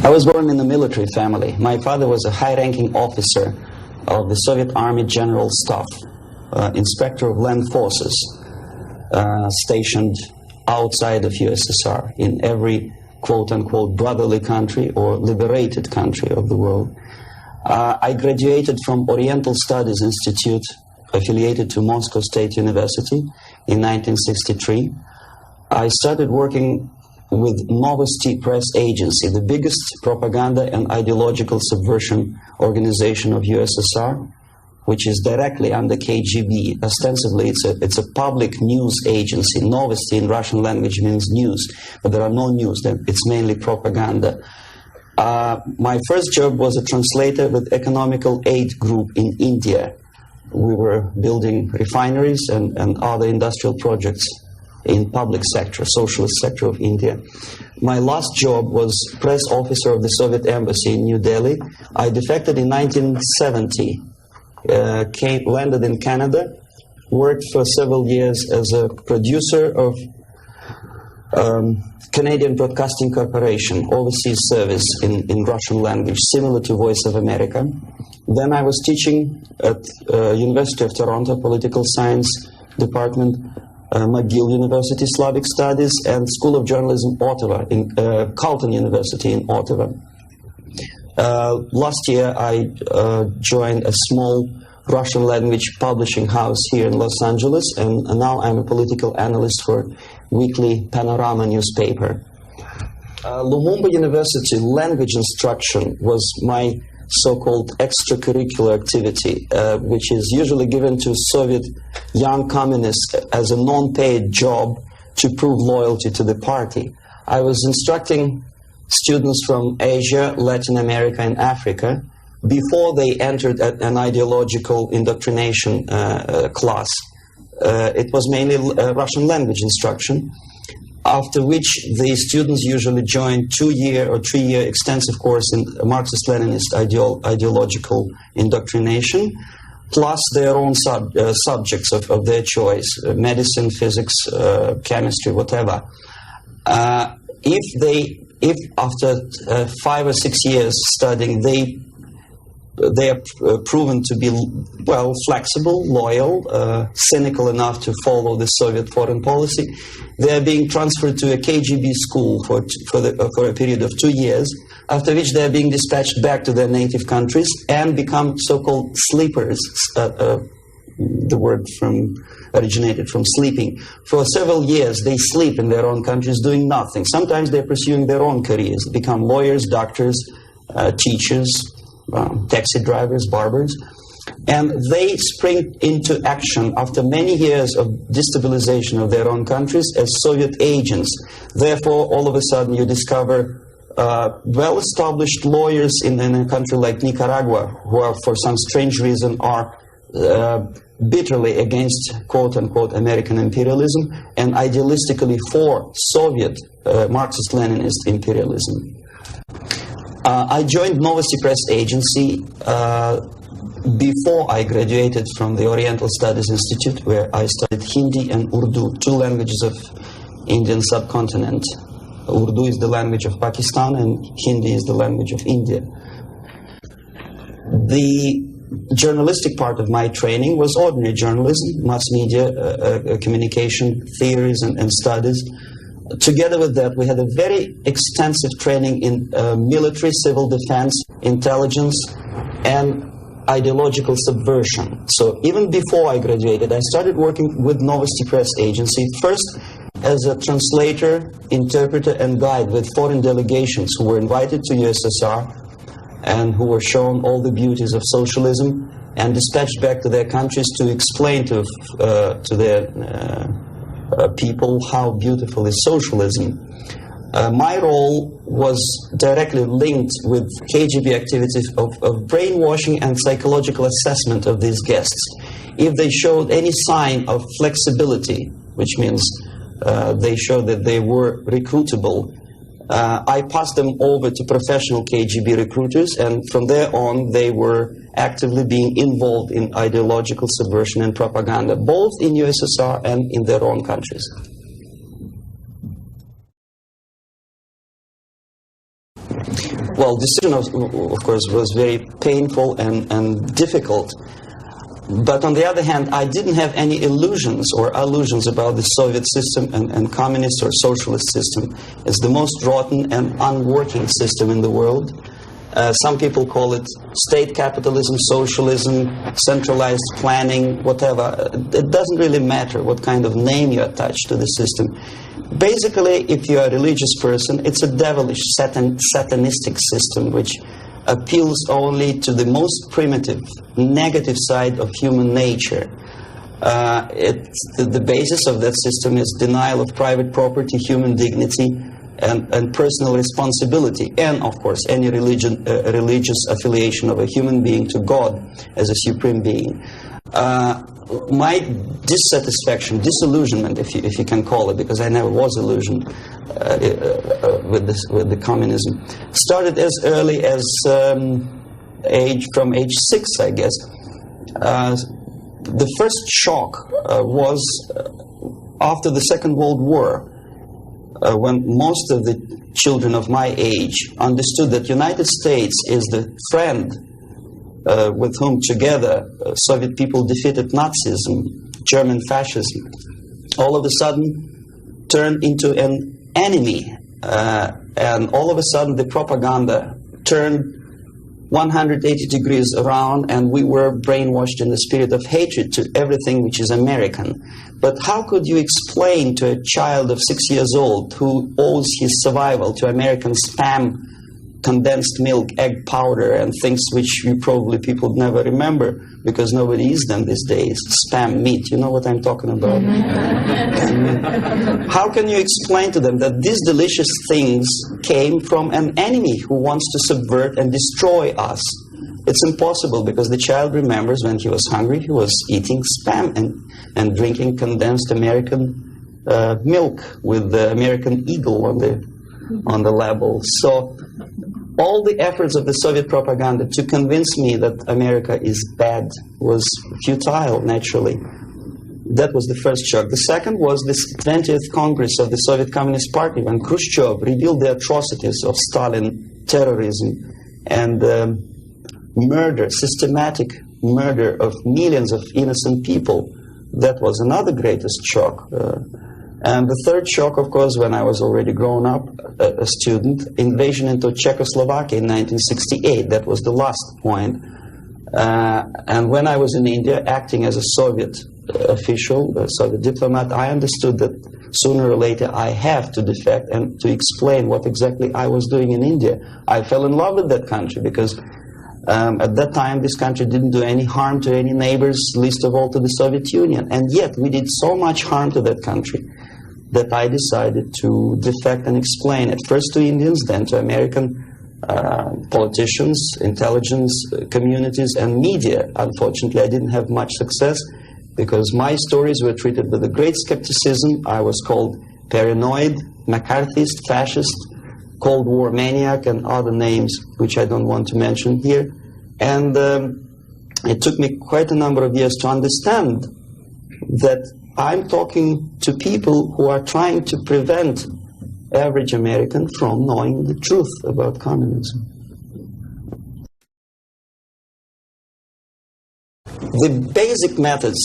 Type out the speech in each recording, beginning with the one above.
I was born in a military family. My father was a high-ranking officer of the Soviet Army General Staff, inspector of land forces, stationed outside of USSR in every quote-unquote brotherly country or liberated country of the world. I graduated from Oriental Studies Institute, affiliated to Moscow State University, in 1963. I started working with Novosti Press Agency, the biggest propaganda and ideological subversion organization of USSR, which is directly under KGB. Ostensibly, it's a public news agency. Novosti in Russian language means news, but there are no news. It's mainly propaganda. My first job was a translator with Economical Aid Group in India. We were building refineries and other industrial projects in public sector, socialist sector of India. My last job was press officer of the Soviet Embassy in New Delhi. I defected in 1970, landed in Canada, worked for several years as a producer of Canadian Broadcasting Corporation, overseas service in Russian language, similar to Voice of America. Then I was teaching at University of Toronto, Political Science Department, McGill University, Slavic Studies, and School of Journalism, Ottawa, in Carleton University in Ottawa. Last year, I joined a small Russian language publishing house here in Los Angeles, and now I'm a political analyst for weekly Panorama newspaper. Lumumba University language instruction was my so-called extracurricular activity, which is usually given to Soviet young communists as a non-paid job to prove loyalty to the party. I was instructing students from Asia, Latin America, and Africa before they entered an ideological indoctrination class. It was mainly Russian language instruction, after which the students usually joined 2-year or 3-year extensive course in Marxist-Leninist ideological indoctrination, plus their own subjects of their choice, medicine, physics, chemistry, whatever. If after 5 or 6 years studying, they are proven to be, well, flexible, loyal, cynical enough to follow the Soviet foreign policy, they are being transferred to a KGB school for a period of 2 years, after which they are being dispatched back to their native countries and become so-called sleepers. The word originated from sleeping. For several years, they sleep in their own countries doing nothing. Sometimes they're pursuing their own careers, become lawyers, doctors, teachers, taxi drivers, barbers, and they spring into action after many years of destabilization of their own countries as Soviet agents. Therefore, all of a sudden you discover well-established lawyers in a country like Nicaragua who are, for some strange reason, are bitterly against quote-unquote American imperialism and idealistically for Soviet Marxist-Leninist imperialism. I joined Novosti Press Agency before I graduated from the Oriental Studies Institute, where I studied Hindi and Urdu, 2 languages of Indian subcontinent. Urdu is the language of Pakistan and Hindi is the language of India. The journalistic part of my training was ordinary journalism, mass media, communication theories and studies. Together with that, we had a very extensive training in military, civil defense, intelligence, and ideological subversion. So even before I graduated, I started working with Novosti Press Agency, first as a translator, interpreter, and guide with foreign delegations who were invited to USSR and who were shown all the beauties of socialism and dispatched back to their countries to explain to their people how beautiful is socialism. My role was directly linked with KGB activities of brainwashing and psychological assessment of these guests. If they showed any sign of flexibility, which means they showed that they were recruitable, I passed them over to professional KGB recruiters, and from there on they were actively being involved in ideological subversion and propaganda, both in USSR and in their own countries. Well, decision, of course, was very painful and difficult. But on the other hand, I didn't have any illusions or allusions about the Soviet system and communist or socialist system. It's the most rotten and unworking system in the world. Some people call it state capitalism, socialism, centralized planning, whatever. It doesn't really matter what kind of name you attach to the system. Basically, if you're a religious person, it's a devilish, satanistic system which appeals only to the most primitive, negative side of human nature. The basis of that system is denial of private property, human dignity, and personal responsibility, and of course any religious affiliation of a human being to God as a supreme being. My dissatisfaction, disillusionment, if you can call it, because I never was illusioned with the communism, started as early as from age 6, I guess. The first shock was after the Second World War, when most of the children of my age understood that United States is the friend with whom together Soviet people defeated Nazism, German fascism, all of a sudden turned into an enemy. And all of a sudden the propaganda turned 180 degrees around, and we were brainwashed in the spirit of hatred to everything which is American. But how could you explain to a child of 6 years old who owes his survival to American spam, condensed milk, egg powder, and things which you probably people never remember because nobody eats them these days, spam meat, you know what I'm talking about? How can you explain to them that these delicious things came from an enemy who wants to subvert and destroy us? It's impossible, because the child remembers when he was hungry, he was eating spam and drinking condensed American milk with the American eagle on the label. So all the efforts of the Soviet propaganda to convince me that America is bad was futile, naturally. That was the first shock. The second was this 20th Congress of the Soviet Communist Party, when Khrushchev revealed the atrocities of Stalin, terrorism, and murder, systematic murder of millions of innocent people. That was another greatest shock. And the third shock, of course, when I was already grown up, a student, invasion into Czechoslovakia in 1968. That was the last point. And when I was in India, acting as a Soviet official, a Soviet diplomat, I understood that sooner or later I have to defect and to explain what exactly I was doing in India. I fell in love with that country because at that time this country didn't do any harm to any neighbors, least of all to the Soviet Union. And yet we did so much harm to that country that I decided to defect and explain it, first to Indians, then to American politicians, intelligence communities, and media. Unfortunately, I didn't have much success because my stories were treated with a great skepticism. I was called paranoid, McCarthyist, fascist, Cold War maniac, and other names which I don't want to mention here. And it took me quite a number of years to understand that I'm talking to people who are trying to prevent average American from knowing the truth about communism. The basic methods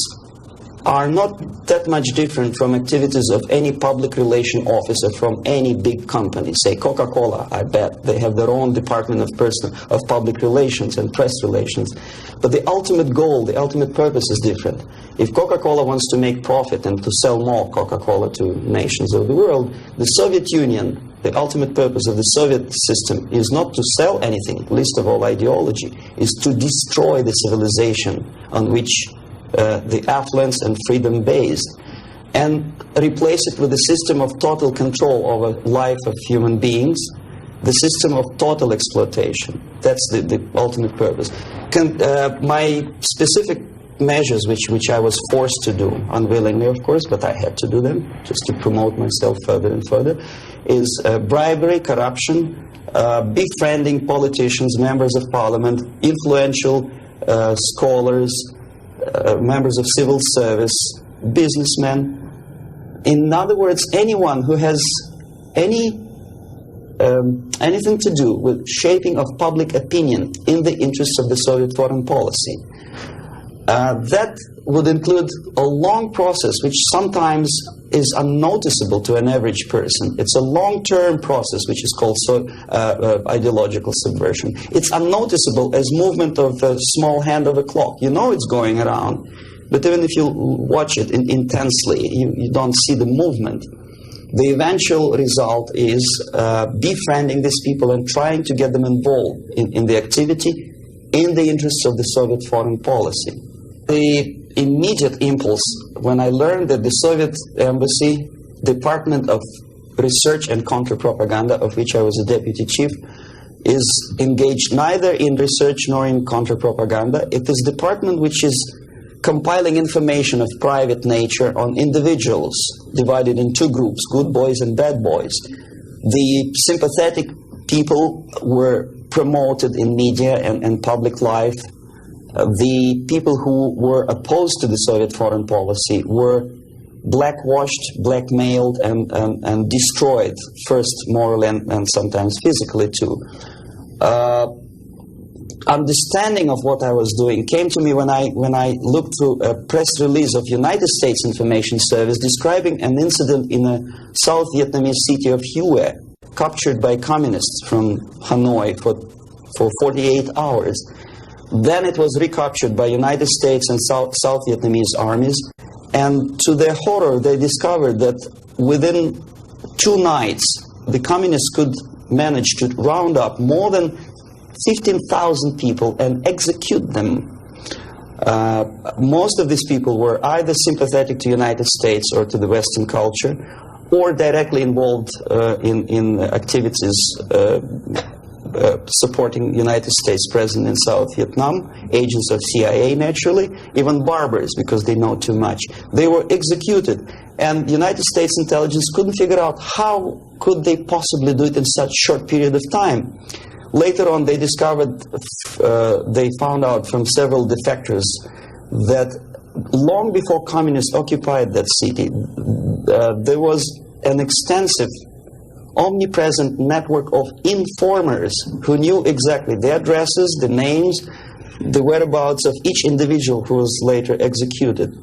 are not that much different from activities of any public relation officer from any big company. Say Coca-Cola, I bet. They have their own department of public relations and press relations. But the ultimate goal, the ultimate purpose is different. If Coca-Cola wants to make profit and to sell more Coca-Cola to nations of the world, the Soviet Union, the ultimate purpose of the Soviet system is not to sell anything, least of all ideology, is to destroy the civilization on which the affluence and freedom based, and replace it with a system of total control over life of human beings, the system of total exploitation. That's the ultimate purpose. My specific measures, which I was forced to do, unwillingly of course, but I had to do them just to promote myself further and further, is bribery, corruption, befriending politicians, members of parliament, influential scholars, members of civil service, businessmen. In other words, anyone who has any anything to do with shaping of public opinion in the interests of the Soviet foreign policy. That would include a long process which sometimes is unnoticeable to an average person. It's a long-term process which is called ideological subversion. It's unnoticeable as movement of a small hand of a clock. You know it's going around, but even if you watch it intensely, you don't see the movement. The eventual result is befriending these people and trying to get them involved in the activity in the interests of the Soviet foreign policy. The immediate impulse when I learned that the Soviet Embassy, Department of Research and Counter-Propaganda, of which I was a deputy chief, is engaged neither in research nor in counter-propaganda. It is a department which is compiling information of private nature on individuals divided in two groups, good boys and bad boys. The sympathetic people were promoted in media and public life. The people who were opposed to the Soviet foreign policy were blackwashed, blackmailed, and destroyed, first morally and sometimes physically too. Understanding of what I was doing came to me when I looked through a press release of United States Information Service describing an incident in a South Vietnamese city of Hue, captured by communists from Hanoi for 48 hours. Then it was recaptured by United States and South Vietnamese armies, and to their horror they discovered that within 2 nights the communists could manage to round up more than 15,000 people and execute them. Most of these people were either sympathetic to United States or to the Western culture, or directly involved in activities supporting United States President in South Vietnam, agents of CIA naturally, even barbers because they know too much. They were executed, and United States intelligence couldn't figure out how could they possibly do it in such short period of time. Later on they discovered, they found out from several defectors that long before communists occupied that city, there was an extensive omnipresent network of informers who knew exactly the addresses, the names, the whereabouts of each individual who was later executed.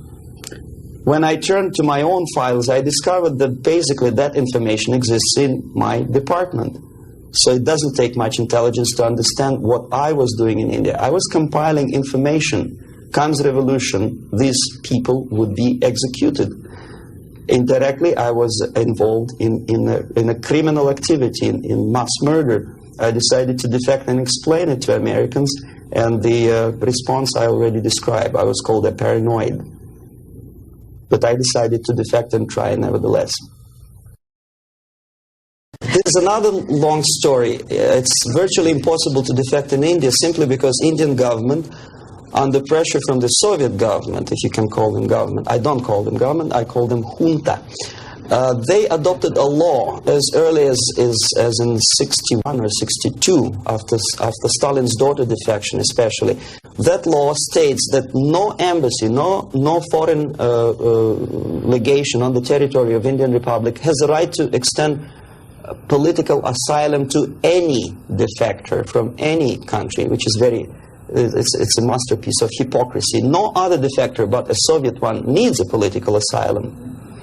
When I turned to my own files, I discovered that basically that information exists in my department. So it doesn't take much intelligence to understand what I was doing in India. I was compiling information. Comes revolution, these people would be executed. Indirectly, I was involved in a criminal activity, in mass murder. I decided to defect and explain it to Americans, and the response I already described. I was called a paranoid. But I decided to defect and try nevertheless. There's another long story. It's virtually impossible to defect in India simply because Indian government, under pressure from the Soviet government, if you can call them government. I don't call them government, I call them junta. They adopted a law as early as in 61 or 62, after Stalin's daughter defection especially. That law states that no embassy, no foreign legation on the territory of Indian Republic has the right to extend political asylum to any defector from any country, which is it's a masterpiece of hypocrisy. No other defector but a Soviet one needs a political asylum.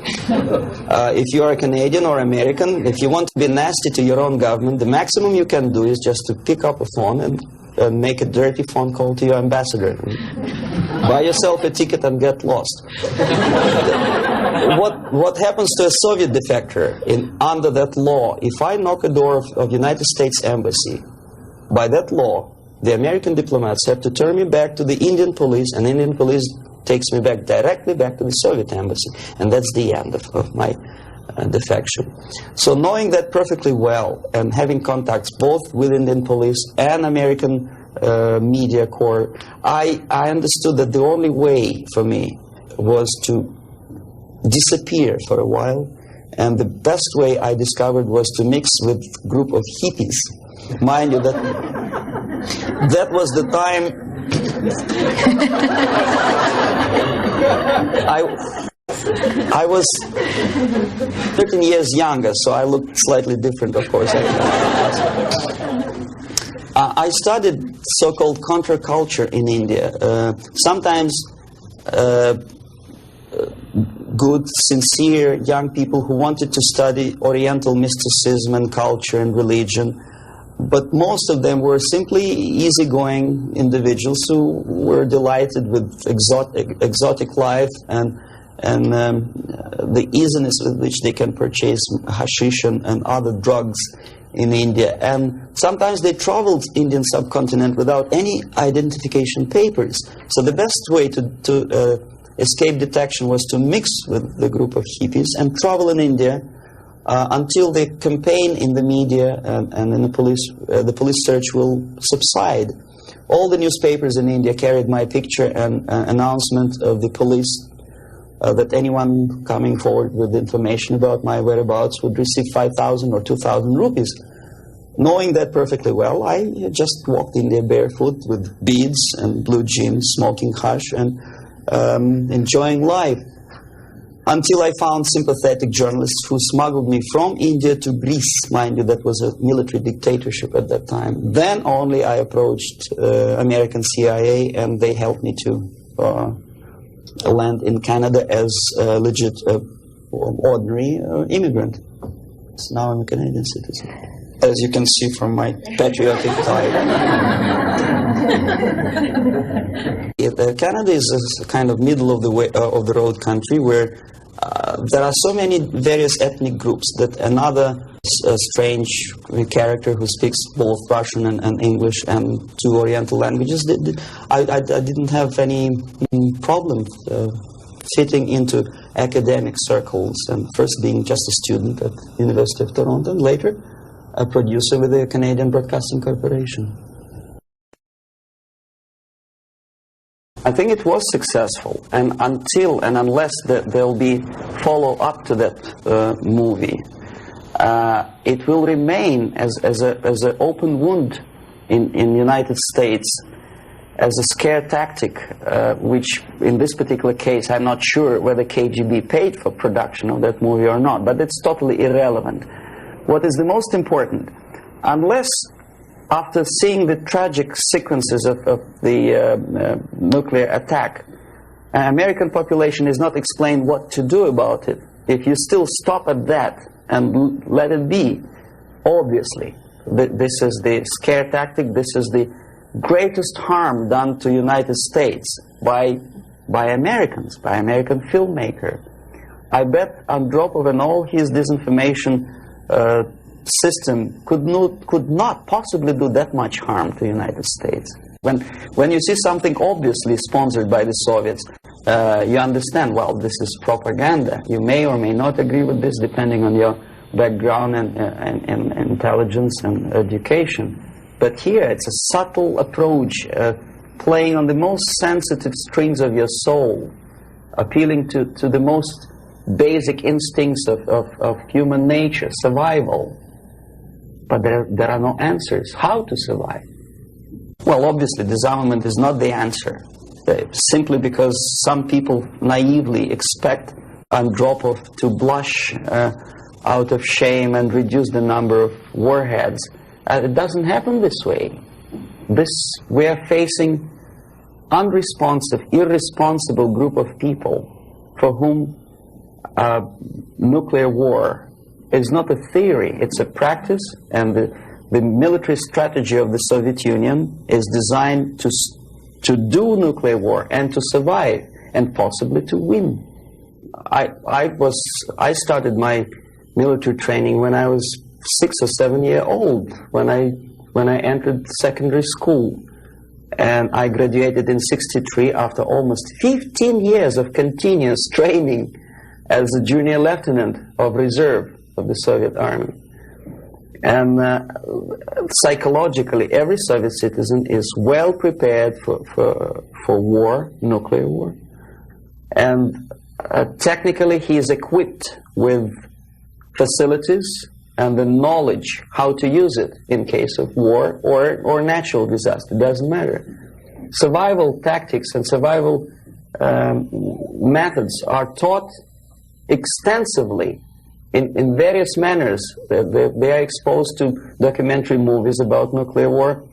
If you are a Canadian or American, if you want to be nasty to your own government, the maximum you can do is just to pick up a phone and make a dirty phone call to your ambassador. Buy yourself a ticket and get lost. What happens to a Soviet defector under that law? If I knock a door of United States Embassy, by that law, the American diplomats have to turn me back to the Indian police, and Indian police takes me directly back to the Soviet embassy. And that's the end of my defection. So knowing that perfectly well, and having contacts both with Indian police and American media corps, I understood that the only way for me was to disappear for a while. And the best way I discovered was to mix with a group of hippies. Mind you, that was the time I was 13 years younger, so I looked slightly different, of course. I studied so-called counterculture in India. Sometimes good, sincere young people who wanted to study Oriental mysticism and culture and religion, but most of them were simply easygoing individuals who were delighted with exotic life and the easiness with which they can purchase hashish and other drugs in India. And sometimes they traveled Indian subcontinent without any identification papers. So the best way to escape detection was to mix with the group of hippies and travel in India until the campaign in the media and in the police search will subside. All the newspapers in India carried my picture and announcement of the police that anyone coming forward with information about my whereabouts would receive 5,000 or 2,000 rupees. Knowing that perfectly well, I just walked India barefoot with beads and blue jeans, smoking hash and enjoying life. Until I found sympathetic journalists who smuggled me from India to Greece. Mind you, that was a military dictatorship at that time. Then only I approached American CIA, and they helped me to land in Canada as a legit, ordinary immigrant. So now I'm a Canadian citizen, as you can see from my patriotic tie. Canada is a kind of middle of the way, of the road country where there are so many various ethnic groups that another strange character who speaks both Russian and English and two Oriental languages, I didn't have any problem fitting into academic circles, and first being just a student at the University of Toronto, and later a producer with the Canadian Broadcasting Corporation. I think it was successful, and until and unless there will be follow-up to that movie, it will remain as an open wound in the United States, as a scare tactic, which in this particular case, I'm not sure whether KGB paid for production of that movie or not, but it's totally irrelevant. What is the most important, unless after seeing the tragic sequences of the nuclear attack, American population is not explained what to do about it. If you still stop at that and let it be, obviously, this is the scare tactic, this is the greatest harm done to United States by Americans, by American filmmaker. I bet Andropov and all his disinformation system could not possibly do that much harm to the United States. When you see something obviously sponsored by the Soviets, you understand, well, this is propaganda. You may or may not agree with this depending on your background and intelligence and education. But here it's a subtle approach, playing on the most sensitive strings of your soul, appealing to the most basic instincts of human nature, survival. But there are no answers. How to survive? Well, obviously, disarmament is not the answer, simply because some people naively expect Andropov to blush out of shame and reduce the number of warheads. It doesn't happen this way. We are facing unresponsive, irresponsible group of people for whom nuclear war is not a theory, it's a practice, and the military strategy of the Soviet Union is designed to do nuclear war and to survive and possibly to win. I started my military training when I was 6 or 7 years old, when I entered secondary school, and I graduated in '63 after almost 15 years of continuous training as a junior lieutenant of reserve of the Soviet Army. And psychologically, every Soviet citizen is well prepared for war, nuclear war. And technically, he is equipped with facilities and the knowledge how to use it in case of war or natural disaster. It doesn't matter. Survival tactics and survival methods are taught extensively in various manners. They are exposed to documentary movies about nuclear war.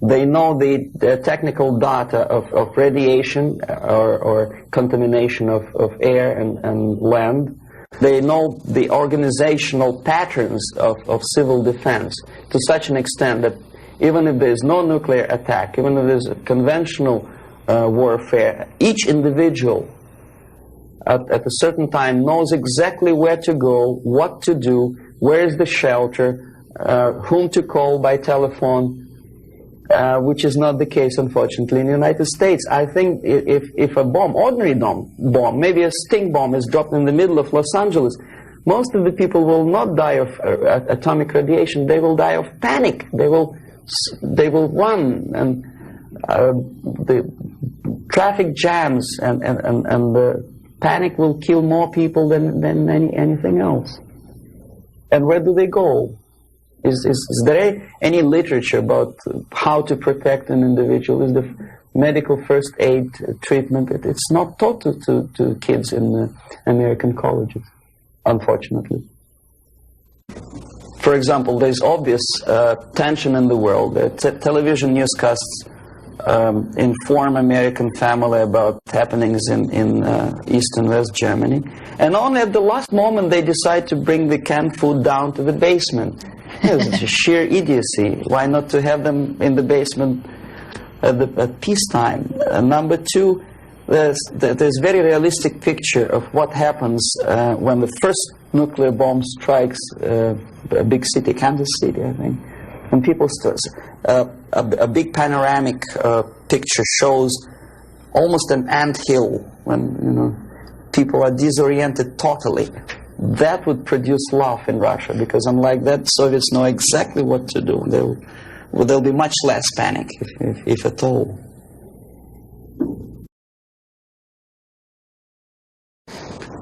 They know the technical data of radiation or contamination of air and land. They know the organizational patterns of civil defense to such an extent that even if there is no nuclear attack, even if there is conventional warfare, each individual at a certain time knows exactly where to go, what to do, where is the shelter, whom to call by telephone, which is not the case, unfortunately, in the United States. I think if a bomb, ordinary bomb, maybe a stink bomb is dropped in the middle of Los Angeles, most of the people will not die of atomic radiation. They will die of panic. They will run, and the traffic jams and the panic will kill more people than anything else. And where do they go? Is there any literature about how to protect an individual? Is the medical first aid treatment? It's not taught to kids in the American colleges, unfortunately. For example, there's obvious tension in the world. Television newscasts inform American family about happenings in East and West Germany. And only at the last moment they decide to bring the canned food down to the basement. It's sheer idiocy. Why not to have them in the basement at peacetime? Number two, there's very realistic picture of what happens when the first nuclear bomb strikes a big city, Kansas City, I think. And people start, a big panoramic picture shows almost an anthill when people are disoriented totally. That would produce love in Russia, because unlike that, Soviets know exactly what to do. There'll be much less panic, if at all.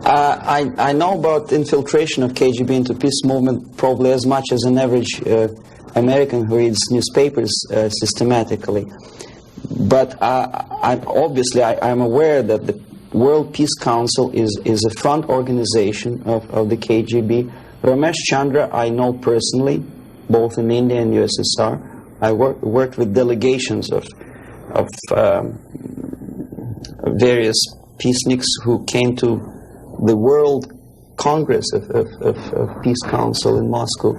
I know about infiltration of KGB into peace movement probably as much as an average American who reads newspapers systematically. But I'm aware that the World Peace Council is a front organization of the KGB. Ramesh Chandra I know personally, both in India and USSR. I worked with delegations of various peaceniks who came to the World Congress of Peace Council in Moscow.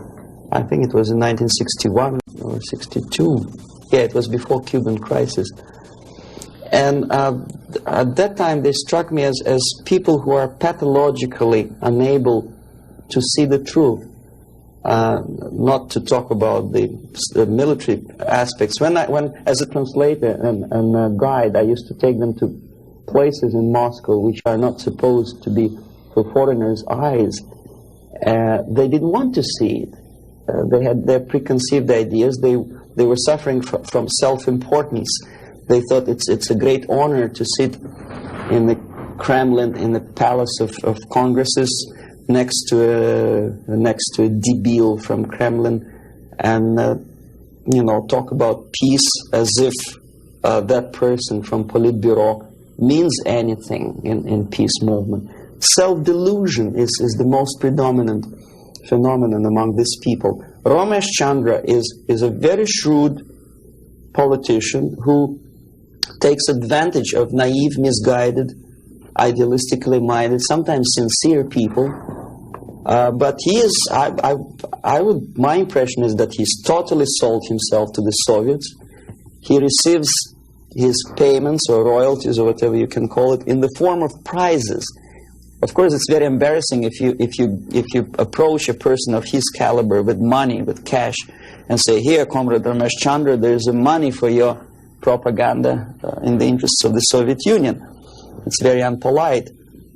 I think it was in 1961 or 62. Yeah, it was before Cuban crisis. And at that time, they struck me as people who are pathologically unable to see the truth, not to talk about the military aspects. When as a translator and a guide, I used to take them to places in Moscow which are not supposed to be for foreigners' eyes. They didn't want to see it. They had their preconceived ideas. They were suffering from self-importance. They thought it's a great honor to sit in the Kremlin, in the Palace of Congresses, next to a debil from Kremlin, and talk about peace as if that person from Politburo means anything in peace movement. Self-delusion is the most predominant phenomenon among these people. Ramesh Chandra is a very shrewd politician who takes advantage of naive, misguided, idealistically minded, sometimes sincere people. But he is, my impression is that he's totally sold himself to the Soviets. He receives his payments or royalties or whatever you can call it in the form of prizes. Of course, it's very embarrassing if you approach a person of his caliber with money, with cash, and say, "Here, Comrade Ramesh Chandra, there's money for your propaganda in the interests of the Soviet Union." It's very unpolite.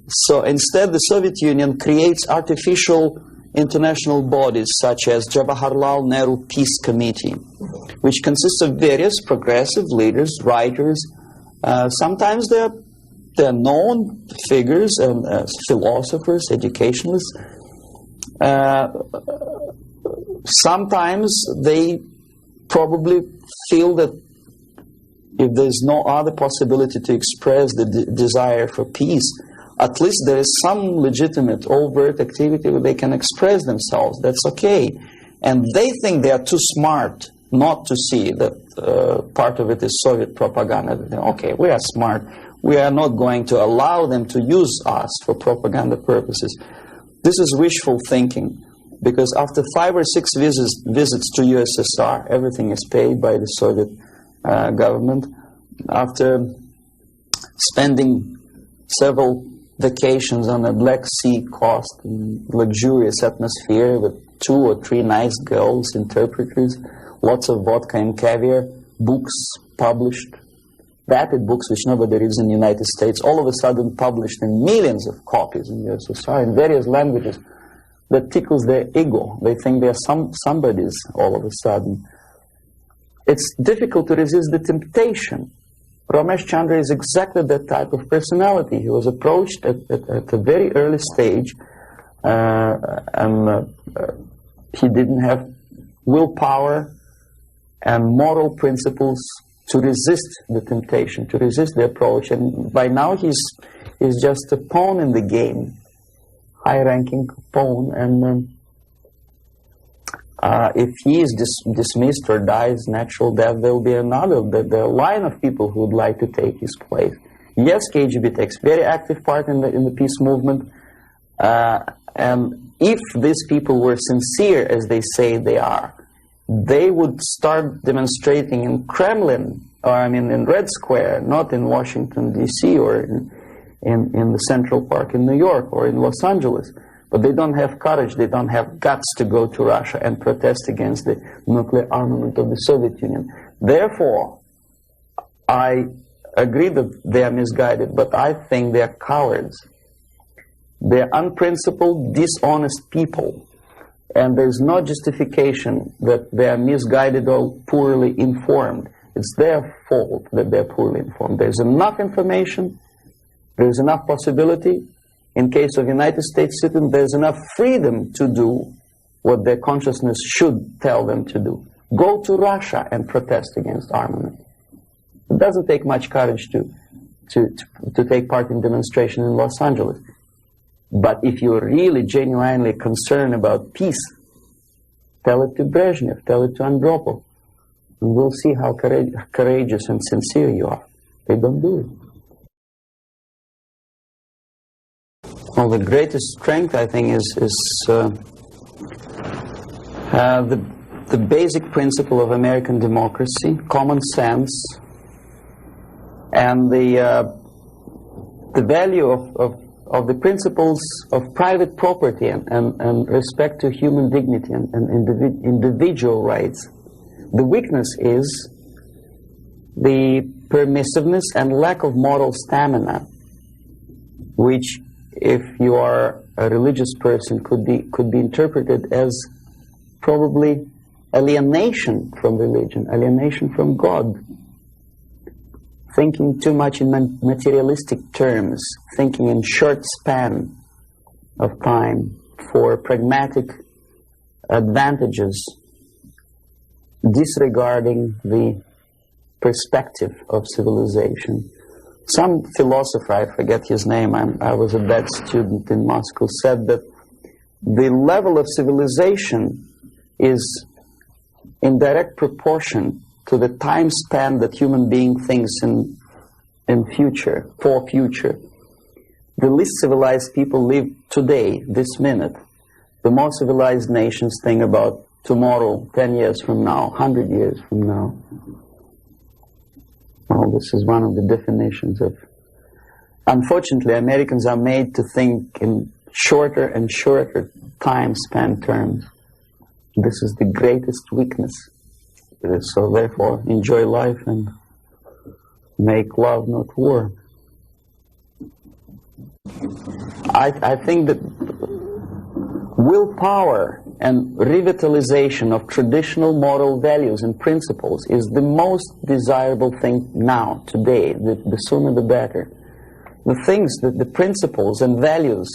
So instead, the Soviet Union creates artificial international bodies such as Jawaharlal Nehru Peace Committee, which consists of various progressive leaders, writers. Sometimes they're known figures and philosophers, educationalists. Sometimes they probably feel that if there's no other possibility to express the desire for peace at least there is some legitimate overt activity where they can express themselves. That's okay. And they think they are too smart not to see that part of it is Soviet propaganda. Okay, we are smart. We are not going to allow them to use us for propaganda purposes. This is wishful thinking, because after 5 or 6 visits to USSR, everything is paid by the Soviet government. After spending several vacations on a Black Sea coast in luxurious atmosphere with 2 or 3 nice girls, interpreters, lots of vodka and caviar, books published, vapid books which nobody reads in the United States, all of a sudden published in millions of copies in USSR in various languages, that tickles their ego. They think they're somebodies all of a sudden. It's difficult to resist the temptation. Ramesh Chandra is exactly that type of personality. He was approached at a very early stage, and he didn't have willpower and moral principles to resist the temptation, to resist the approach. And by now he's just a pawn in the game, high-ranking pawn. And if he is dismissed or dies natural death, there will be another, the line of people who would like to take his place. Yes, KGB takes very active part in the peace movement, and if these people were sincere, as they say they are, they would start demonstrating in Kremlin, or I mean in Red Square, not in Washington, D.C., or in the Central Park in New York, or in Los Angeles. But they don't have courage, they don't have guts to go to Russia and protest against the nuclear armament of the Soviet Union. Therefore, I agree that they are misguided, but I think they are cowards. They are unprincipled, dishonest people. And there's no justification that they are misguided or poorly informed. It's their fault that they're poorly informed. There's enough information, there's enough possibility. In case of United States citizens, there's enough freedom to do what their consciousness should tell them to do. Go to Russia and protest against armament. It doesn't take much courage to take part in demonstration in Los Angeles. But if you're really genuinely concerned about peace, tell it to Brezhnev, tell it to Andropov, and we'll see how courageous and sincere you are. They don't do it. Well, the greatest strength, I think, is the basic principle of American democracy, common sense, and the value of the principles of private property and respect to human dignity and individual rights. The weakness is the permissiveness and lack of moral stamina, which, if you are a religious person, could be interpreted as probably alienation from religion, alienation from God. Thinking too much in materialistic terms, thinking in short span of time for pragmatic advantages, disregarding the perspective of civilization. Some philosopher, I forget his name, I was a bad student in Moscow, said that the level of civilization is in direct proportion to the time span that human being thinks in future, for future. The least civilized people live today, this minute. The more civilized nations think about tomorrow, 10 years from now, 100 years from now. Well, this is one of the definitions of... Unfortunately, Americans are made to think in shorter and shorter time span terms. This is the greatest weakness. So therefore, enjoy life and make love, not war. I think that willpower and revitalization of traditional moral values and principles is the most desirable thing now, today. The sooner the better. The things, the principles and values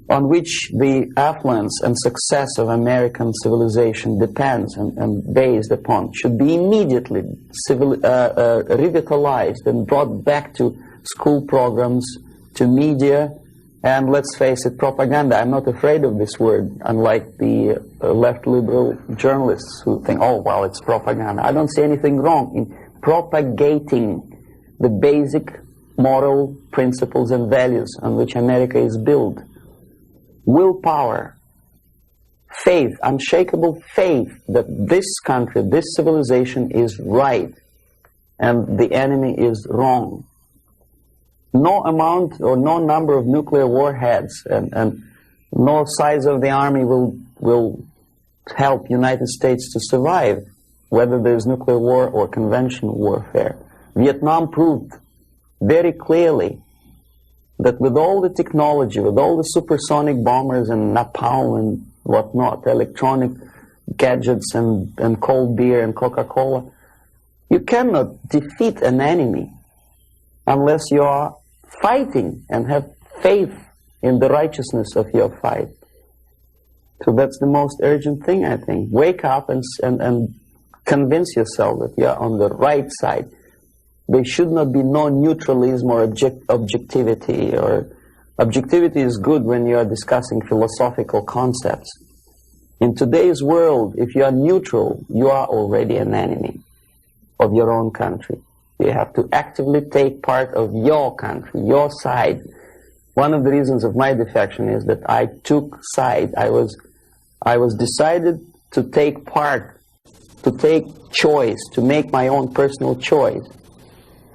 on which the affluence and success of American civilization depends and based upon should be immediately revitalized and brought back to school programs, to media, and let's face it, propaganda. I'm not afraid of this word, unlike the left liberal journalists who think, oh, well, it's propaganda. I don't see anything wrong in propagating the basic moral principles and values on which America is built. Willpower, faith, unshakable faith that this country, this civilization is right and the enemy is wrong. No amount or no number of nuclear warheads and no size of the army will help United States to survive, whether there's nuclear war or conventional warfare. Vietnam proved very clearly that with all the technology, with all the supersonic bombers and napalm and whatnot, electronic gadgets and cold beer and Coca-Cola, you cannot defeat an enemy unless you are fighting and have faith in the righteousness of your fight. So that's the most urgent thing, I think. Wake up and convince yourself that you are on the right side. There should not be no neutralism or objectivity. Or objectivity is good when you are discussing philosophical concepts. In today's world, if you are neutral, you are already an enemy of your own country. You have to actively take part of your country, your side. One of the reasons of my defection is that I took side. I was decided to take part, to take choice, to make my own personal choice.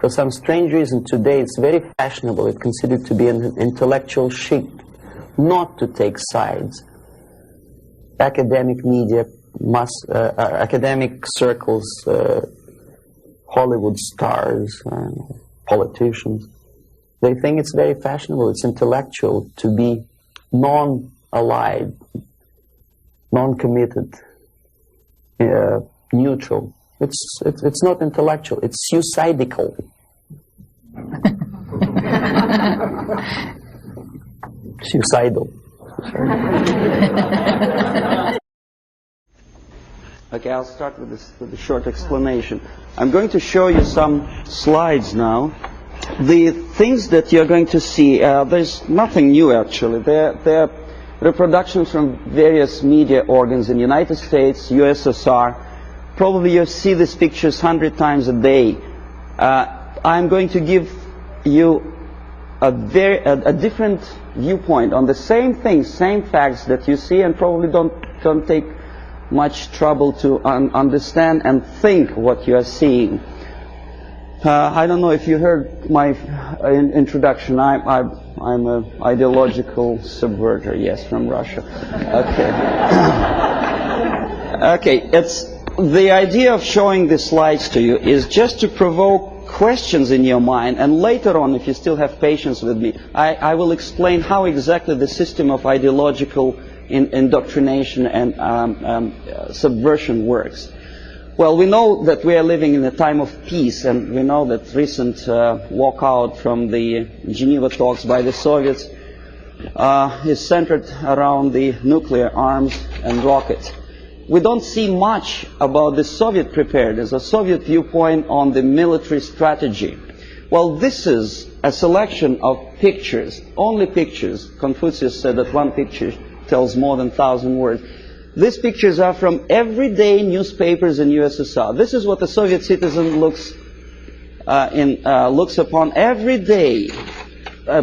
For some strange reason today it's very fashionable, it's considered to be an intellectual chic, not to take sides. Academic media, academic circles, Hollywood stars, politicians, they think it's very fashionable, it's intellectual to be non-allied, non-committed, neutral. It's not intellectual, it's suicidal. Suicidal. Okay, I'll start with a short explanation. I'm going to show you some slides now. The things that you're going to see, there's nothing new actually. They're reproductions from various media organs in the United States, USSR. Probably you see these pictures 100 times a day. I'm going to give you a different viewpoint on the same things, same facts that you see, and probably don't take much trouble to understand and think what you are seeing. I don't know if you heard my introduction. I'm an ideological subverter, yes, from Russia. Okay. Okay, it's the idea of showing the slides to you is just to provoke questions in your mind, and later on, if you still have patience with me, I will explain how exactly the system of ideological indoctrination and subversion works. Well, we know that we are living in a time of peace, and we know that recent walkout from the Geneva talks by the Soviets is centered around the nuclear arms and rockets. We don't see much about the Soviet preparedness, a Soviet viewpoint on the military strategy. Well, this is a selection of pictures, only pictures. Confucius said that one picture tells more than 1,000 words. These pictures are from everyday newspapers in USSR. This is what a Soviet citizen looks upon every day.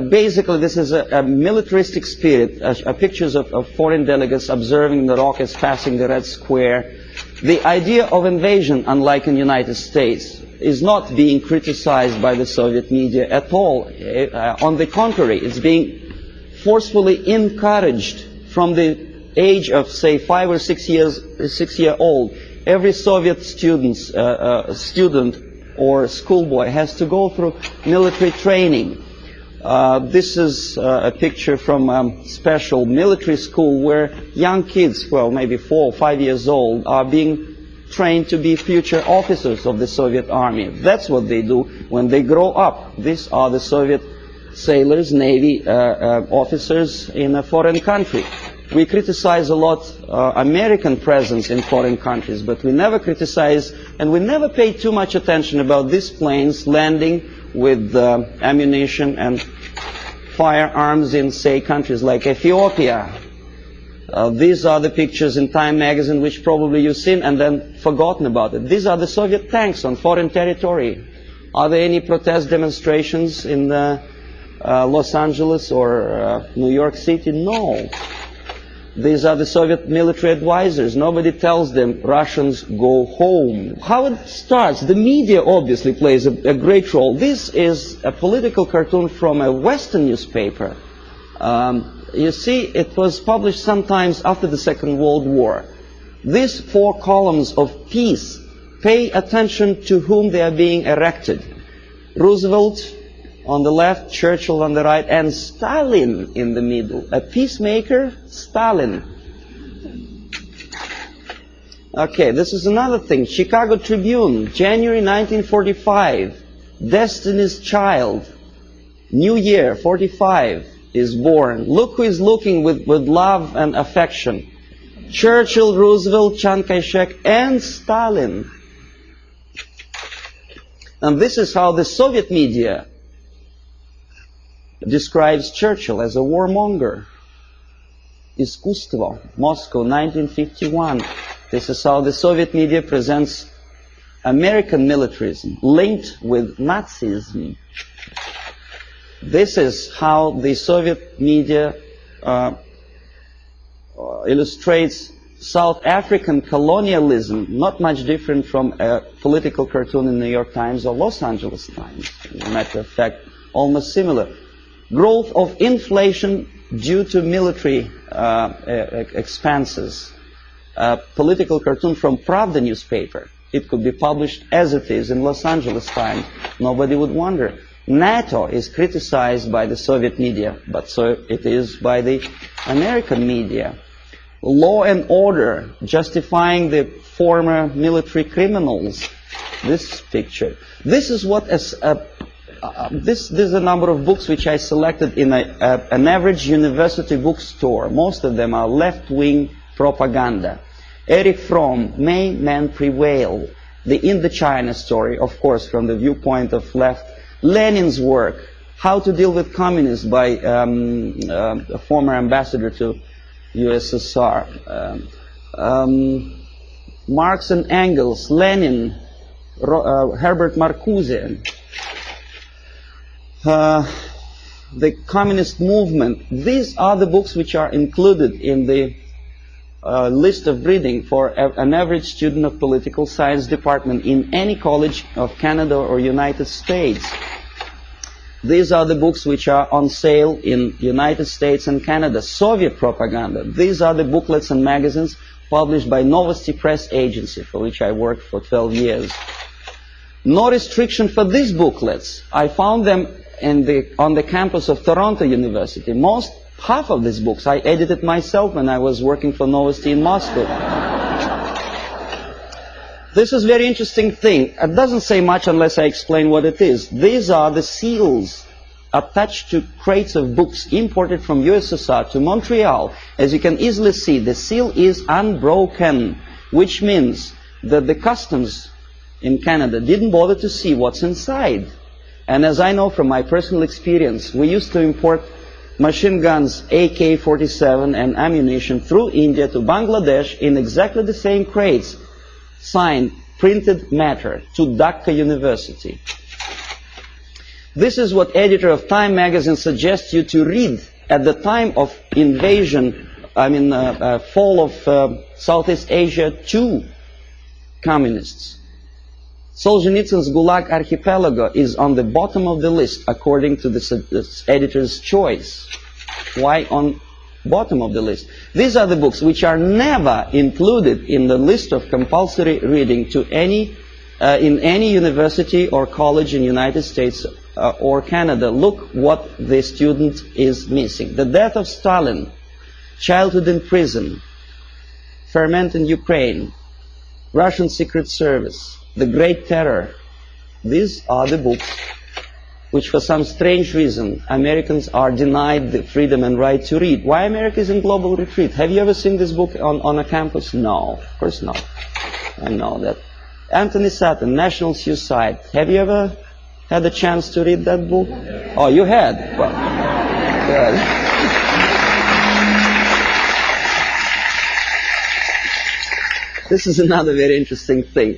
Basically, this is a militaristic spirit, pictures of foreign delegates observing the rockets passing the Red Square. The idea of invasion, unlike in the United States, is not being criticized by the Soviet media at all. On the contrary, it's being forcefully encouraged from the age of, say, 5 or 6 year old. Every Soviet student or schoolboy has to go through military training. This is a picture from a special military school where young kids, well, maybe 4 or 5 years old, are being trained to be future officers of the Soviet army. That's what they do when they grow up. These are the Soviet sailors, Navy officers in a foreign country. We criticize a lot American presence in foreign countries, but we never criticize and we never pay too much attention about these planes landing with ammunition and firearms in, say, countries like Ethiopia. These are the pictures in Time magazine which probably you've seen and then forgotten about it. These are the Soviet tanks on foreign territory. Are there any protest demonstrations in Los Angeles or New York City? No. These are the Soviet military advisors. Nobody tells them, Russians, go home. How it starts? The media obviously plays a great role. This is a political cartoon from a Western newspaper. You see, it was published sometimes after the Second World War. These 4 columns of peace, pay attention to whom they are being erected. Roosevelt on the left, Churchill on the right, and Stalin in the middle. A peacemaker, Stalin. Okay, this is another thing. Chicago Tribune, January 1945. Destiny's Child. New Year, 45, is born. Look who is looking with love and affection. Churchill, Roosevelt, Chiang Kai-shek, and Stalin. And this is how the Soviet media describes Churchill as a warmonger. Искусство, Moscow, 1951. This is how the Soviet media presents American militarism linked with Nazism. This is how the Soviet media illustrates South African colonialism, not much different from a political cartoon in New York Times or Los Angeles Times. As a matter of fact, almost similar. Growth of inflation due to military expenses. A political cartoon from Pravda newspaper. It could be published as it is in Los Angeles Times. Nobody would wonder. NATO is criticized by the Soviet media, but so it is by the American media. Law and order, justifying the former military criminals. This picture. This is what this is a number of books which I selected in an average university bookstore. Most of them are left-wing propaganda. Erich Fromm, May Men Prevail. The Indochina story, of course, from the viewpoint of left. Lenin's work, How to Deal with Communists, by a former ambassador to USSR. Marx and Engels, Lenin, Herbert Marcuse. The Communist Movement. These are the books which are included in the list of reading for an average student of political science department in any college of Canada or United States. These are the books which are on sale in United States and Canada. Soviet propaganda. These are the booklets and magazines published by Novosti Press Agency, for which I worked for 12 years. No restriction for these booklets. I found them on the campus of Toronto University. Half of these books I edited myself when I was working for Novosti in Moscow. This is a very interesting thing. It doesn't say much unless I explain what it is. These are the seals attached to crates of books imported from USSR to Montreal. As you can easily see, the seal is unbroken, which means that the customs in Canada didn't bother to see what's inside. And as I know from my personal experience, we used to import machine guns, AK-47 and ammunition through India to Bangladesh in exactly the same crates, signed printed matter to Dhaka University. This is what editor of Time magazine suggests you to read at the time of invasion, fall of Southeast Asia to communists. Solzhenitsyn's Gulag Archipelago is on the bottom of the list according to the editor's choice. Why on bottom of the list? These are the books which are never included in the list of compulsory reading to in any university or college in the United States or Canada. Look what the student is missing. The Death of Stalin, Childhood in Prison, Ferment in Ukraine, Russian Secret Service, The Great Terror. These are the books which for some strange reason Americans are denied the freedom and right to read. Why America is in global retreat? Have you ever seen this book on a campus? No, of course not. I know that. Anthony Sutton, National Suicide. Have you ever had a chance to read that book? Oh, you had? Well, This is another very interesting thing.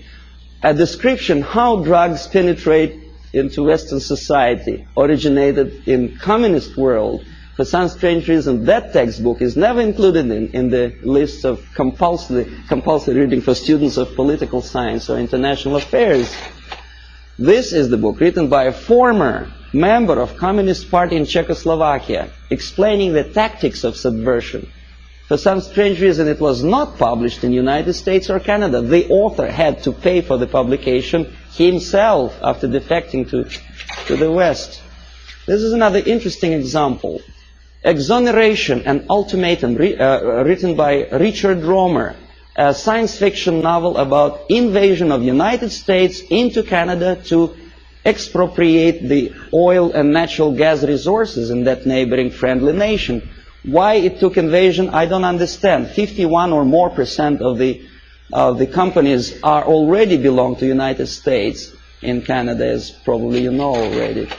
A description how drugs penetrate into Western society originated in communist world. For some strange reason, that textbook is never included in the list of compulsory reading for students of political science or international affairs. This is the book written by a former member of Communist Party in Czechoslovakia, explaining the tactics of subversion. For some strange reason, it was not published in the United States or Canada. The author had to pay for the publication himself after defecting to the West. This is another interesting example. Exoneration and Ultimatum, written by Richard Romer, a science fiction novel about invasion of the United States into Canada to expropriate the oil and natural gas resources in that neighboring friendly nation. Why it took invasion, I don't understand. 51% or more of the companies are already belong to the United States in Canada, as probably you know already.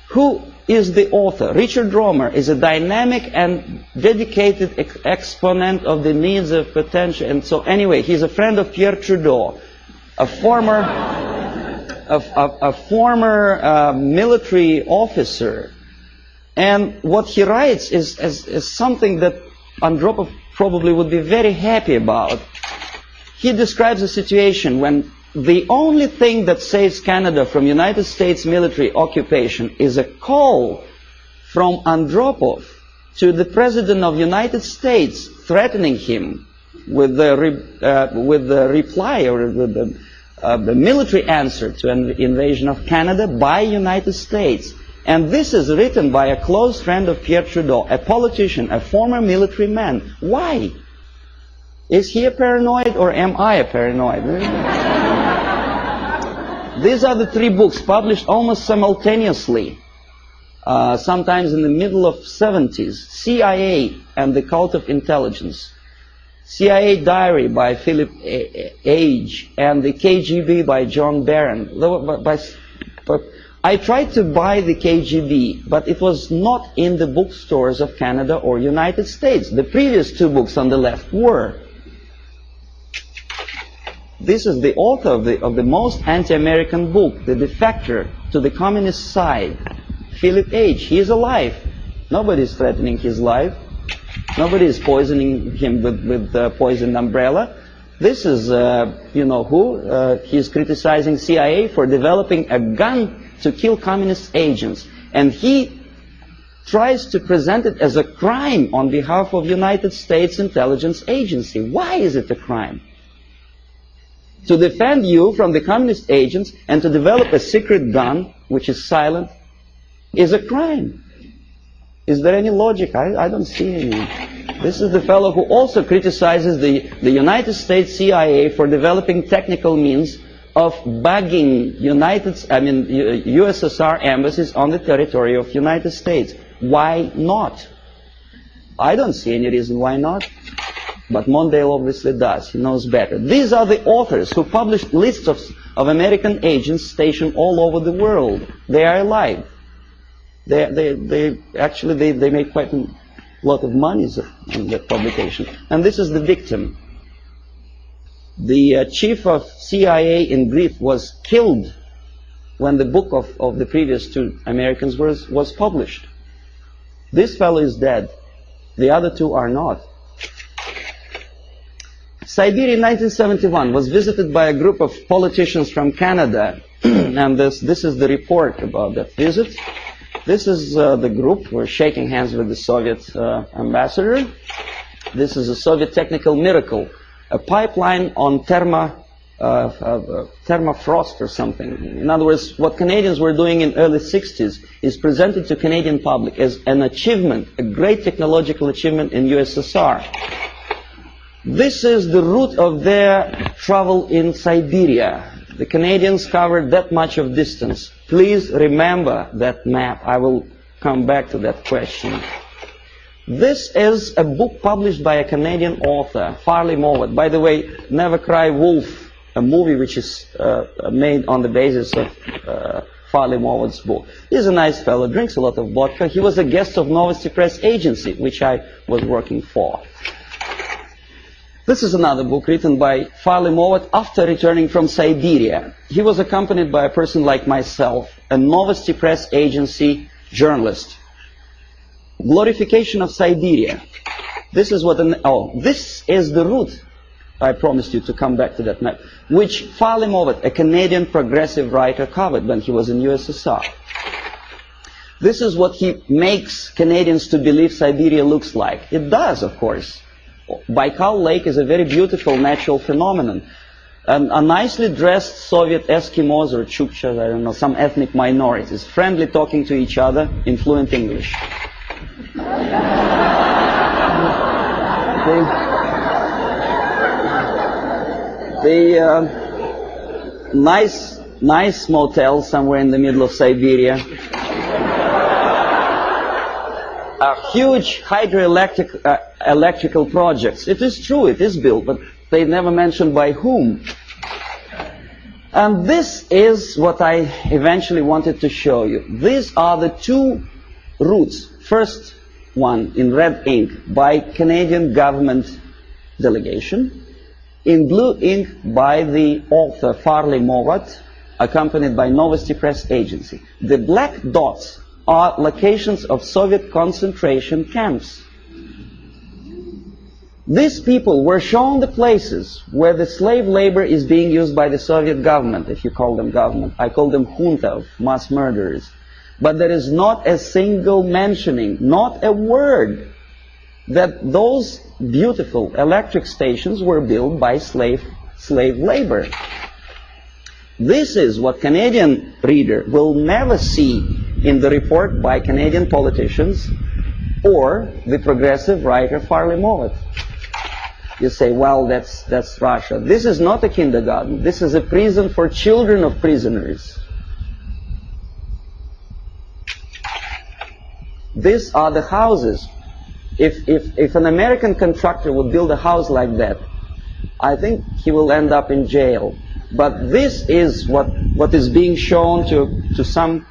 Who is the author? Richard Romer is a dynamic and dedicated exponent of the needs of potential. And so anyway, he's a friend of Pierre Trudeau, a former military officer. And what he writes is something that Andropov probably would be very happy about. He describes a situation when the only thing that saves Canada from United States military occupation is a call from Andropov to the President of the United States, threatening him with the reply or with the military answer to an invasion of Canada by United States. And this is written by a close friend of Pierre Trudeau, a politician, a former military man. Why? Is he a paranoid or am I a paranoid? These are the three books published almost simultaneously, sometimes in the middle of 70s. CIA and the Cult of Intelligence. CIA Diary by Philip Age and the KGB by John Barron. I tried to buy the KGB, but it was not in the bookstores of Canada or United States. The previous two books on the left were. This is the author of the most anti-American book, The Defector to the Communist Side, Philip Age. He is alive. Nobody is threatening his life. Nobody is poisoning him with poisoned umbrella. This is, you know who? He's criticizing CIA for developing a gun to kill communist agents. And he tries to present it as a crime on behalf of United States Intelligence Agency. Why is it a crime? To defend you from the communist agents and to develop a secret gun, which is silent, is a crime. Is there any logic? I don't see any. This is the fellow who also criticizes the United States CIA for developing technical means of bugging USSR embassies on the territory of United States. Why not? I don't see any reason why not. But Mondale obviously does. He knows better. These are the authors who published lists of American agents stationed all over the world. They are alive. They actually made quite a lot of money on that publication. And this is the victim. The chief of CIA in Greece was killed when the book of the previous two Americans was published. This fellow is dead. The other two are not. Siberia in 1971 was visited by a group of politicians from Canada. And this is the report about that visit. This is the group. We're shaking hands with the Soviet ambassador. This is a Soviet technical miracle. A pipeline on thermofrost or something. In other words, what Canadians were doing in early 60s is presented to Canadian public as an achievement, a great technological achievement in USSR. This is the route of their travel in Siberia. The Canadians covered that much of distance. Please remember that map. I will come back to that question. This is a book published by a Canadian author, Farley Mowat. By the way, Never Cry Wolf, a movie which is made on the basis of Farley-Mowatt's book. He's a nice fellow, drinks a lot of vodka. He was a guest of Novosti Press Agency, which I was working for. This is another book written by Farley-Mowat after returning from Siberia. He was accompanied by a person like myself, a Novosti Press Agency journalist. Glorification of Siberia. This is what this is the route, I promised you to come back to that map, which Farley-Mowat, a Canadian progressive writer, covered when he was in USSR. This is what he makes Canadians to believe Siberia looks like. It does, of course. Baikal Lake is a very beautiful natural phenomenon. A nicely dressed Soviet Eskimos or Chukchas, I don't know, some ethnic minorities, friendly talking to each other in fluent English. Nice motel somewhere in the middle of Siberia. Huge hydroelectrical projects. It is true, it is built, but they never mentioned by whom. And this is what I eventually wanted to show you. These are the two routes. First one in red ink by Canadian government delegation. In blue ink by the author Farley-Mowat, accompanied by Novosti Press Agency. The black dots are locations of Soviet concentration camps. These people were shown the places where the slave labor is being used by the Soviet government, if you call them government. I call them junta of mass murderers. But there is not a single mentioning, not a word, that those beautiful electric stations were built by slave labor. This is what Canadian reader will never see in the report by Canadian politicians or the progressive writer Farley-Mowat. You say, well, that's Russia. This is not a kindergarten. This is a prison for children of prisoners. These are the houses. If an American contractor would build a house like that, I think he will end up in jail. But this is what is being shown to some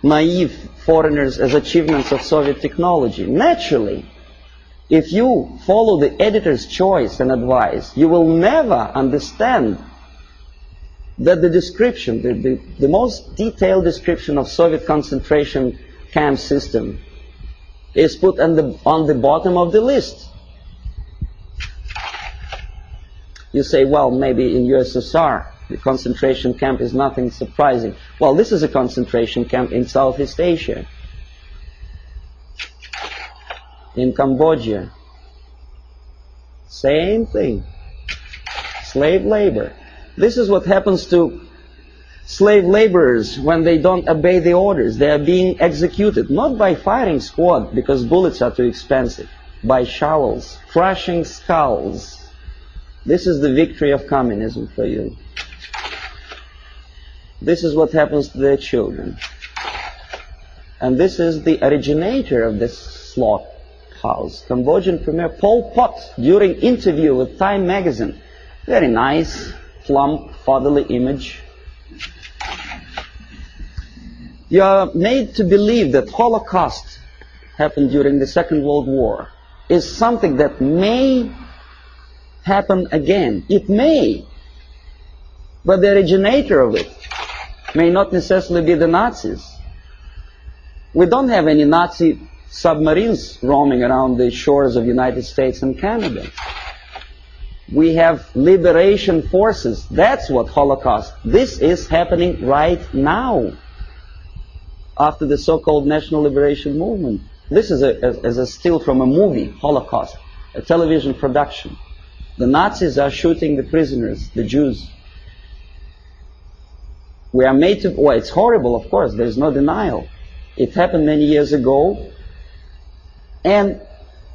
naive foreigners as achievements of Soviet technology. Naturally, if you follow the editor's choice and advice, you will never understand that the description, the most detailed description of Soviet concentration camp system is put on the bottom of the list. You say, well, maybe in USSR, the concentration camp is nothing surprising. Well, this is a concentration camp in Southeast Asia, in Cambodia. Same thing. Slave labor. This is what happens to slave laborers when they don't obey the orders. They are being executed, not by firing squad, because bullets are too expensive, by shovels, crushing skulls. This is the victory of communism for you. This is what happens to their children. And this is the originator of this slaughterhouse, Cambodian Premier Pol Pot, during interview with Time magazine. Very nice, plump, fatherly image. You are made to believe that Holocaust happened during the Second World War is something that may happen again. It may. But the originator of it may not necessarily be the Nazis. We don't have any Nazi submarines roaming around the shores of the United States and Canada. We have liberation forces. That's what Holocaust. This is happening right now after the so-called National Liberation Movement. This is a still from a movie, Holocaust, a television production. The Nazis are shooting the prisoners, the Jews. We are made to, well, it's horrible, of course, there's no denial. It happened many years ago, and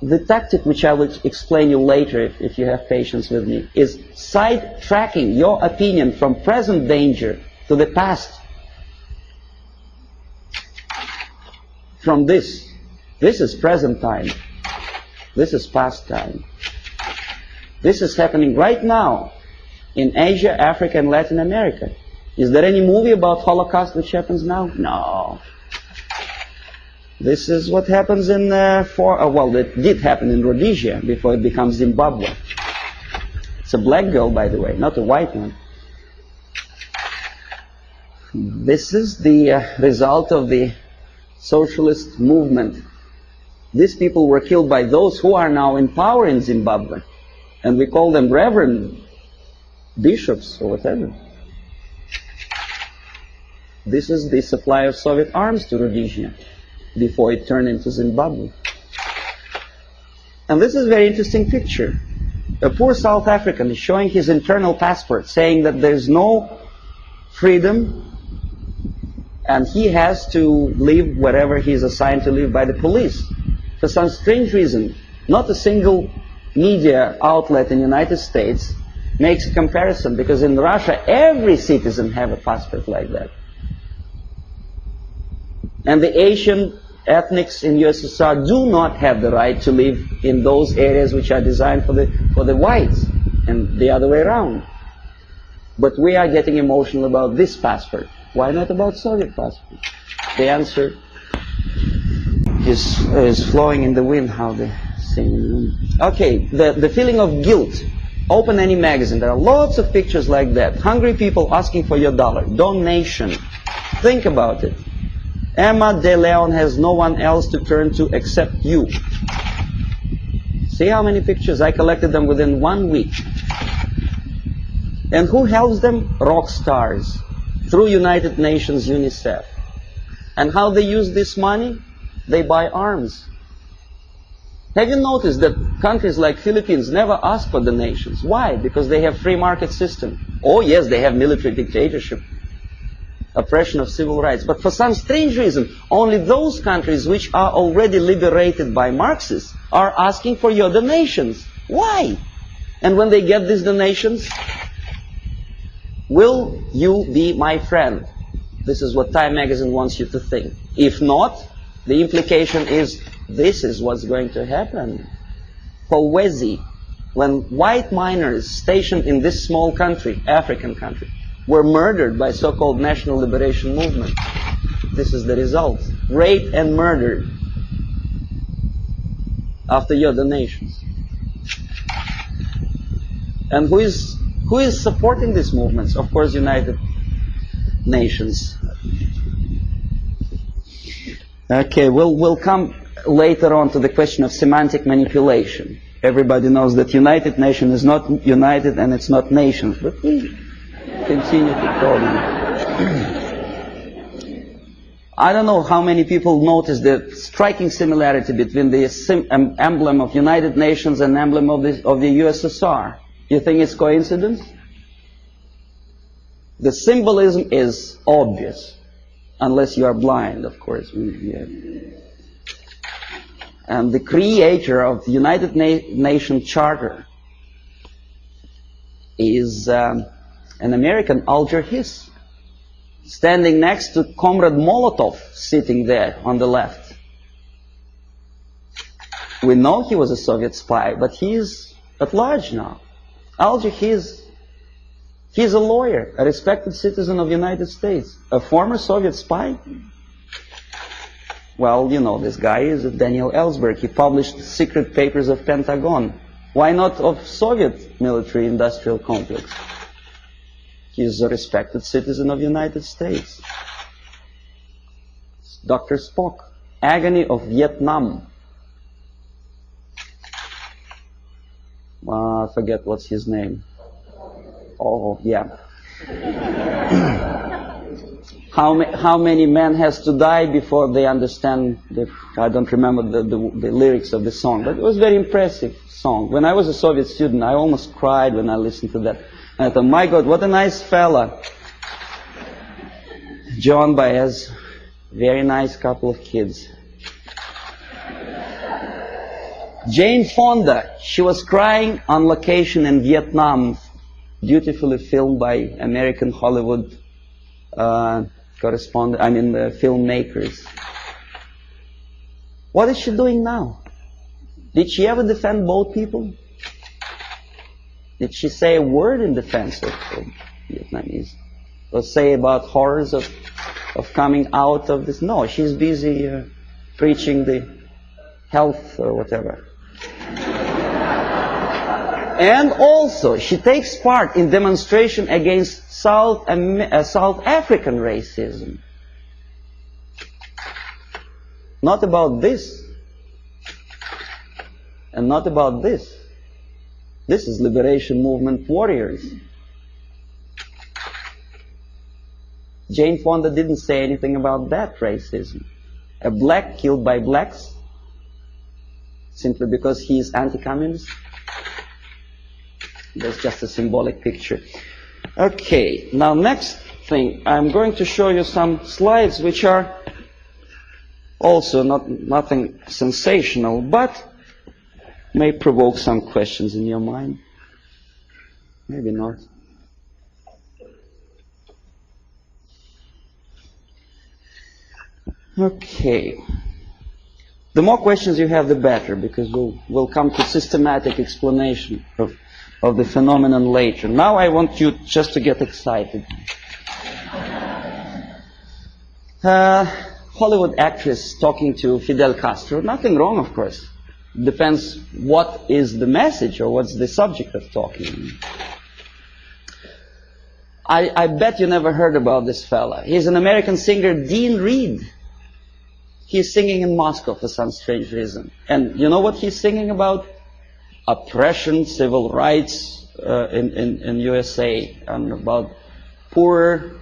the tactic which I will explain you later, if you have patience with me, is side-tracking your opinion from present danger to the past. From this is present time, this is past time. This is happening right now in Asia, Africa, and Latin America. Is there any movie about Holocaust which happens now? No. This is what happens in, well, it did happen in Rhodesia before it becomes Zimbabwe. It's a black girl, by the way, not a white one. This is the result of the socialist movement. These people were killed by those who are now in power in Zimbabwe. And we call them reverend bishops or whatever. This is the supply of Soviet arms to Rhodesia before it turned into Zimbabwe. And this is a very interesting picture. A poor South African is showing his internal passport, saying that there's no freedom and he has to live wherever he is assigned to live by the police. For some strange reason, not a single media outlet in the United States makes a comparison, because in Russia every citizen has a passport like that. And the Asian ethnics in USSR do not have the right to live in those areas which are designed for the whites, and the other way around. But we are getting emotional about this passport. Why not about Soviet passport? The answer is flowing in the wind, how they sing in the wind. Okay, the feeling of guilt. Open any magazine. There are lots of pictures like that. Hungry people asking for your dollar. Donation. Think about it. Emma De Leon has no one else to turn to except you. See how many pictures? I collected them within 1 week. And who helps them? Rock stars. Through United Nations, UNICEF. And how they use this money? They buy arms. Have you noticed that countries like Philippines never ask for donations? Why? Because they have free market system. Oh yes, they have military dictatorship, oppression of civil rights. But for some strange reason, only those countries which are already liberated by Marxists are asking for your donations. Why? And when they get these donations, will you be my friend? This is what Time magazine wants you to think. If not, the implication is this is what's going to happen. Kolwezi, when white miners stationed in this small country, African country, were murdered by so-called National Liberation Movement. This is the result. Raped and murdered after your donations. And who is supporting these movements? Of course, United Nations. Okay, we'll come later on to the question of semantic manipulation. Everybody knows that United Nations is not united and it's not nations, but we continue to call them. I don't know how many people notice the striking similarity between the emblem of United Nations and emblem of the USSR. You think it's coincidence? The symbolism is obvious, unless you are blind, of course. And the creator of the United Nations Charter is an American, Alger Hiss, standing next to Comrade Molotov, sitting there on the left. We know he was a Soviet spy, but he is at large now. Alger Hiss, he's a lawyer, a respected citizen of the United States, a former Soviet spy. Well, you know, this guy is Daniel Ellsberg. He published secret papers of Pentagon. Why not of Soviet military-industrial complex? He's a respected citizen of the United States. Dr. Spock, Agony of Vietnam. I forget what's his name. Oh, yeah. How many men has to die before they understand I don't remember the lyrics of the song, but it was a very impressive song. When I was a Soviet student, I almost cried when I listened to that. And I thought, my God, what a nice fella. John Baez, very nice couple of kids. Jane Fonda, she was crying on location in Vietnam, beautifully filmed by American Hollywood filmmakers. What is she doing now? Did she ever defend both people? Did she say a word in defense of Vietnamese? or say about horrors of coming out of this. No, she's busy preaching the health or whatever. And also, she takes part in demonstration against South African racism. Not about this. And not about this. This is liberation movement warriors. Jane Fonda didn't say anything about that racism. A black killed by blacks simply because he is anti-communist. That's just a symbolic picture. Okay, now next thing, I'm going to show you some slides which are also nothing sensational, but may provoke some questions in your mind. Maybe not. Okay. The more questions you have, the better, because we'll come to systematic explanation of the phenomenon later. Now I want you just to get excited. Hollywood actress talking to Fidel Castro. Nothing wrong, of course. Depends what is the message or what's the subject of talking. I bet you never heard about this fella. He's an American singer, Dean Reed. He's singing in Moscow for some strange reason. And you know what he's singing about? Oppression, civil rights in USA, and about poor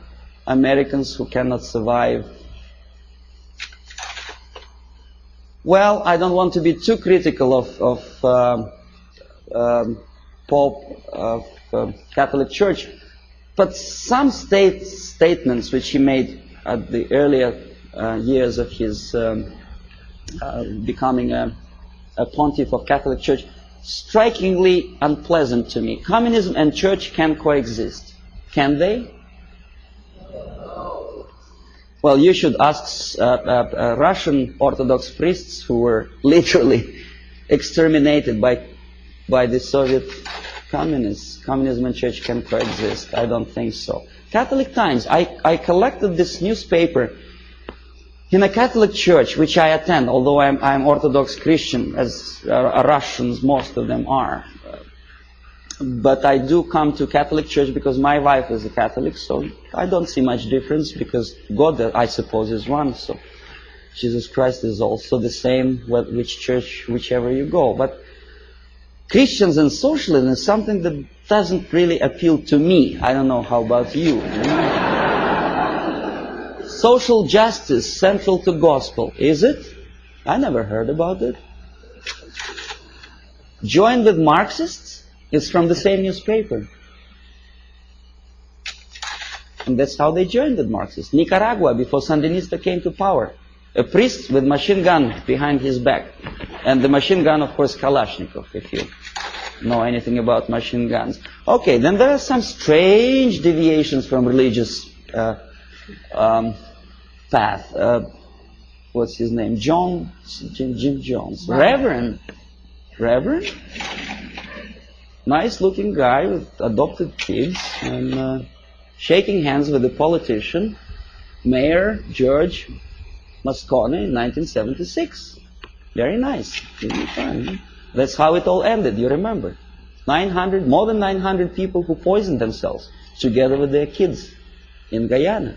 Americans who cannot survive. Well, I don't want to be too critical of Pope, of Catholic Church, but some statements which he made at the earlier years of his becoming a pontiff of Catholic Church, strikingly unpleasant to me. Communism and church can coexist. Can they? Well, you should ask Russian Orthodox priests who were literally exterminated by the Soviet communists. Communism and church can coexist. I don't think so. Catholic Times. I collected this newspaper in a Catholic church, which I attend, although I'm Orthodox Christian, as Russians, most of them are. But I do come to Catholic church because my wife is a Catholic, so I don't see much difference, because God, I suppose, is one, so Jesus Christ is also the same, which church, whichever you go. But Christians and socialism is something that doesn't really appeal to me. I don't know, how about you? Social justice central to gospel, is it? I never heard about it. Join with Marxists? It's from the same newspaper. And that's how they joined with Marxists. Nicaragua, before Sandinista came to power. A priest with machine gun behind his back. And the machine gun, of course, Kalashnikov, if you know anything about machine guns. Okay, then there are some strange deviations from religious path. What's his name? Jim Jones. Reverend? Nice looking guy with adopted kids, and shaking hands with a politician, Mayor George Moscone, in 1976. Very nice. Really fun. That's how it all ended, you remember. More than 900 people who poisoned themselves together with their kids in Guyana.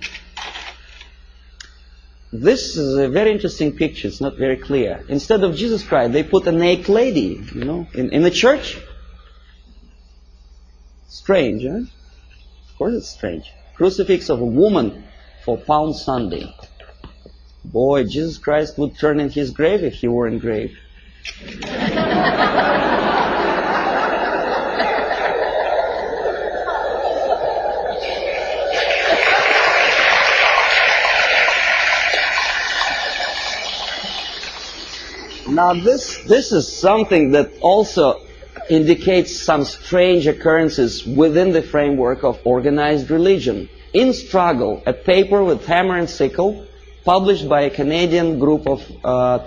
This is a very interesting picture. It's not very clear. Instead of Jesus Christ, they put a naked lady, in the church. Strange, huh? Of course it's strange. Crucifix of a woman for Palm Sunday. Boy, Jesus Christ would turn in his grave if he were engraved. Now this is something that also indicates some strange occurrences within the framework of organized religion. In Struggle, a paper with hammer and sickle, published by a Canadian group of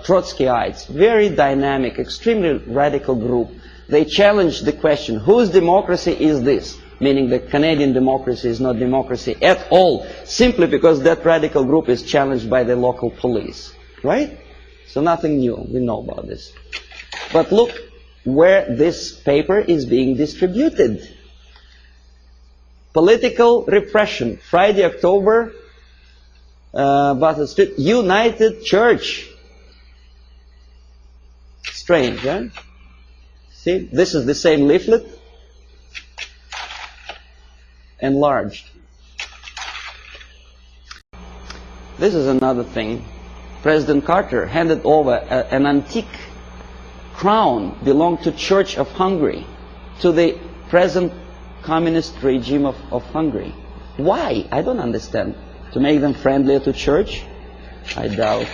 Trotskyites, very dynamic, extremely radical group. They challenged the question, whose democracy is this? meaning that Canadian democracy is not democracy at all, simply because that radical group is challenged by the local police, right? So nothing new, we know about this. But look where this paper is being distributed. Political repression, Friday, October, Battle Street, United Church. Strange, huh? See, this is the same leaflet, enlarged. This is another thing. President Carter handed over an antique crown belonged to Church of Hungary to the present communist regime of Hungary. Why? I don't understand. To make them friendlier to church? I doubt.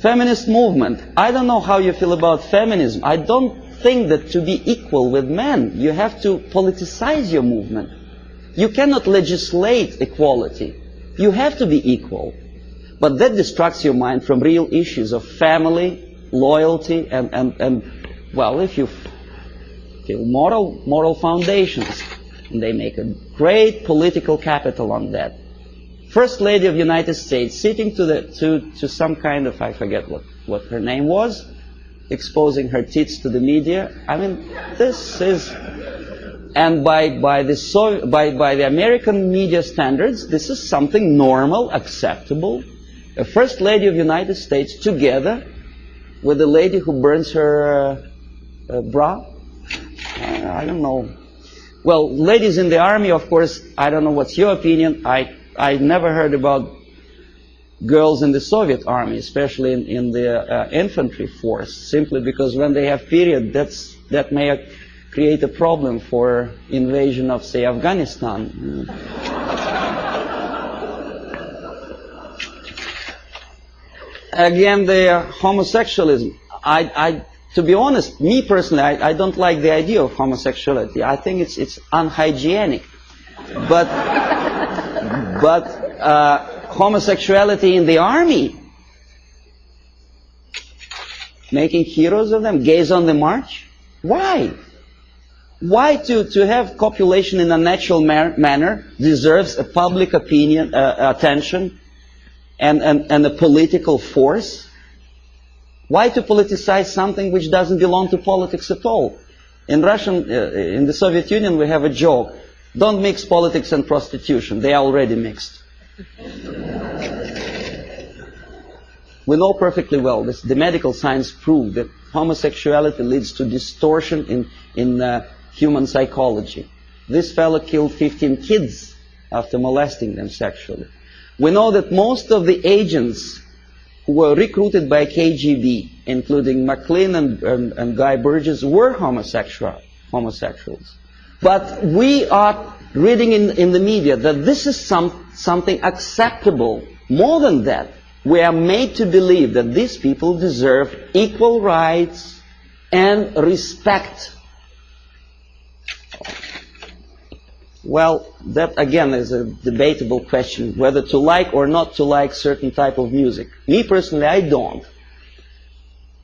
Feminist movement. I don't know how you feel about feminism. I don't think that to be equal with men, you have to politicize your movement. You cannot legislate equality. You have to be equal. But that distracts your mind from real issues of family, loyalty, and well, if you feel moral foundations, and they make a great political capital on that. First Lady of the United States sitting to some kind of, I forget what her name was, exposing her tits to the media. I mean, this is, and by the American media standards, this is something normal, acceptable. A First Lady of the United States together with a lady who burns her bra. I don't know. Well, ladies in the army, of course, I don't know what's your opinion. I never heard about girls in the Soviet army, especially in the infantry force, simply because when they have period, that may create a problem for invasion of, say, Afghanistan. Again, the homosexualism. To be honest, me personally, I don't like the idea of homosexuality. I think it's unhygienic. But homosexuality in the army, making heroes of them, gays on the march. Why? Why to have copulation in a natural manner deserves a public opinion, attention, and a political force? Why to politicize something which doesn't belong to politics at all? In the Soviet Union, we have a joke: don't mix politics and prostitution; they are already mixed. We know perfectly well this. The medical science proved that homosexuality leads to distortion in human psychology. This fellow killed 15 kids after molesting them sexually. We know that most of the agents who were recruited by KGB, including McLean and Guy Burgess, were homosexuals. But we are reading in the media that this is something acceptable. More than that, we are made to believe that these people deserve equal rights and respect. Well, that again is a debatable question, whether to like or not to like certain type of music. Me personally, I don't.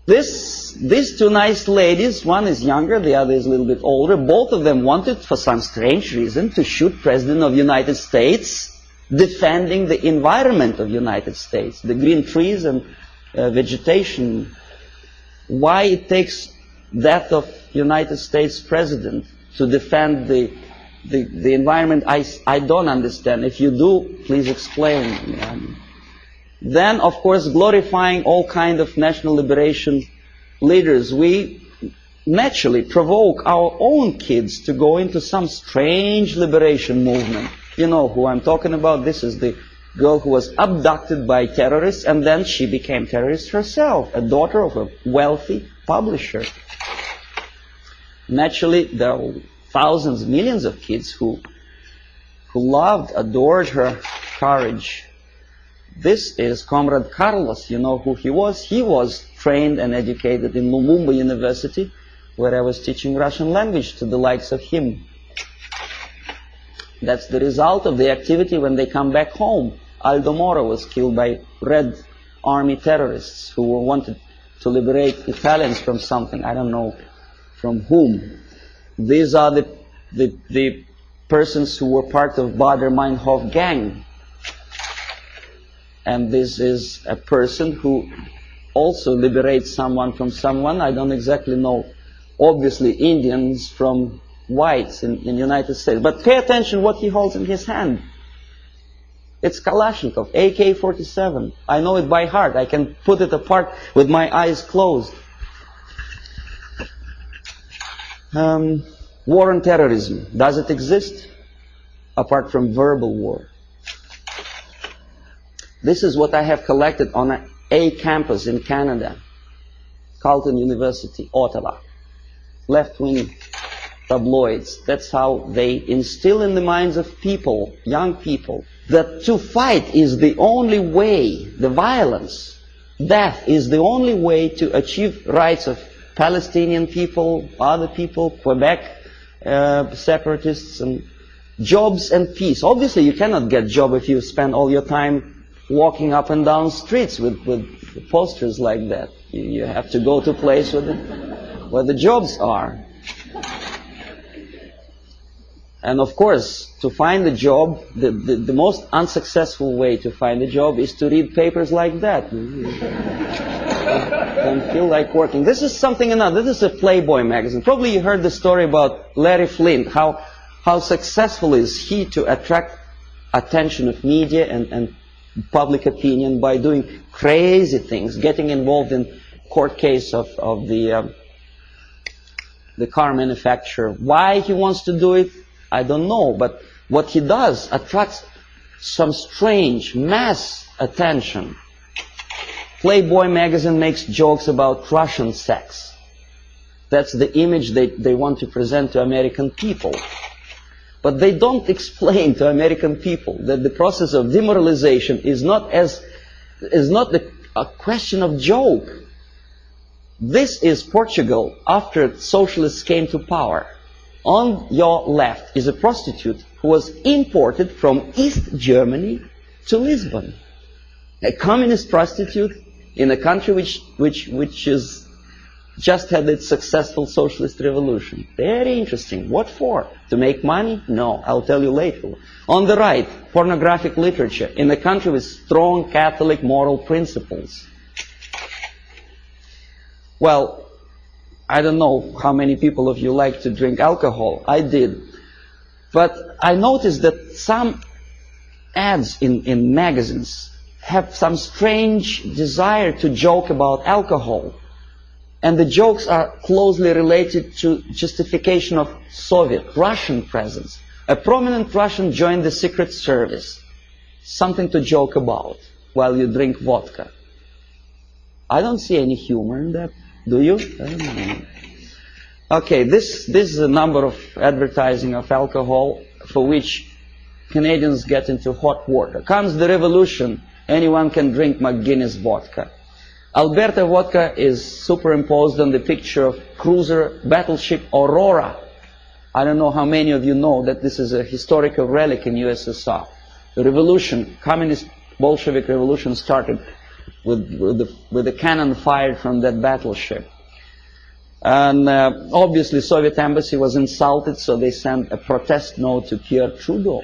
These two nice ladies, one is younger, the other is a little bit older, both of them wanted, for some strange reason, to shoot President of the United States, defending the environment of the United States, the green trees and vegetation. Why it takes that of United States President to defend the environment, I don't understand. If you do, please explain. Then, of course, glorifying all kind of national liberation leaders, we naturally provoke our own kids to go into some strange liberation movement. You know who I'm talking about. This is the girl who was abducted by terrorists, and then she became terrorist herself, a daughter of a wealthy publisher. Naturally, there are thousands, millions of kids who loved, adored her courage. This is Comrade Carlos. You know who he was? He was trained and educated in Lumumba University, where I was teaching Russian language to the likes of him. That's the result of the activity when they come back home. Aldo Moro was killed by Red Army terrorists who wanted to liberate Italians from something. I don't know from whom. These are the the persons who were part of Baader-Meinhof gang. And this is a person who also liberates someone from someone. I don't exactly know, obviously, Indians from whites in the United States. But pay attention what he holds in his hand. It's Kalashnikov, AK-47. I know it by heart. I can put it apart with my eyes closed. War on terrorism. Does it exist? Apart from verbal war. This is what I have collected on a campus in Canada. Carleton University, Ottawa. Left-wing tabloids. That's how they instill in the minds of people, young people, that to fight is the only way, the violence, death is the only way to achieve rights of Palestinian people, other people, Quebec separatists, and jobs and peace. Obviously, you cannot get job if you spend all your time walking up and down streets with posters like that. You have to go to a place where the jobs are. And of course, to find a job, the most unsuccessful way to find a job is to read papers like that. Don't feel like working. This is something another. This is a Playboy magazine. Probably you heard the story about Larry Flint, how successful is he to attract attention of media and public opinion by doing crazy things, getting involved in court case of the car manufacturer. Why he wants to do it, I don't know, but what he does attracts some strange mass attention. Playboy magazine makes jokes about Russian sex. That's the image they want to present to American people. But they don't explain to American people that the process of demoralization is not a question of joke. This is Portugal after socialists came to power. On your left is a prostitute who was imported from East Germany to Lisbon. A communist prostitute in a country which is just had its successful socialist revolution. Very interesting. What for? To make money? No, I'll tell you later. On the right, pornographic literature in a country with strong Catholic moral principles. Well, I don't know how many people of you like to drink alcohol. I did. But I noticed that some ads in magazines have some strange desire to joke about alcohol. And the jokes are closely related to justification of Soviet, Russian presence. A prominent Russian joined the secret service. Something to joke about while you drink vodka. I don't see any humor in that. Do you? I don't know. Okay, this is a number of advertising of alcohol for which Canadians get into hot water. Comes the revolution, anyone can drink McGuinness vodka. Alberta vodka is superimposed on the picture of cruiser battleship Aurora. I don't know how many of you know that this is a historical relic in USSR. The revolution, communist Bolshevik revolution started with the cannon fired from that battleship. And obviously Soviet embassy was insulted, so they sent a protest note to Pierre Trudeau.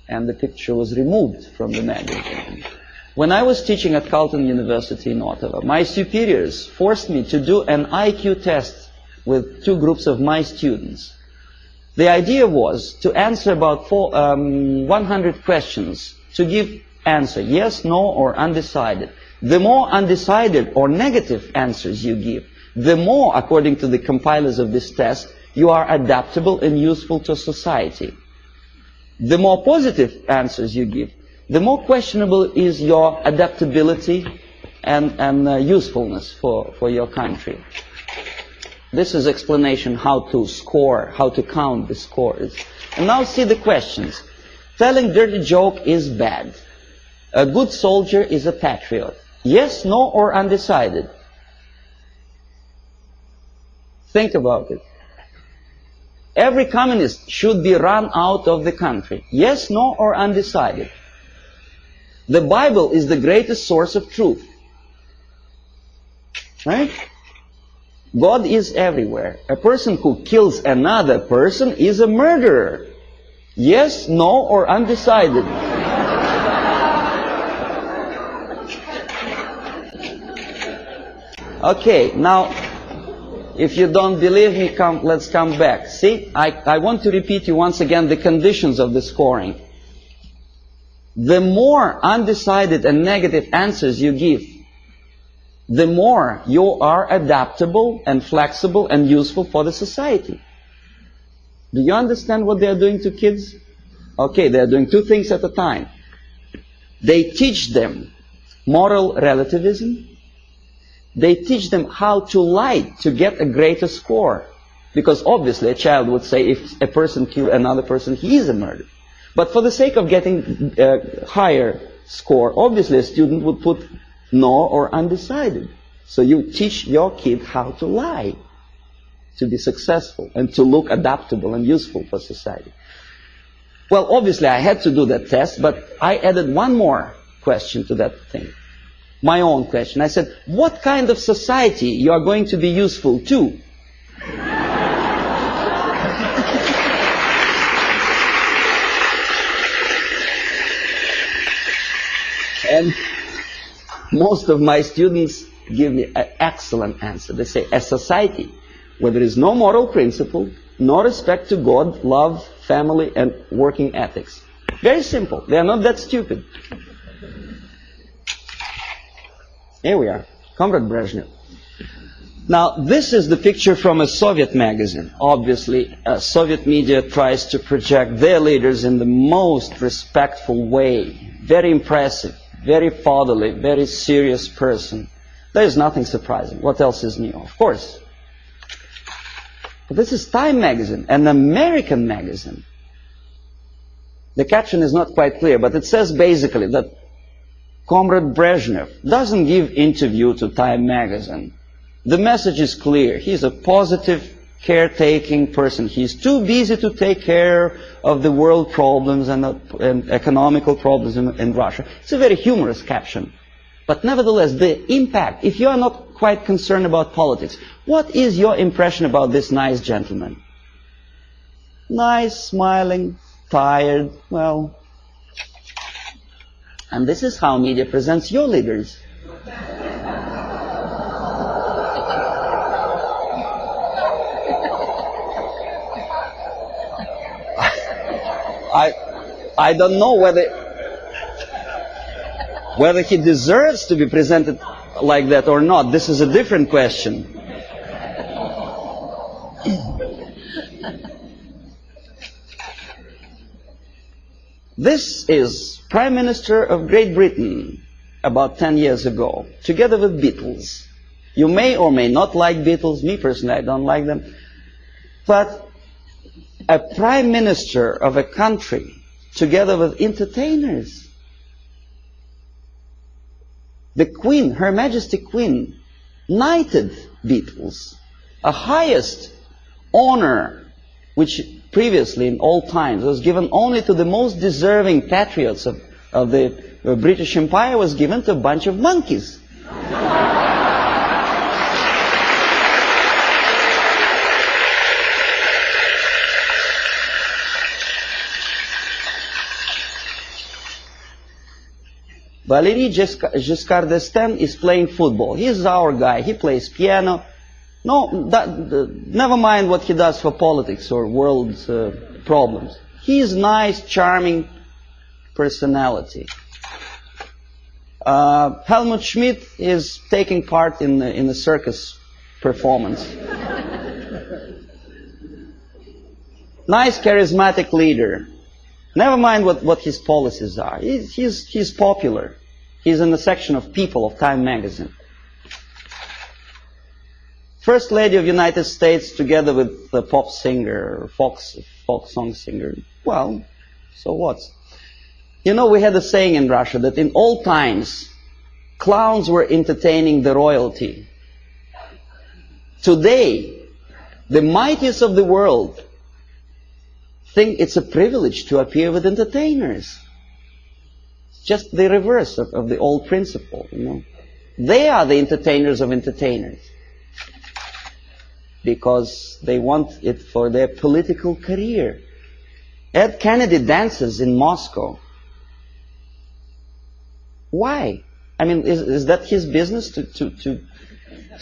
And the picture was removed from the magazine. When I was teaching at Carleton University in Ottawa, my superiors forced me to do an IQ test with two groups of my students. The idea was to answer about 100 questions, to give answer, yes, no, or undecided. The more undecided or negative answers you give, the more, according to the compilers of this test, you are adaptable and useful to society. The more positive answers you give, the more questionable is your adaptability and usefulness for your country. This is explanation how to score, how to count the scores. And now see the questions. Telling dirty joke is bad. A good soldier is a patriot. Yes, no, or undecided. Think about it. Every communist should be run out of the country. Yes, no, or undecided. The Bible is the greatest source of truth. Right? God is everywhere. A person who kills another person is a murderer. Yes, no, or undecided. Okay, now, if you don't believe me, let's come back. See, I want to repeat you once again the conditions of the scoring. The more undecided and negative answers you give, the more you are adaptable and flexible and useful for the society. Do you understand what they are doing to kids? Okay, they are doing two things at a time. They teach them moral relativism. They teach them how to lie to get a greater score. Because obviously a child would say if a person kills another person, he is a murderer. But for the sake of getting a higher score, obviously a student would put no or undecided. So you teach your kid how to lie to be successful and to look adaptable and useful for society. Well, obviously I had to do that test, but I added one more question to that thing. My own question. I said, what kind of society you are going to be useful to? And most of my students give me an excellent answer. They say, a society where there is no moral principle, no respect to God, love, family, and working ethics. Very simple. They are not that stupid. Here we are, Comrade Brezhnev. Now, this is the picture from a Soviet magazine. Obviously, Soviet media tries to project their leaders in the most respectful way. Very impressive, very fatherly, very serious person. There is nothing surprising. What else is new? Of course. But this is Time magazine, an American magazine. The caption is not quite clear, but it says basically that Comrade Brezhnev doesn't give interview to Time magazine. The message is clear. He's a positive, caretaking person. He's too busy to take care of the world problems and economical problems in Russia. It's a very humorous caption. But nevertheless, the impact, if you are not quite concerned about politics, what is your impression about this nice gentleman? Nice, smiling, tired, well. And this is how media presents your leaders. I don't know whether he deserves to be presented like that or not. This is a different question. This is Prime Minister of Great Britain about 10 years ago, together with Beatles. You may or may not like Beatles. Me personally, I don't like them. But a Prime Minister of a country together with entertainers. The Queen, Her Majesty Queen, knighted Beatles, a highest honor which previously in all times was given only to the most deserving patriots of the British Empire, was given to a bunch of monkeys. Valéry Giscard d'Estaing is playing football. He's our guy. He plays piano. No, never mind what he does for politics or world problems. He's nice, charming personality. Helmut Schmidt is taking part in a circus performance. Nice, charismatic leader. Never mind what his policies are. He's popular. He's in the section of People of Time magazine. First Lady of United States together with the pop singer, folk song singer. Well, so what? You know, we had a saying in Russia that in old times, clowns were entertaining the royalty. Today, the mightiest of the world think it's a privilege to appear with entertainers. It's just the reverse of the old principle, you know. They are the entertainers of entertainers. because they want it for their political career. Ed Kennedy dances in Moscow. Why? I mean, is that his business to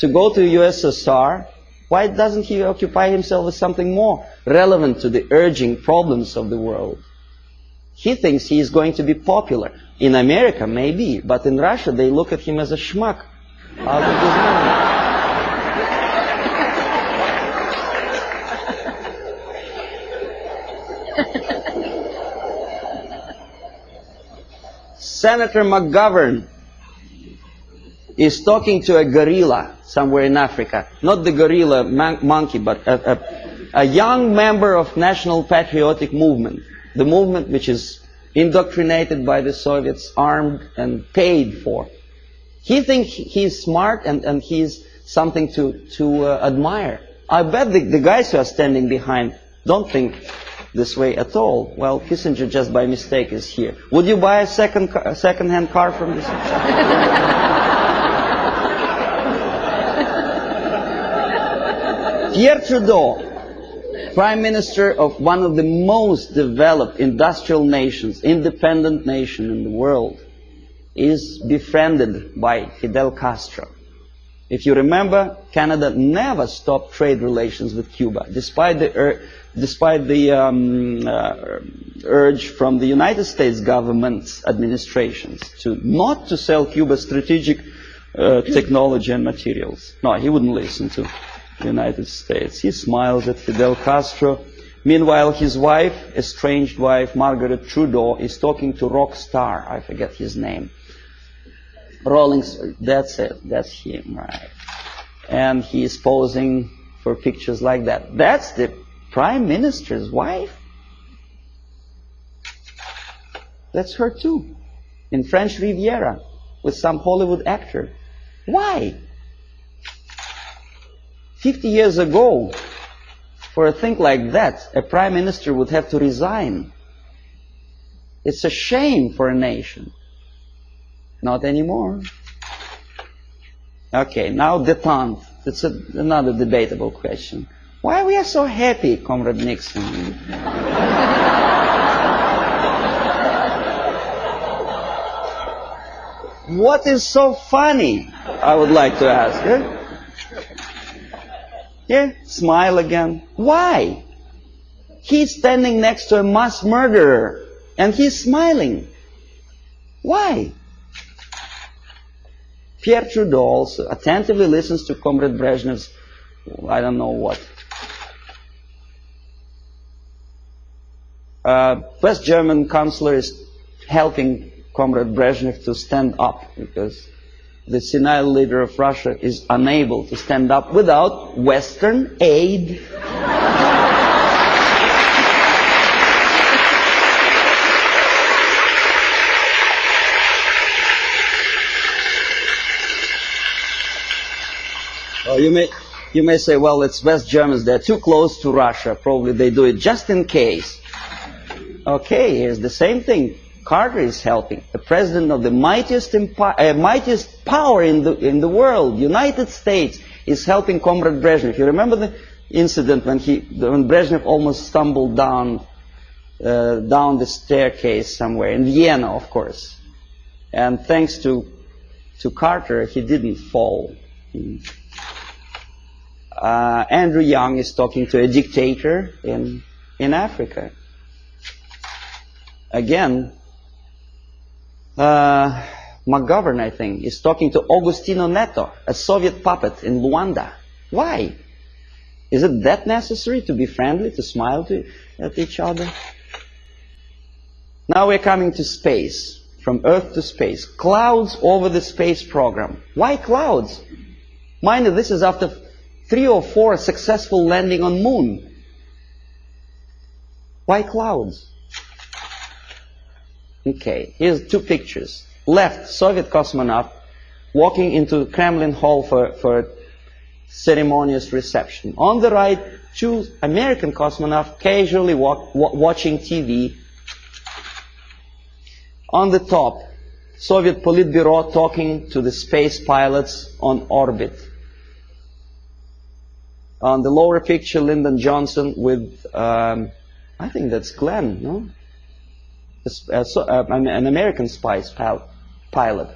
go to USSR? Why doesn't he occupy himself with something more relevant to the urging problems of the world? He thinks he is going to be popular. In America, maybe, but in Russia, they look at him as a schmuck out of his mind. Senator McGovern is talking to a gorilla somewhere in Africa. Not the gorilla monkey, but a young member of National Patriotic Movement. The movement which is indoctrinated by the Soviets, armed and paid for. He thinks he's smart and he's something to admire. I bet the guys who are standing behind don't think this way at all. Well, Kissinger just by mistake is here. Would you buy a second-hand car from this? Pierre Trudeau, Prime Minister of one of the most developed industrial nations, independent nation in the world, is befriended by Fidel Castro. If you remember, Canada never stopped trade relations with Cuba, despite the urge from the United States government's administrations not to sell Cuba strategic technology and materials. No, he wouldn't listen to the United States. He smiles at Fidel Castro. Meanwhile, his wife, estranged wife, Margaret Trudeau, is talking to rock star. I forget his name. That's it. That's him, right? And he is posing for pictures like that. That's the Prime Minister's wife? That's her too. In French Riviera, with some Hollywood actor. Why? 50 years ago, for a thing like that, a Prime Minister would have to resign. It's a shame for a nation. Not anymore. Okay, now détente. It's another debatable question. Why we are so happy, Comrade Nixon? What is so funny? I would like to ask. Yeah, smile again. Why? He's standing next to a mass murderer and he's smiling. Why? Pierre Trudeau also attentively listens to Comrade Brezhnev's, I don't know what. West German chancellor is helping Comrade Brezhnev to stand up because the senile leader of Russia is unable to stand up without Western aid. You may say, well, it's West Germans, they're too close to Russia, probably they do it just in case. Okay, here's the same thing. Carter is helping. The president of the mightiest power in the world, United States, is helping Comrade Brezhnev. You remember the incident when Brezhnev almost stumbled down the staircase somewhere in Vienna, of course. And thanks to Carter, he didn't fall. Andrew Young is talking to a dictator in Africa. Again, McGovern, I think, is talking to Agostino Neto, a Soviet puppet in Luanda. Why? Is it that necessary to be friendly, to smile at each other? Now we're coming to space, from Earth to space. Clouds over the space program. Why clouds? Mind you, this is after 3 or 4 successful landing on Moon. Why clouds? Okay, here's 2 pictures. Left, Soviet cosmonaut walking into Kremlin Hall for a ceremonious reception. On the right, 2 American cosmonauts casually watching TV. On the top, Soviet Politburo talking to the space pilots on orbit. On the lower picture, Lyndon Johnson with, I think that's Glenn, no? An American spice pilot.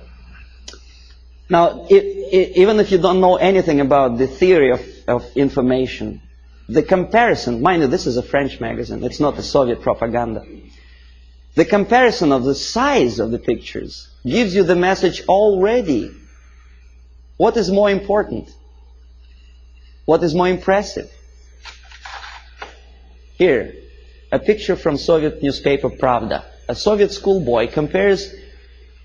Now, even if you don't know anything about the theory of information, the comparison, mind you, this is a French magazine, it's not a Soviet propaganda. The comparison of the size of the pictures gives you the message already. What is more important? What is more impressive? Here, a picture from Soviet newspaper Pravda. A Soviet schoolboy compares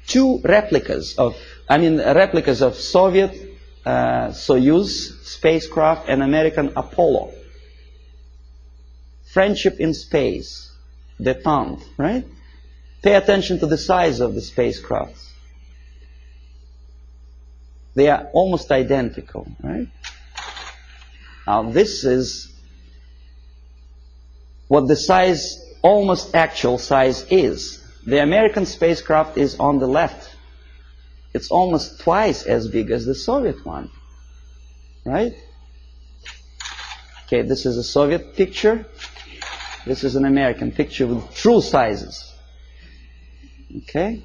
two replicas of Soviet Soyuz spacecraft and American Apollo. Friendship in space, détente, right? Pay attention to the size of the spacecrafts. They are almost identical, right? Now this is what the size, almost actual size is. The American spacecraft is on the left. It's almost twice as big as the Soviet one, right? Okay, this is a Soviet picture. This is an American picture with true sizes. Okay?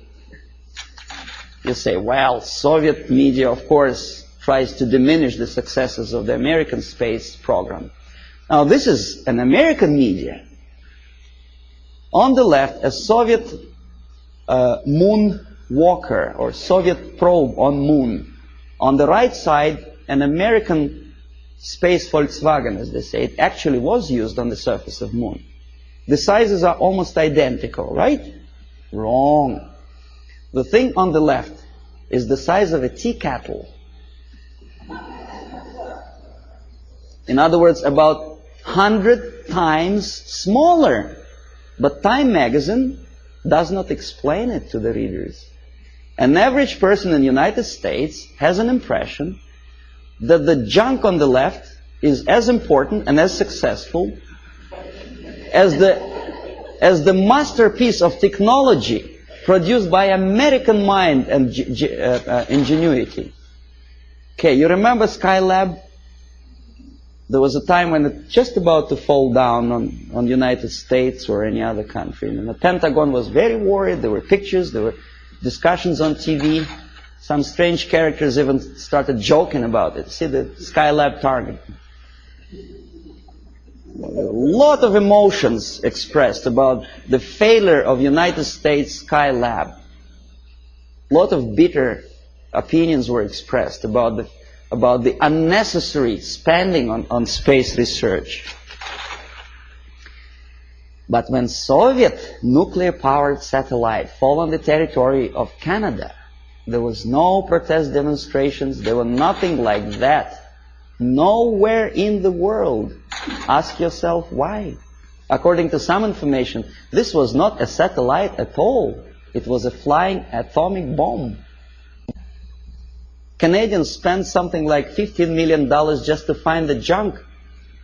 You say, well, Soviet media, of course, tries to diminish the successes of the American space program. Now, this is an American media. On the left, a Soviet moon walker or Soviet probe on moon. On the right side, an American space Volkswagen, as they say. It actually was used on the surface of moon. The sizes are almost identical, right? Wrong. The thing on the left is the size of a tea kettle. In other words, about 100 times smaller. But Time magazine does not explain it to the readers. An average person in the United States has an impression that the junk on the left is as important and as successful as the masterpiece of technology produced by American mind and ingenuity. Okay, you remember Skylab? There was a time when it just about to fall down on the United States or any other country. And the Pentagon was very worried. There were pictures, there were discussions on TV. Some strange characters even started joking about it. See the Skylab target. A lot of emotions expressed about the failure of United States Skylab. A lot of bitter opinions were expressed about the unnecessary spending on space research. But when Soviet nuclear-powered satellite fell on the territory of Canada, there was no protest demonstrations, there were nothing like that. Nowhere in the world. Ask yourself why. According to some information, this was not a satellite at all. It was a flying atomic bomb. Canadians spent something like $15 million just to find the junk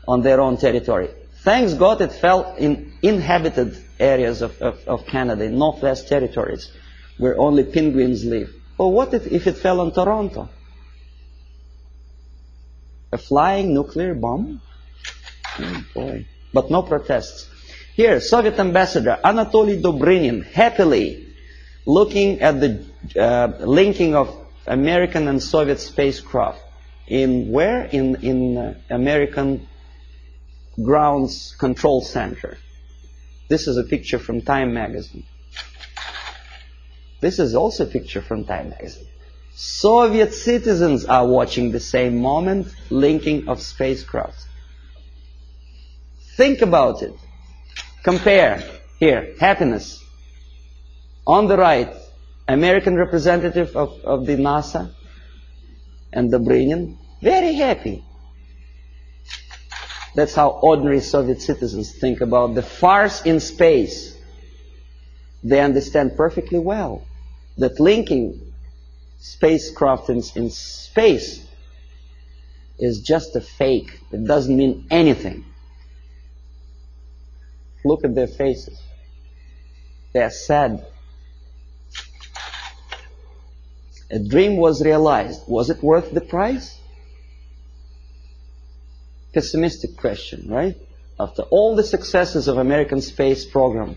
on their own territory. Thanks God it fell in inhabited areas of Canada, in Northwest Territories, where only penguins live. But what if it fell on Toronto? A flying nuclear bomb? Oh boy. But no protests. Here, Soviet ambassador Anatoly Dobrinin happily looking at the linking of American and Soviet spacecraft. In where? In American Grounds Control Center. This is a picture from Time magazine. This is also a picture from Time magazine. Soviet citizens are watching the same moment, linking of spacecraft. Think about it. Compare. Here, happiness. On the right, American representative of the NASA and Dobrinin, very happy. That's how ordinary Soviet citizens think about the farce in space. They understand perfectly well that linking spacecraft in space is just a fake. It doesn't mean anything. Look at their faces. They are sad. A dream was realized. Was it worth the price? pessimistic question, right? After all the successes of American space program,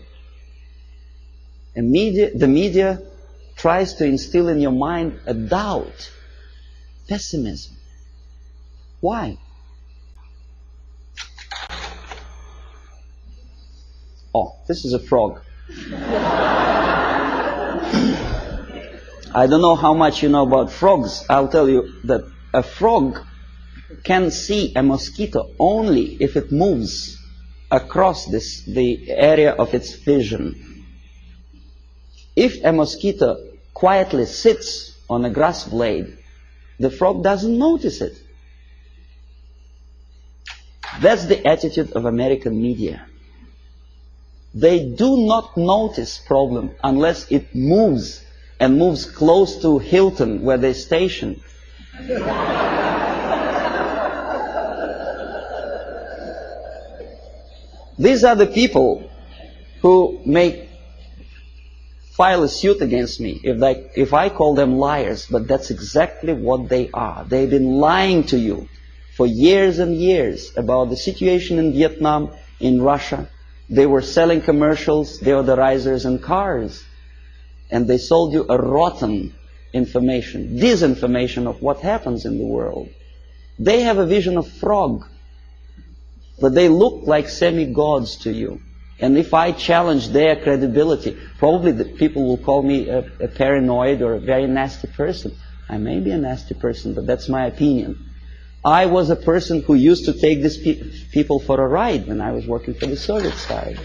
the media tries to instill in your mind a doubt, pessimism. Why? Oh, this is a frog. I don't know how much you know about frogs. I'll tell you that a frog can see a mosquito only if it moves across the area of its vision. If a mosquito quietly sits on a grass blade, the frog doesn't notice it. That's the attitude of American media. They do not notice problem unless it moves, and moves close to Hilton where they station. These are the people who may file a suit against me if I call them liars, but that's exactly what they are. They've been lying to you for years and years about the situation in Vietnam, in Russia. They were selling commercials, deodorizers and cars. And they sold you a rotten information, disinformation of what happens in the world. They have a vision of frog, but they look like semi-gods to you. And if I challenge their credibility, probably the people will call me a paranoid or a very nasty person. I may be a nasty person, but that's my opinion. I was a person who used to take these people for a ride when I was working for the Soviet side.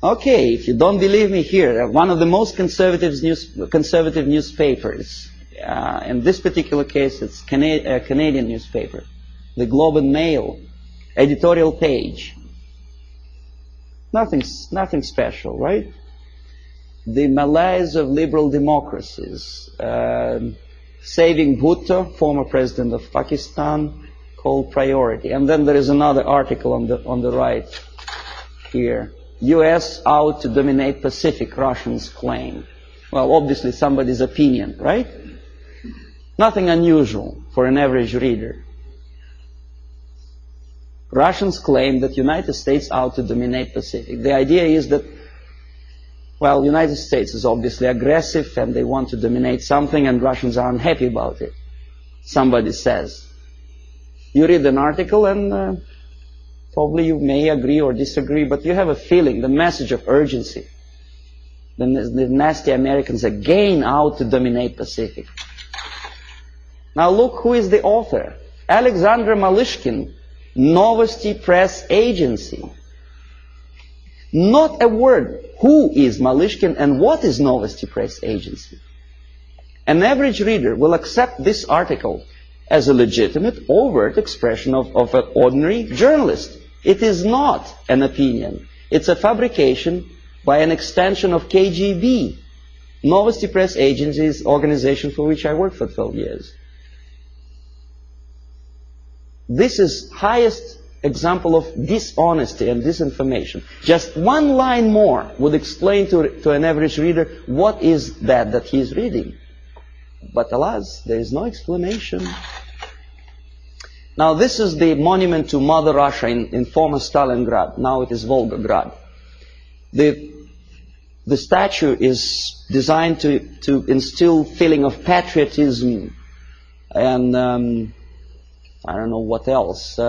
Okay, if you don't believe me here, one of the most conservative newspapers, in this particular case it's a Canadian newspaper, the Globe and Mail, editorial page. Nothing special, right? The malaise of liberal democracies. Saving Bhutto, former president of Pakistan, called priority. And then there is another article on the right here. US out to dominate Pacific, Russians claim. Well, obviously somebody's opinion, right? Nothing unusual for an average reader. Russians claim that United States out to dominate Pacific. The idea is that, well, United States is obviously aggressive and they want to dominate something and Russians are unhappy about it. Somebody says. You read an article and probably you may agree or disagree, but you have a feeling, the message of urgency. The nasty Americans again out to dominate Pacific. Now look who is the author. Alexander Malishkin, Novosti Press Agency. Not a word. Who is Malishkin and what is Novosti Press Agency? An average reader will accept this article as a legitimate, overt expression of an ordinary journalist. It is not an opinion. It's a fabrication by an extension of KGB. Novosti Press Agency is an organization for which I worked for 12 years. This is highest example of dishonesty and disinformation. Just one line more would explain to an average reader what is that he is reading. But alas, there is no explanation. Now this is the monument to Mother Russia in former Stalingrad. Now it is Volgograd. The statue is designed to instill feeling of patriotism and I don't know what else.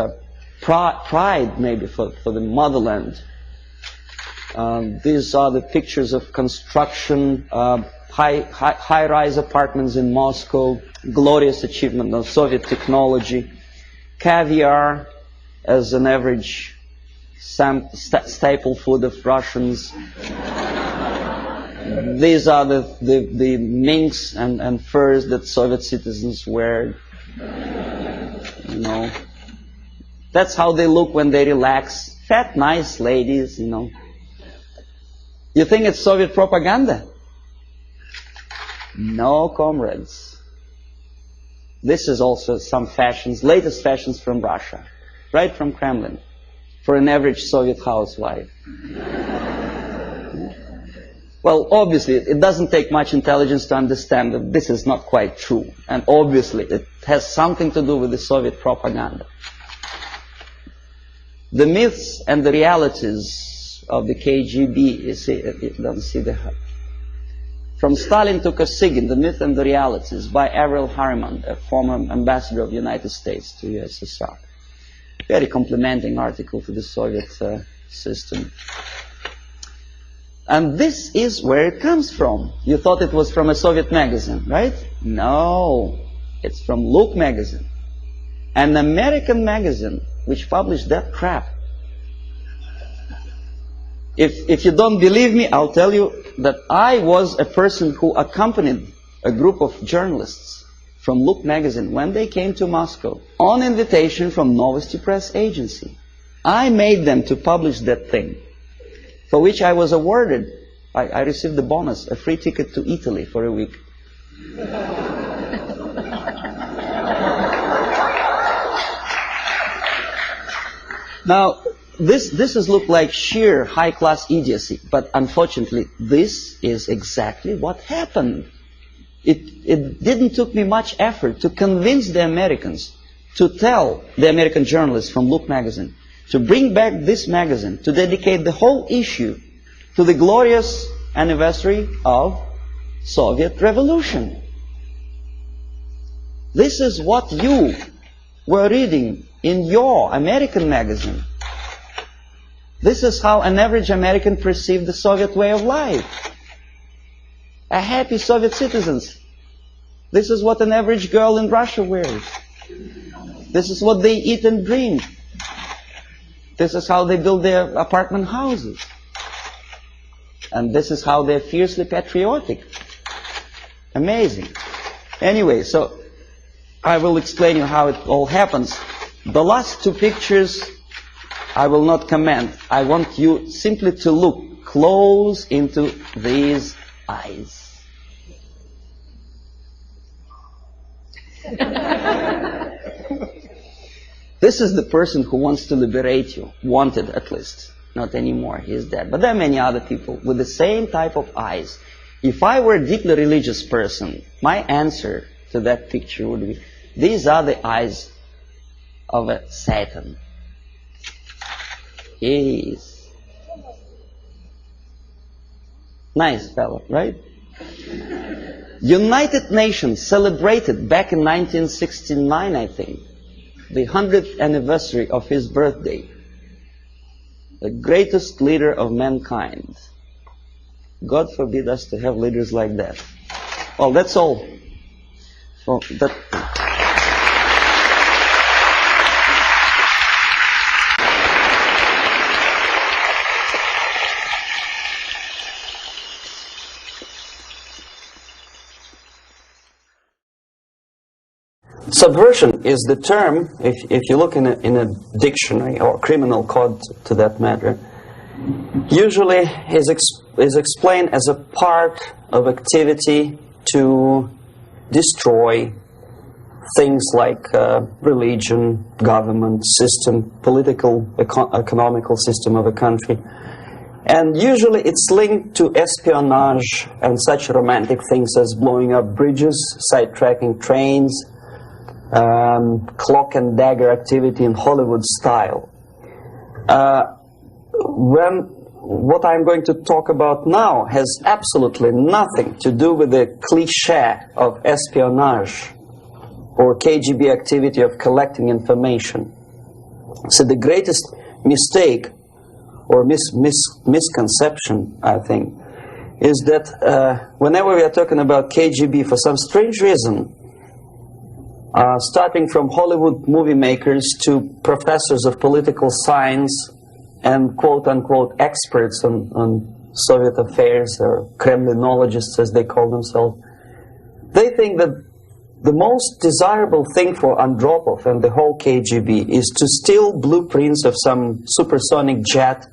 Pride maybe for the motherland. These are the pictures of construction, high-rise apartments in Moscow, glorious achievement of Soviet technology, caviar as an average staple food of Russians. These are the minks and furs that Soviet citizens wear. You know, that's how they look when they relax. Fat, nice ladies, you know. You think it's Soviet propaganda? No, comrades. This is also some fashions, latest fashions from Russia, right from Kremlin, for an average Soviet housewife. Well, obviously, it doesn't take much intelligence to understand that this is not quite true. And obviously, it has something to do with the Soviet propaganda. The myths and the realities of the KGB. You see, you don't see the... From Stalin to Kosygin, The Myth and the Realities, by Avril Harriman, a former ambassador of the United States to USSR. Very complimenting article to the Soviet system. And this is where it comes from. You thought it was from a Soviet magazine, right? No, it's from Look magazine. An American magazine which published that crap. If you don't believe me, I'll tell you that I was a person who accompanied a group of journalists from Look magazine when they came to Moscow on invitation from Novosti Press Agency. I made them to publish that thing, for which I was awarded, I received the bonus, a free ticket to Italy for a week. Now, this is look like sheer high-class idiocy, but unfortunately, this is exactly what happened. It didn't took me much effort to convince the Americans, to tell the American journalists from Look magazine, to bring back this magazine, to dedicate the whole issue to the glorious anniversary of Soviet Revolution. This is what you were reading in your American magazine. This is how an average American perceived the Soviet way of life. A happy Soviet citizens. This is what an average girl in Russia wears. This is what they eat and drink. This is how they build their apartment houses. And this is how they're fiercely patriotic. Amazing. Anyway, so I will explain you how it all happens. The last two pictures I will not comment. I want you simply to look close into these eyes. This is the person who wants to liberate you. Wanted, at least. Not anymore. He is dead. But there are many other people with the same type of eyes. If I were a deeply religious person, my answer to that picture would be, these are the eyes of a Satan. He is. Nice fellow, right? United Nations celebrated back in 1969, I think, the 100th anniversary of his birthday. The greatest leader of mankind. God forbid us to have leaders like that. Well, that's all. So that. Subversion is the term, if you look in a dictionary or criminal code to that matter, usually is explained as a part of activity to destroy things like religion, government, system, political, economical system of a country. And usually it's linked to espionage and such romantic things as blowing up bridges, sidetracking trains, cloak and dagger activity in Hollywood style. What I'm going to talk about now has absolutely nothing to do with the cliche of espionage or KGB activity of collecting information. So the greatest mistake or misconception, I think, is that whenever we are talking about KGB, for some strange reason, starting from Hollywood movie makers to professors of political science and quote-unquote experts on Soviet affairs, or Kremlinologists as they call themselves, they think that the most desirable thing for Andropov and the whole KGB is to steal blueprints of some supersonic jet,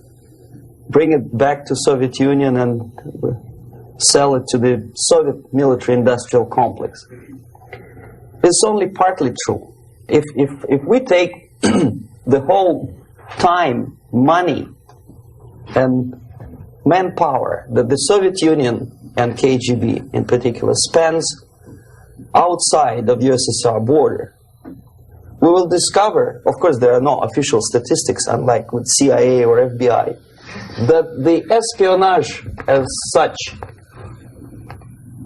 bring it back to Soviet Union and sell it to the Soviet military-industrial complex. It's only partly true. If we take the whole time, money, and manpower that the Soviet Union and KGB in particular spends outside of USSR border, we will discover, of course there are no official statistics, unlike with CIA or FBI, that the espionage as such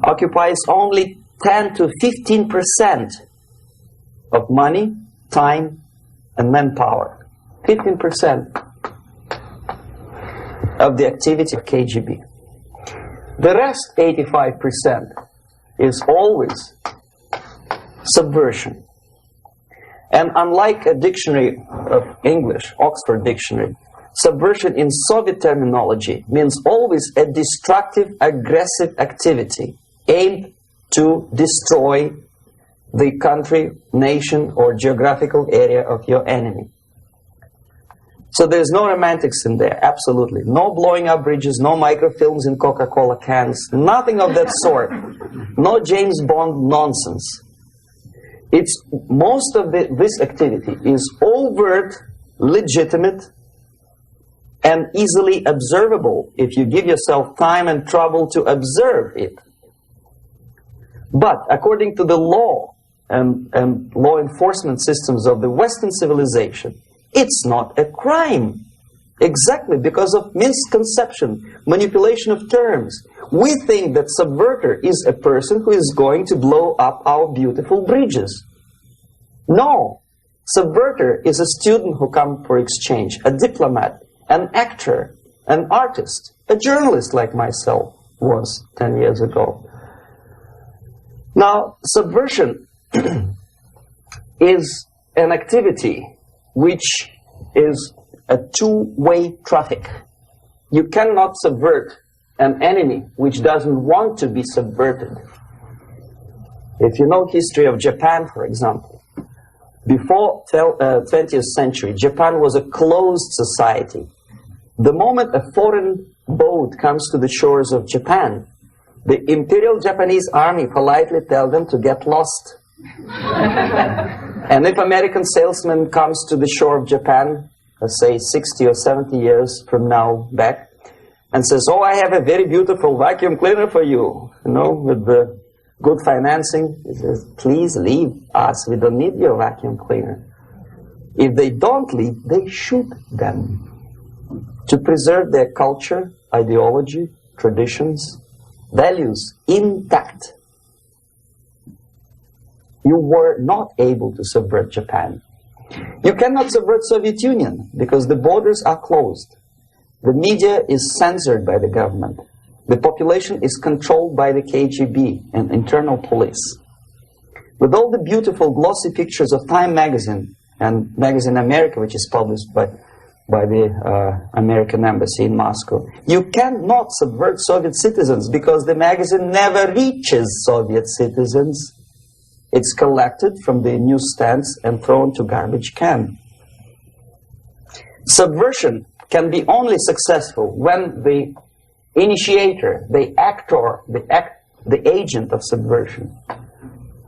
occupies only 10 to 15% of money, time, and manpower. 15% of the activity of KGB. The rest, 85%, is always subversion. And unlike a dictionary of English, Oxford Dictionary, subversion in Soviet terminology means always a destructive, aggressive activity aimed to destroy the country, nation, or geographical area of your enemy. So there's no romantics in there, absolutely. No blowing up bridges, no microfilms in Coca-Cola cans, nothing of that sort. No James Bond nonsense. It's most of this activity is overt, legitimate, and easily observable if you give yourself time and trouble to observe it. But according to the law and law enforcement systems of the Western civilization, it's not a crime. Exactly because of misconception, manipulation of terms. We think that subverter is a person who is going to blow up our beautiful bridges. No. Subverter is a student who comes for exchange, a diplomat, an actor, an artist, a journalist like myself was 10 years ago. Now, subversion is an activity which is a two-way traffic. You cannot subvert an enemy which doesn't want to be subverted. If you know history of Japan, for example, before 20th century, Japan was a closed society. The moment a foreign boat comes to the shores of Japan, the Imperial Japanese Army politely tells them to get lost. And if American salesman comes to the shore of Japan, let's say 60 or 70 years from now back, and says, oh, I have a very beautiful vacuum cleaner for you, you know, with the good financing, he says, please leave us, we don't need your vacuum cleaner. If they don't leave, they shoot them to preserve their culture, ideology, traditions, values intact. You were not able to subvert Japan. You cannot subvert Soviet Union because the borders are closed. The media is censored by the government. The population is controlled by the KGB and internal police. With all the beautiful glossy pictures of Time magazine and Magazine America, which is published by the American embassy in Moscow, you cannot subvert Soviet citizens because the magazine never reaches Soviet citizens. It's collected from the newsstands and thrown to garbage can. Subversion can be only successful when the initiator, the actor, the agent of subversion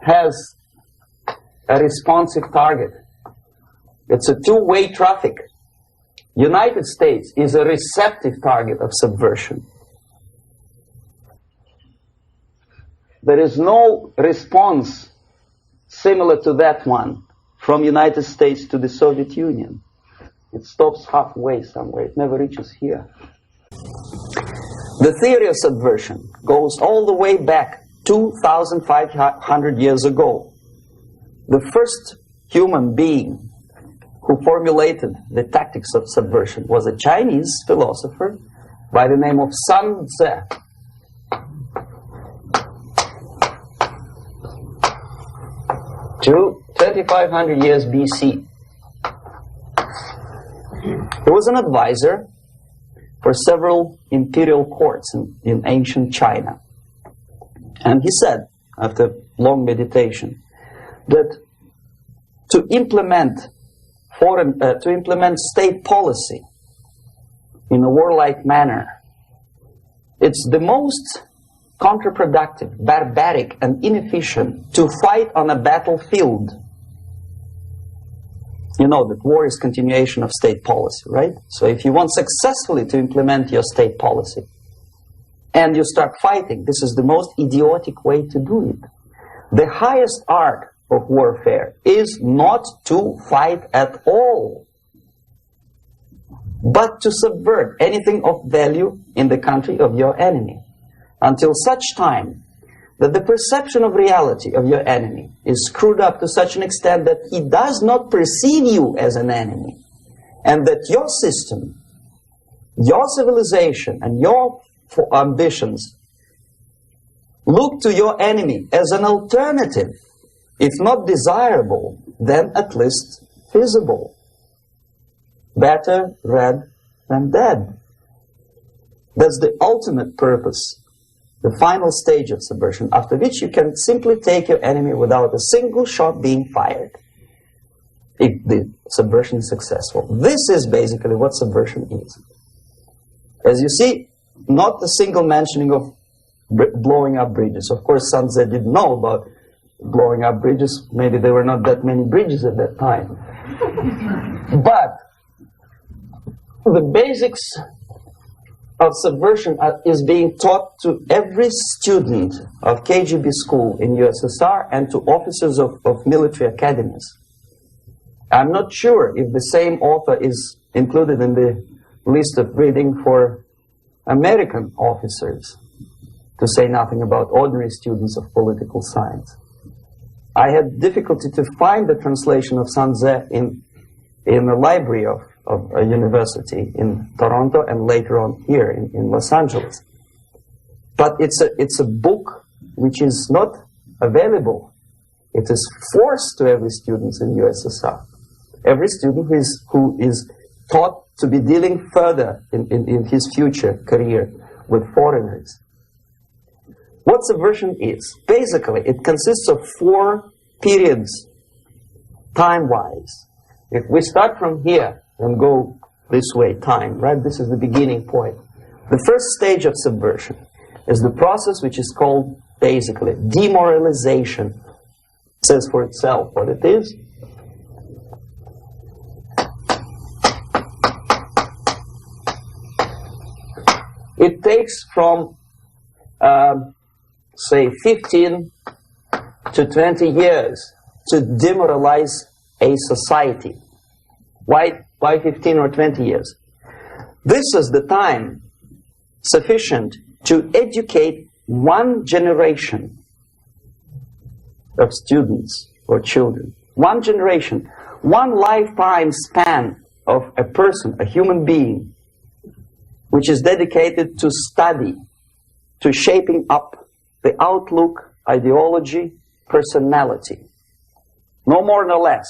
has a responsive target. It's a two-way traffic. United States is a receptive target of subversion. There is no response similar to that one from United States to the Soviet Union. It stops halfway somewhere. It never reaches here. The theory of subversion goes all the way back 2,500 years ago. The first human being who formulated the tactics of subversion was a Chinese philosopher by the name of Sun Tzu. To 2,500 years BC. He was an advisor for several imperial courts in ancient China. And he said, after long meditation, that to implement state policy in a warlike manner, it's the most counterproductive, barbaric, and inefficient to fight on a battlefield. You know that war is continuation of state policy, right? So if you want successfully to implement your state policy and you start fighting, this is the most idiotic way to do it. The highest art of warfare is not to fight at all, but to subvert anything of value in the country of your enemy, until such time that the perception of reality of your enemy is screwed up to such an extent that he does not perceive you as an enemy, and that your system, your civilization, and your ambitions look to your enemy as an alternative, if not desirable, then at least feasible. Better red than dead. That's the ultimate purpose, the final stage of subversion, after which you can simply take your enemy without a single shot being fired, if the subversion is successful. This is basically what subversion is. As you see, not a single mentioning of blowing up bridges. Of course, Sun Tzu didn't know about blowing up bridges. Maybe there were not that many bridges at that time. But the basics of subversion is being taught to every student of KGB school in USSR and to officers of military academies. I'm not sure if the same author is included in the list of reading for American officers, to say nothing about ordinary students of political science. I had difficulty to find the translation of Sun Tzu in the library of a university in Toronto and later on here in Los Angeles. But it's a book which is not available. It is forced to every student in USSR. Every student who is taught to be dealing further in his future career with foreigners. What subversion is? Basically, it consists of 4 periods, time-wise. If we start from here and go this way, time, right? This is the beginning point. The first stage of subversion is the process which is called, basically, demoralization. It says for itself what it is. It takes from, say, 15 to 20 years to demoralize a society. Why 15 or 20 years? This is the time sufficient to educate one generation of students or children. One generation, one lifetime span of a person, a human being, which is dedicated to study, to shaping up the outlook, ideology, personality. No more, no less.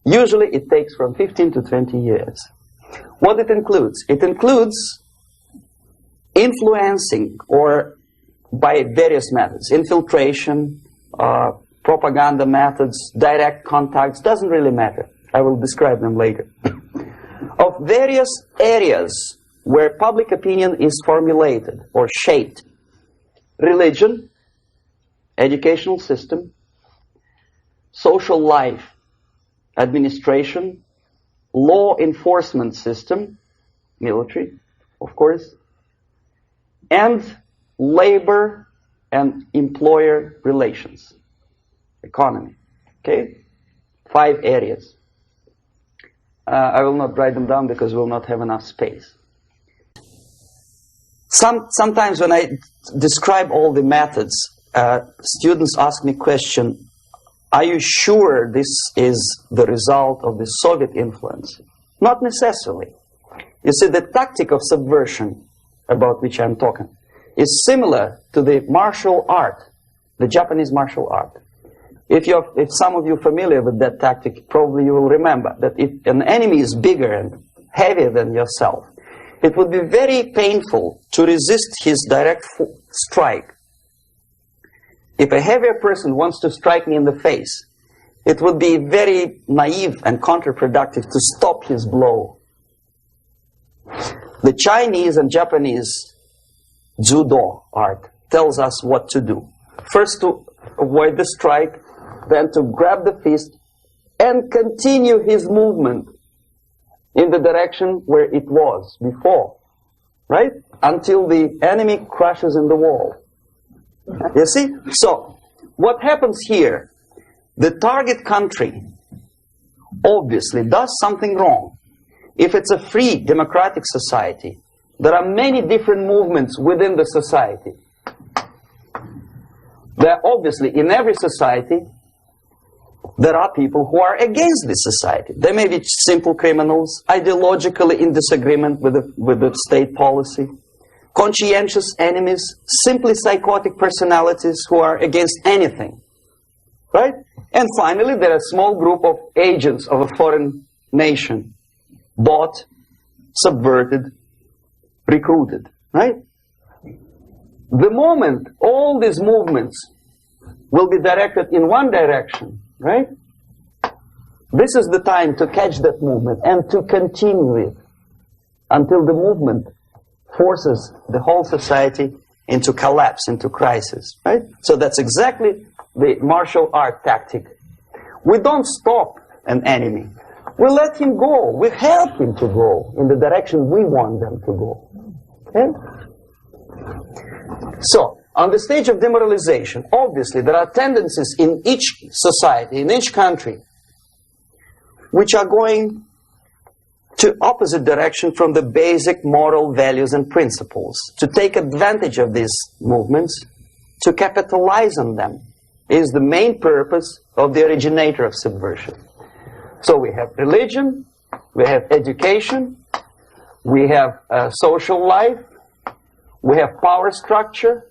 Usually it takes from 15 to 20 years. What it includes? It includes influencing, or by various methods, infiltration, propaganda methods, direct contacts, doesn't really matter. I will describe them later. Of various areas where public opinion is formulated or shaped. Religion, educational system, social life, administration, law enforcement system, military, of course, and labor and employer relations, economy. Okay? 5 areas. I will not write them down because we will not have enough space. Sometimes when I describe all the methods, students ask me question, are you sure this is the result of the Soviet influence? Not necessarily. You see, the tactic of subversion, about which I'm talking, is similar to the martial art, the Japanese martial art. If some of you are familiar with that tactic, probably you will remember that if an enemy is bigger and heavier than yourself, it would be very painful to resist his direct strike. If a heavier person wants to strike me in the face, it would be very naive and counterproductive to stop his blow. The Chinese and Japanese judo art tells us what to do. First to avoid the strike, then to grab the fist and continue his movement in the direction where it was before, right? Until the enemy crashes in the wall. You see? So, what happens here? the target country obviously does something wrong, if it's a free democratic society, there are many different movements within the society. There are obviously, in every society, there are people who are against this society. They may be simple criminals, ideologically in disagreement with the state policy, conscientious enemies, simply psychotic personalities who are against anything. Right? And finally, there are a small group of agents of a foreign nation, bought, subverted, recruited. Right? The moment all these movements will be directed in one direction, right? This is the time to catch that movement and to continue it until the movement forces the whole society into collapse, into crisis, right? So that's exactly the martial art tactic. We don't stop an enemy. We let him go. We help him to go in the direction we want them to go. Okay? So, on the stage of demoralization, obviously there are tendencies in each society, in each country, which are going to opposite direction from the basic moral values and principles. To take advantage of these movements, to capitalize on them, is the main purpose of the originator of subversion. So we have religion, we have education, we have social life, we have power structure,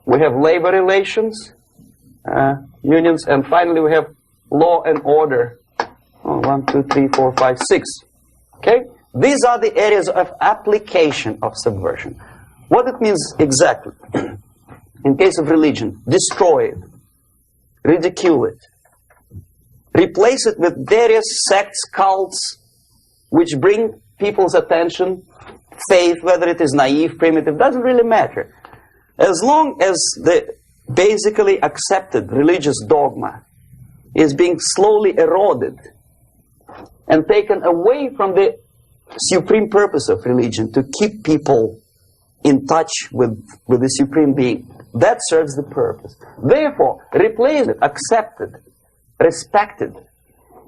we have labor relations, unions, and finally we have law and order. 1, 2, 3, 4, 5, 6. Okay? These are the areas of application of subversion. What it means exactly? In case of religion, destroy it, ridicule it, replace it with various sects, cults, which bring people's attention, faith, whether it is naive, primitive, doesn't really matter. As long as the basically accepted religious dogma is being slowly eroded and taken away from the supreme purpose of religion, to keep people in touch with the supreme being, that serves the purpose. Therefore, replace it, accepted, respected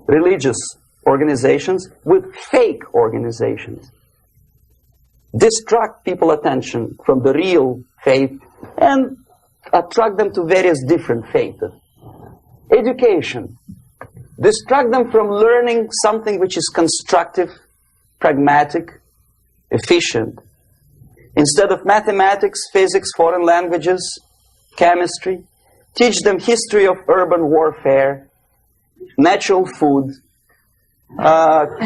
religious organizations with fake organizations. Distract people's attention from the real faith and attract them to various different faiths. Education. Distract them from learning something which is constructive, pragmatic, efficient. Instead of mathematics, physics, foreign languages, chemistry, teach them history of urban warfare, natural food, home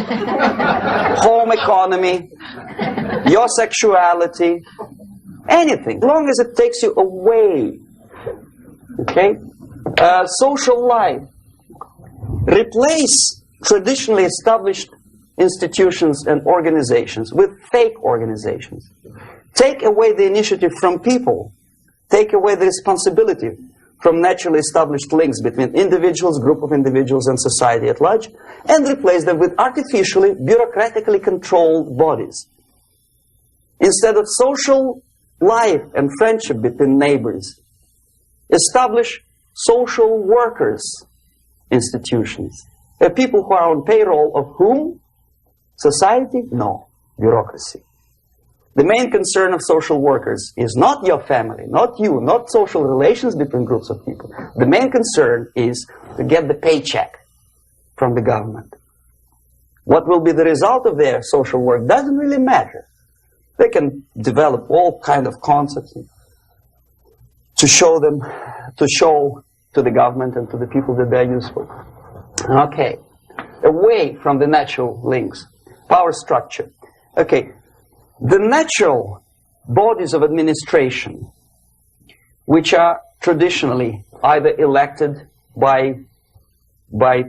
economy, your sexuality, anything, as long as it takes you away. Okay? Social life. Replace traditionally established institutions and organizations with fake organizations. Take away the initiative from people. Take away the responsibility from naturally established links between individuals, group of individuals, and society at large, and replace them with artificially, bureaucratically controlled bodies. Instead of social life and friendship between neighbors, establish social workers institutions. People who are on payroll of whom? Society? No. Bureaucracy. The main concern of social workers is not your family, not you, not social relations between groups of people. The main concern is to get the paycheck from the government. What will be the result of their social work doesn't really matter. They can develop all kind of concepts to show to the government and to the people that they're useful. Okay. Away from the natural links. Power structure. Okay. The natural bodies of administration, which are traditionally either elected by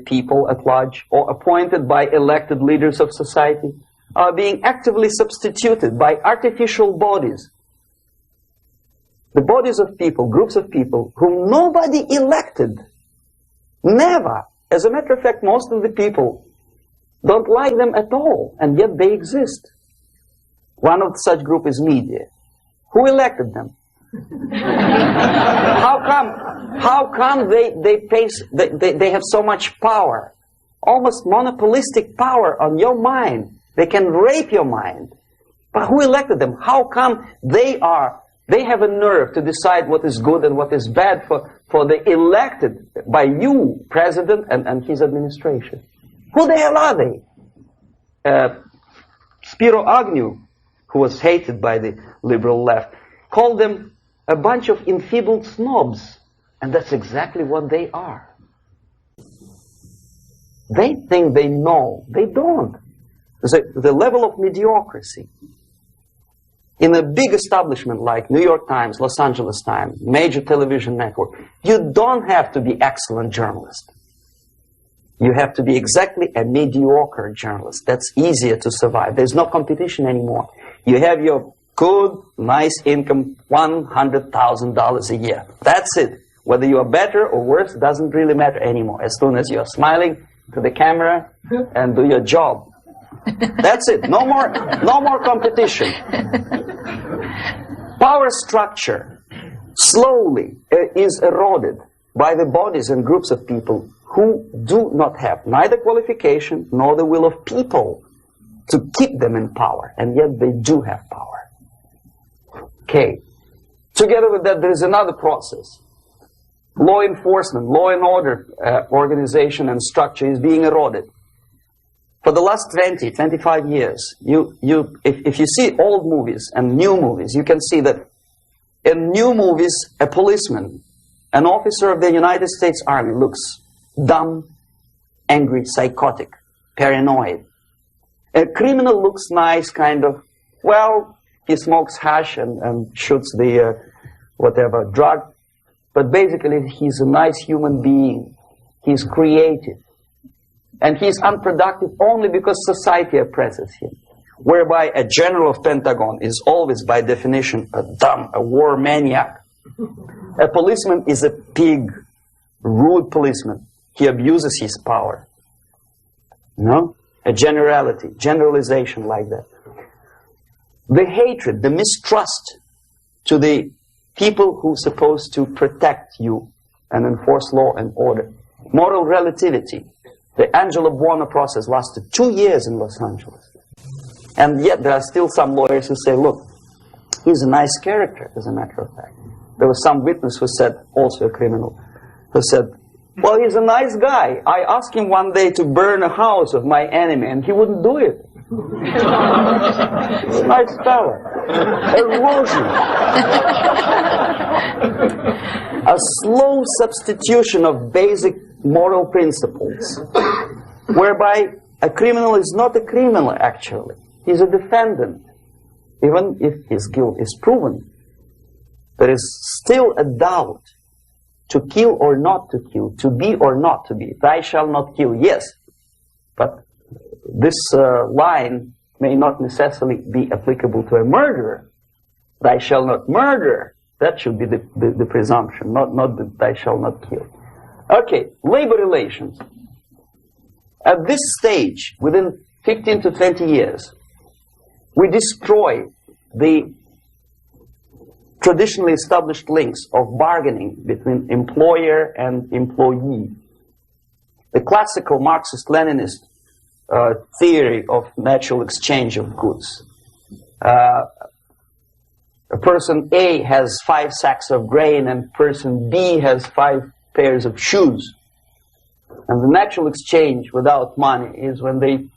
people at large or appointed by elected leaders of society, are being actively substituted by artificial bodies. The bodies of people, groups of people, whom nobody elected. Never. As a matter of fact, most of the people don't like them at all, and yet they exist. One of such group is media. Who elected them? How come they have so much power? Almost monopolistic power on your mind. They can rape your mind. But who elected them? How come they have a nerve to decide what is good and what is bad for the elected by you, president, and his administration? Who the hell are they? Spiro Agnew, who was hated by the liberal left, called them a bunch of enfeebled snobs. And that's exactly what they are. They think they know. They don't. The level of mediocrity. In a big establishment like New York Times, Los Angeles Times, major television network, you don't have to be excellent journalist. You have to be exactly a mediocre journalist. That's easier to survive. There's no competition anymore. You have your good, nice income, $100,000 a year. That's it. Whether you are better or worse doesn't really matter anymore. As soon as you're smiling to the camera and do your job. That's it. No more competition. Power structure slowly is eroded by the bodies and groups of people who do not have neither qualification nor the will of people to keep them in power, and yet they do have power. Okay. Together with that, there is another process. Law enforcement, law and order organization and structure is being eroded. For the last 20, 25 years, if you see old movies and new movies, you can see that in new movies, a policeman, an officer of the United States Army looks dumb, angry, psychotic, paranoid. A criminal looks nice, kind of, well, he smokes hash and shoots the whatever drug. But basically, he's a nice human being. He's creative. And he's unproductive only because society oppresses him. Whereby a general of Pentagon is always, by definition, a war maniac. A policeman is a pig, rude policeman. He abuses his power. No? A generalization like that. The hatred, the mistrust to the people who are supposed to protect you and enforce law and order. Moral relativity. The Angelo Buono process lasted 2 years in Los Angeles. And yet there are still some lawyers who say, look, he's a nice character, as a matter of fact. There was some witness who said, also a criminal, who said, well, he's a nice guy. I asked him one day to burn a house of my enemy, and he wouldn't do it. He's a nice fella. Erosion. A slow substitution of basic moral principles, whereby a criminal is not a criminal, actually. He's a defendant. Even if his guilt is proven, there is still a doubt to kill or not to kill, to be or not to be. Thou shalt not kill, yes. But this line may not necessarily be applicable to a murderer. Thou shalt not murder. That should be the presumption, not that thou shalt not kill. Okay, labor relations. At this stage, within 15 to 20 years, we destroy the traditionally established links of bargaining between employer and employee. The classical Marxist-Leninist theory of natural exchange of goods. A person A has 5 sacks of grain and person B has 5 pairs of shoes. And the natural exchange without money is when they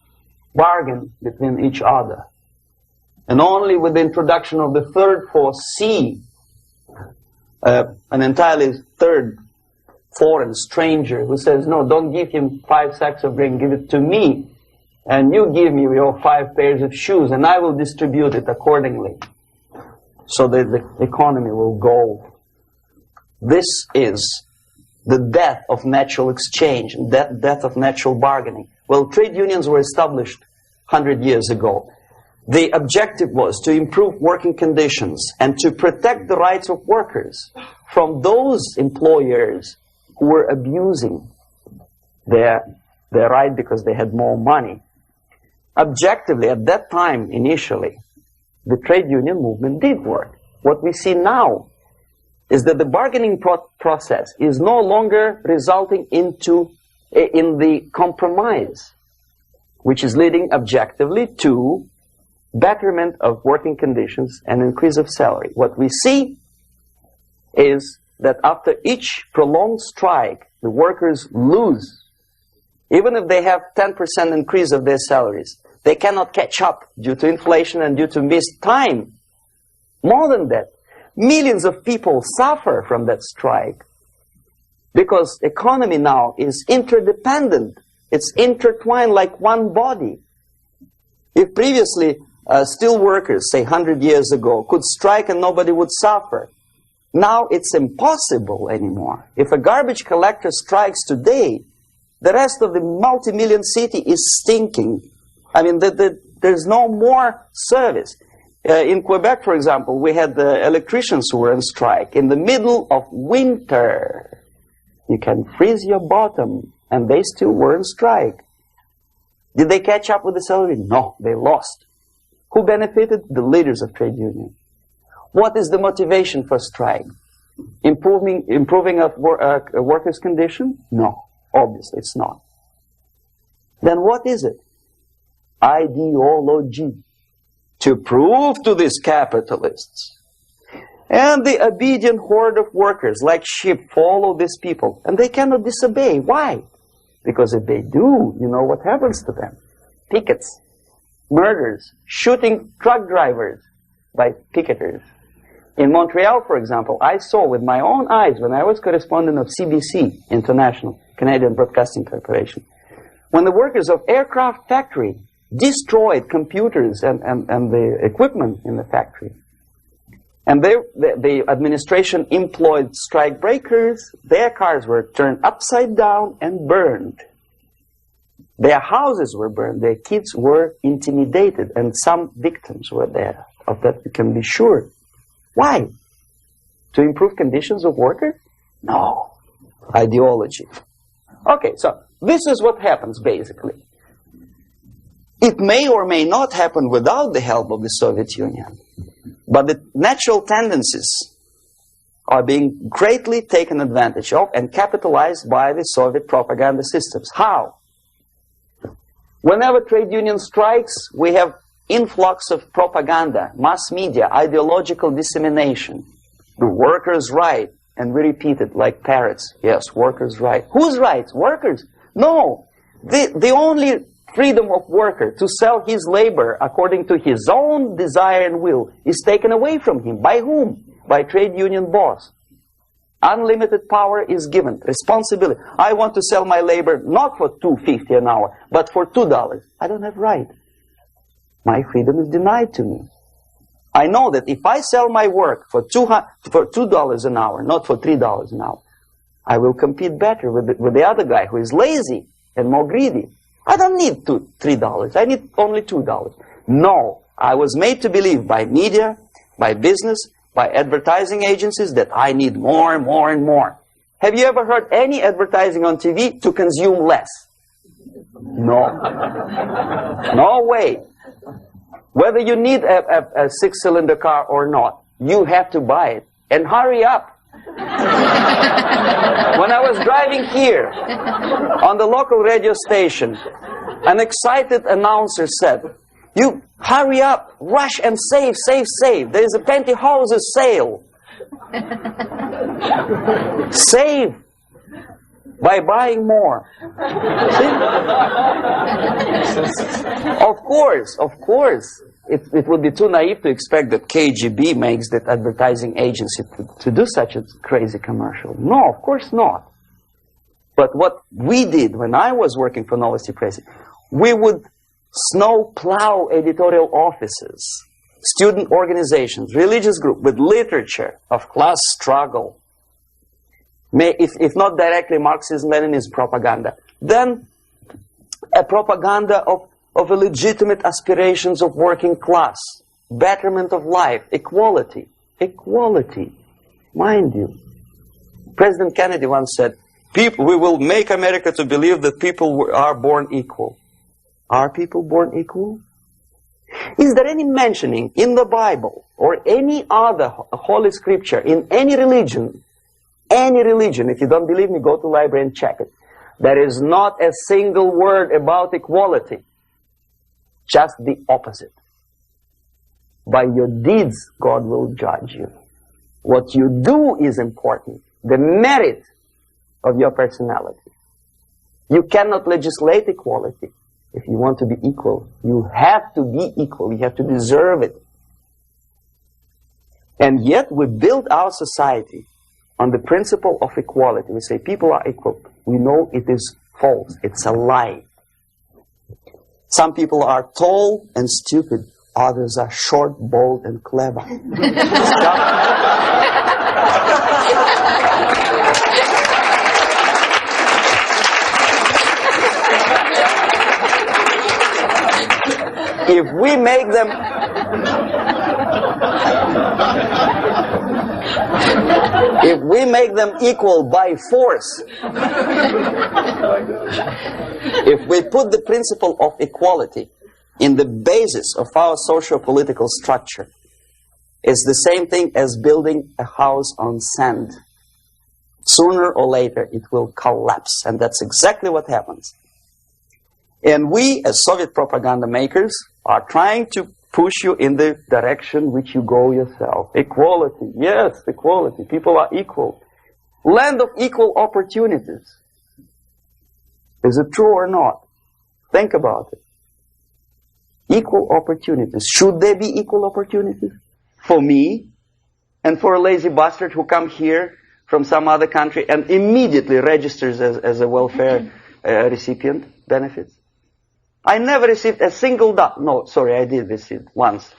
bargain between each other. And only with the introduction of the third force, C, an entirely third foreign stranger who says, no, don't give him 5 sacks of grain, give it to me. And you give me your 5 pairs of shoes, and I will distribute it accordingly. So that the economy will go. This is the death of natural exchange, death of natural bargaining. Well, trade unions were established 100 years ago. The objective was to improve working conditions and to protect the rights of workers from those employers who were abusing their right because they had more money. Objectively, at that time, initially, the trade union movement did work. What we see now is that the bargaining process is no longer resulting in the compromise, which is leading objectively to betterment of working conditions and increase of salary. What we see is that after each prolonged strike, the workers lose. Even if they have 10% increase of their salaries, they cannot catch up due to inflation and due to missed time. More than that, millions of people suffer from that strike because economy now is interdependent. It's intertwined like one body. If previously steel workers, say 100 years ago, could strike and nobody would suffer, now it's impossible anymore. If a garbage collector strikes today, the rest of the multi-million city is stinking. I mean, there's no more service. In Quebec, for example, we had the electricians who were on strike in the middle of winter. You can freeze your bottom, and they still were on strike. Did they catch up with the salary? No, they lost. Who benefited? The leaders of trade unions. What is the motivation for strike? Improving of workers' condition? No, obviously it's not. Then what is it? Ideology. To prove to these capitalists. And the obedient horde of workers, like sheep, follow these people. And they cannot disobey. Why? Because if they do, you know what happens to them? Pickets, murders, shooting truck drivers by picketers. In Montreal, for example, I saw with my own eyes when I was correspondent of CBC International, Canadian Broadcasting Corporation, when the workers of aircraft factory destroyed computers and the equipment in the factory. And the administration employed strike breakers. Their cars were turned upside down and burned. Their houses were burned. Their kids were intimidated. And some victims were there. Of that we can be sure. Why? To improve conditions of workers? No. Ideology. Okay, so this is what happens basically. It may or may not happen without the help of the Soviet Union. But the natural tendencies are being greatly taken advantage of and capitalized by the Soviet propaganda systems. How? Whenever trade union strikes, we have influx of propaganda, mass media, ideological dissemination. The workers' right. And we repeat it like parrots. Yes, workers' right. Whose rights? Workers? No. The only freedom of worker to sell his labor according to his own desire and will is taken away from him. By whom? By trade union boss. Unlimited power is given. Responsibility. I want to sell my labor not for $2.50 an hour, but for $2. I don't have right. My freedom is denied to me. I know that if I sell my work for $2 an hour, not for $3 an hour, I will compete better with the other guy who is lazy and more greedy. I don't need $3. I need only $2. No, I was made to believe by media, by business, by advertising agencies that I need more and more and more. Have you ever heard any advertising on TV to consume less? No. No way. Whether you need a six-cylinder car or not, you have to buy it. And hurry up. When I was driving here, on the local radio station, an excited announcer said, "You hurry up, rush and save, save, save. There is a pantyhose sale." Save by buying more. See? Of course. It would be too naive to expect that KGB makes that advertising agency to do such a crazy commercial. No, of course not. But what we did when I was working for Novosti Press, we would snow plow editorial offices, student organizations, religious groups with literature of class struggle. If not directly Marxism-Leninism propaganda, then a propaganda of the legitimate aspirations of working class, betterment of life, equality. Equality, mind you. President Kennedy once said, we will make America to believe that people are born equal. Are people born equal? Is there any mentioning in the Bible or any other holy scripture in any religion, if you don't believe me, go to the library and check it. There is not a single word about equality. Just the opposite. By your deeds, God will judge you. What you do is important. The merit of your personality. You cannot legislate equality. If you want to be equal, you have to be equal. You have to deserve it. And yet we build our society on the principle of equality. We say people are equal. We know it is false. It's a lie. Some people are tall and stupid. Others are short, bold, and clever. If we make them equal by force, if we put the principle of equality in the basis of our socio-political structure, it's the same thing as building a house on sand. Sooner or later it will collapse, and that's exactly what happens. And we, as Soviet propaganda makers, are trying to push you in the direction which you go yourself. Equality, yes, equality. People are equal. Land of equal opportunities. Is it true or not? Think about it. Equal opportunities. Should there be equal opportunities? For me, and for a lazy bastard who comes here from some other country and immediately registers as a welfare recipient, benefits? I never received a single dollar. No, sorry, I did receive once.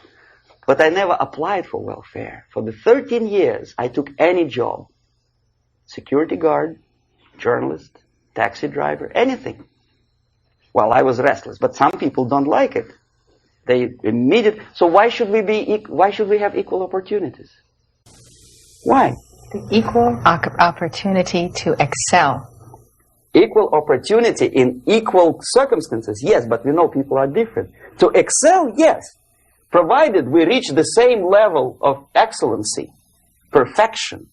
But I never applied for welfare. For the 13 years, I took any job. Security guard, journalist, taxi driver, anything. Well, I was restless, but some people don't like it. They immediately. So why should we have equal opportunities? Why? The equal opportunity to excel. Equal opportunity in equal circumstances, yes, but we know people are different. To excel, yes, provided we reach the same level of excellency, perfection,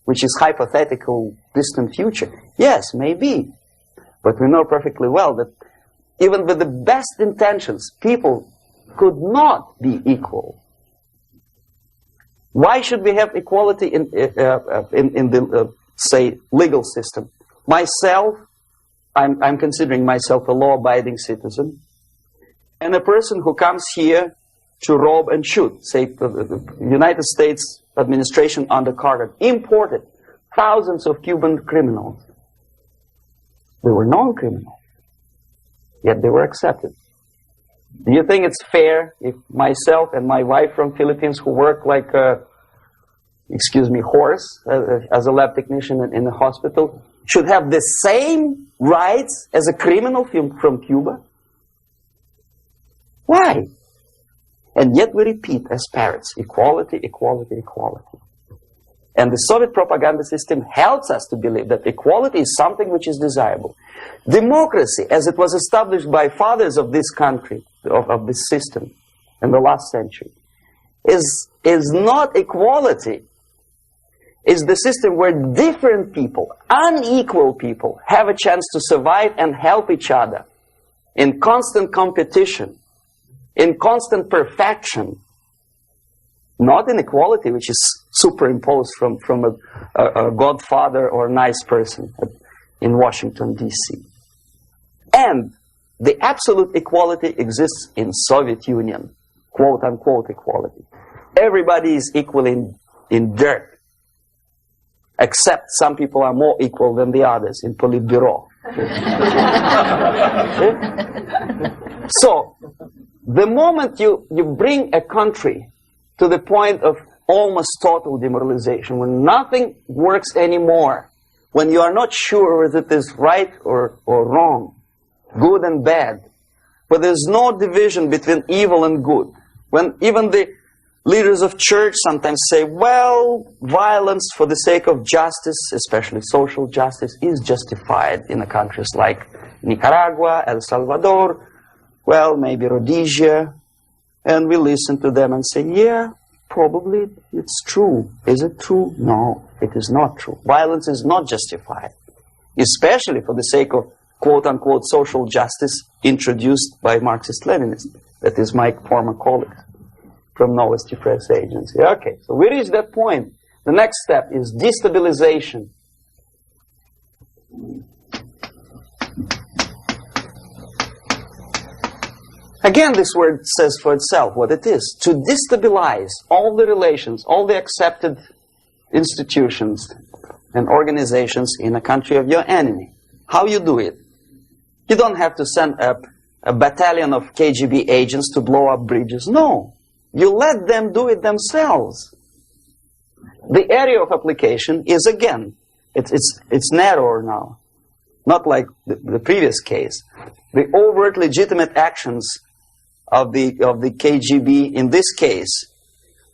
which is hypothetical, distant future. Yes, maybe. But we know perfectly well that even with the best intentions, people could not be equal. Why should we have equality in the, say, legal system? Myself, I'm considering myself a law-abiding citizen, and a person who comes here to rob and shoot, say, the United States administration under Carter, imported thousands of Cuban criminals. They were non-criminals, yet they were accepted. Do you think it's fair if myself and my wife from Philippines, who work like a, excuse me, horse, as a lab technician in a hospital, should have the same rights as a criminal from Cuba? Why? And yet we repeat as parrots, equality, equality, equality. And the Soviet propaganda system helps us to believe that equality is something which is desirable. Democracy, as it was established by fathers of this country, of this system in the last century, is not equality. It's the system where different people, unequal people, have a chance to survive and help each other in constant competition, in constant perfection. Not inequality, which is superimposed from a godfather or nice person in Washington, D.C. And the absolute equality exists in Soviet Union, quote-unquote equality. Everybody is equal in dirt, except some people are more equal than the others in Politburo. So, the moment you bring a country to the point of almost total demoralization, when nothing works anymore, when you are not sure whether it is right or wrong, good and bad, but there's no division between evil and good, when even the leaders of church sometimes say, well, violence for the sake of justice, especially social justice, is justified in countries like Nicaragua, El Salvador, well, maybe Rhodesia, and we listen to them and say, yeah, probably it's true. Is it true? No, it is not true. Violence is not justified, especially for the sake of quote-unquote social justice introduced by Marxist-Leninists. That is my former colleague from Novosti Press Agency. Okay, so we reached that point. The next step is destabilization. Again, this word says for itself what it is. To destabilize all the relations, all the accepted institutions and organizations in a country of your enemy. How you do it? You don't have to send a battalion of KGB agents to blow up bridges. No. You let them do it themselves. The area of application is, again, it's narrower now. Not like the previous case. The overt legitimate actions of the KGB in this case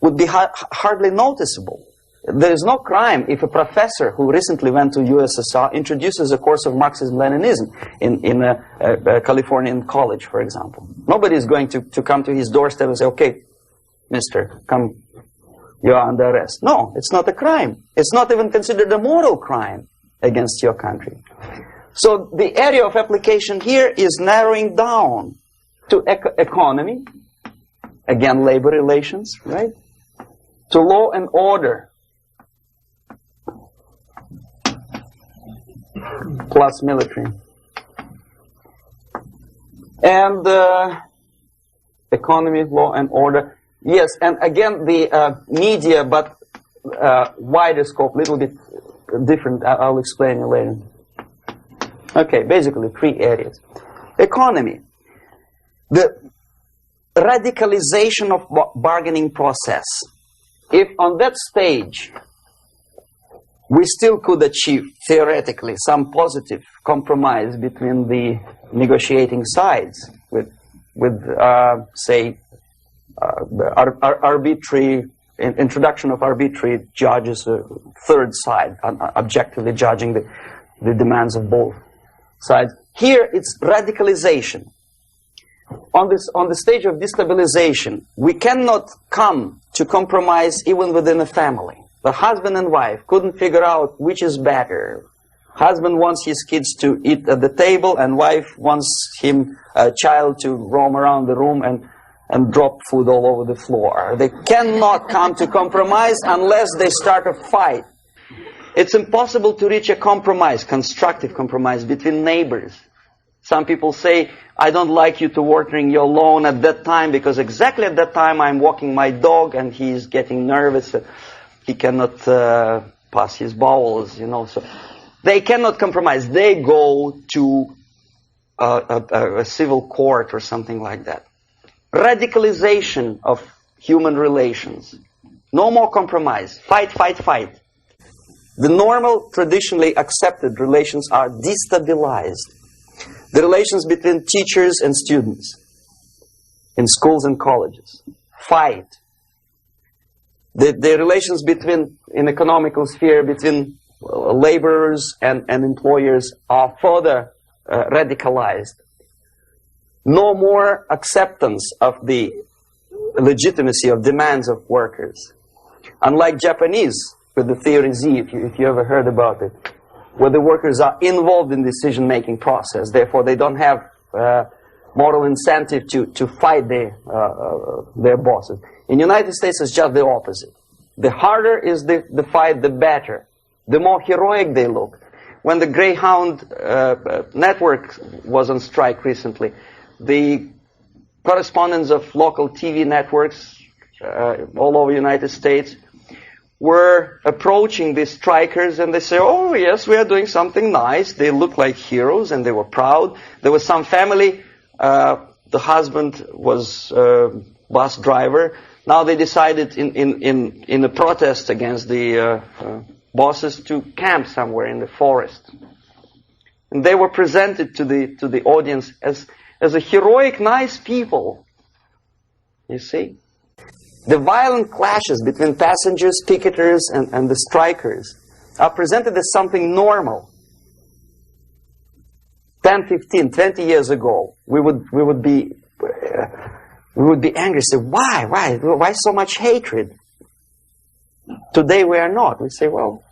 would be hardly noticeable. There is no crime if a professor who recently went to USSR introduces a course of Marxism-Leninism in a Californian college, for example. Nobody is going to come to his doorstep and say, okay, mister, come, you are under arrest. No, it's not a crime. It's not even considered a moral crime against your country. So the area of application here is narrowing down to economy, again, labor relations, right? To law and order, plus military. And economy, law and order. Yes, and again, the media, but wider scope, little bit different. I'll explain you later. Okay, basically 3 areas. Economy. The radicalization of bargaining process. If on that stage we still could achieve, theoretically, some positive compromise between the negotiating sides with say, arbitrary introduction of arbitrary judges, a third side, objectively judging the demands of both sides. Here, it's radicalization. On the stage of destabilization, we cannot come to compromise even within a family. The husband and wife couldn't figure out which is better. Husband wants his kids to eat at the table, and wife wants a child to roam around the room and drop food all over the floor. They cannot come to compromise unless they start a fight. It's impossible to reach a compromise, constructive compromise, between neighbors. Some people say, I don't like you to watering your lawn at that time because exactly at that time I'm walking my dog and he's getting nervous. He cannot pass his bowels, you know. So they cannot compromise. They go to a civil court or something like that. Radicalization of human relations. No more compromise. Fight, fight, fight. The normal, traditionally accepted relations are destabilized. The relations between teachers and students in schools and colleges. Fight. The relations in economical sphere between laborers and employers are further radicalized. No more acceptance of the legitimacy of demands of workers. Unlike Japanese, with the theory Z, if you ever heard about it, where the workers are involved in the decision-making process, therefore they don't have moral incentive to fight their bosses. In the United States, it's just the opposite. The harder is the fight, the better. The more heroic they look. When the Greyhound network was on strike recently, the correspondents of local TV networks all over the United States were approaching the strikers, and they say, oh yes, we are doing something nice. They look like heroes and they were proud. There was some family, the husband was bus driver. Now they decided in a protest against the bosses to camp somewhere in the forest. And they were presented to the audience as a heroic, nice people. You see? The violent clashes between passengers, picketers, and the strikers are presented as something normal. 10, 15, 20 years ago, we would be angry. Say, why so much hatred? Today we are not. We say, well,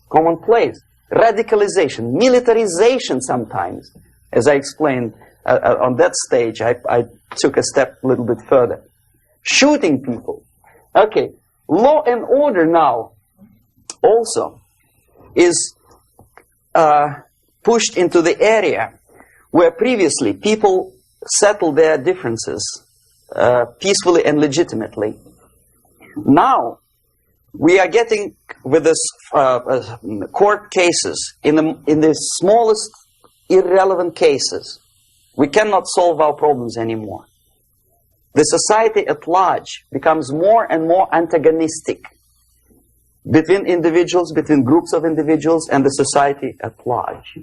commonplace. Radicalization, militarization sometimes. As I explained on that stage, I took a step a little bit further. Shooting people. Okay, law and order now also is pushed into the area where previously people settled their differences peacefully and legitimately. Now, we are getting with this court cases in the smallest irrelevant cases. We cannot solve our problems anymore. The society at large becomes more and more antagonistic between individuals, between groups of individuals, and the society at large.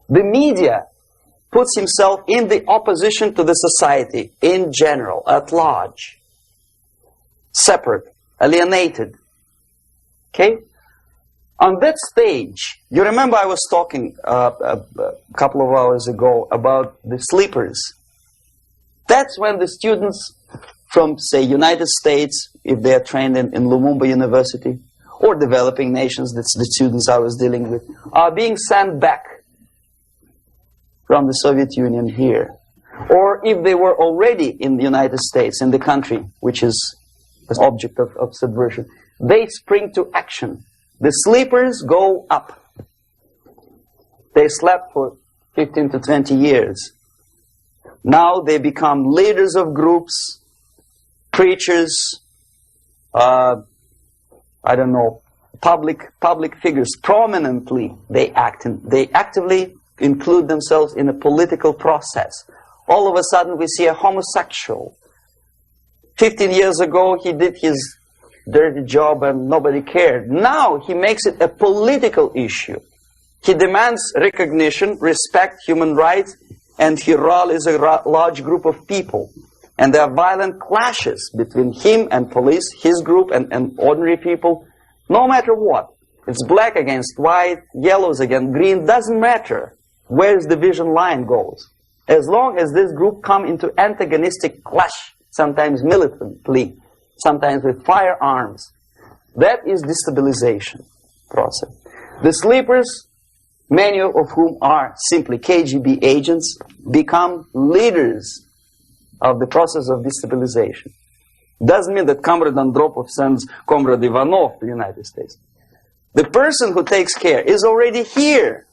The media puts himself in the opposition to the society in general, at large. Separate, alienated. Okay? On that stage, you remember I was talking a couple of hours ago about the sleepers. That's when the students from, say, United States, if they are trained in Lumumba University, or developing nations, that's the students I was dealing with, are being sent back from the Soviet Union here. Or if they were already in the United States, in the country, which is the object of subversion, they spring to action. The sleepers go up. They slept for 15 to 20 years. Now they become leaders of groups, preachers, I don't know, public figures. Prominently they actively include themselves in a political process. All of a sudden we see a homosexual. 15 years ago he did his dirty job and nobody cared. Now he makes it a political issue. He demands recognition, respect, human rights, and he rallies a large group of people. And there are violent clashes between him and police, his group and ordinary people, no matter what. It's black against white, yellows against green, doesn't matter where the division line goes. As long as this group come into antagonistic clash, sometimes militantly, sometimes with firearms, that is destabilization process. The sleepers, many of whom are simply KGB agents, become leaders of the process of destabilization. Doesn't mean that Comrade Andropov sends Comrade Ivanov to the United States. The person who takes care is already here.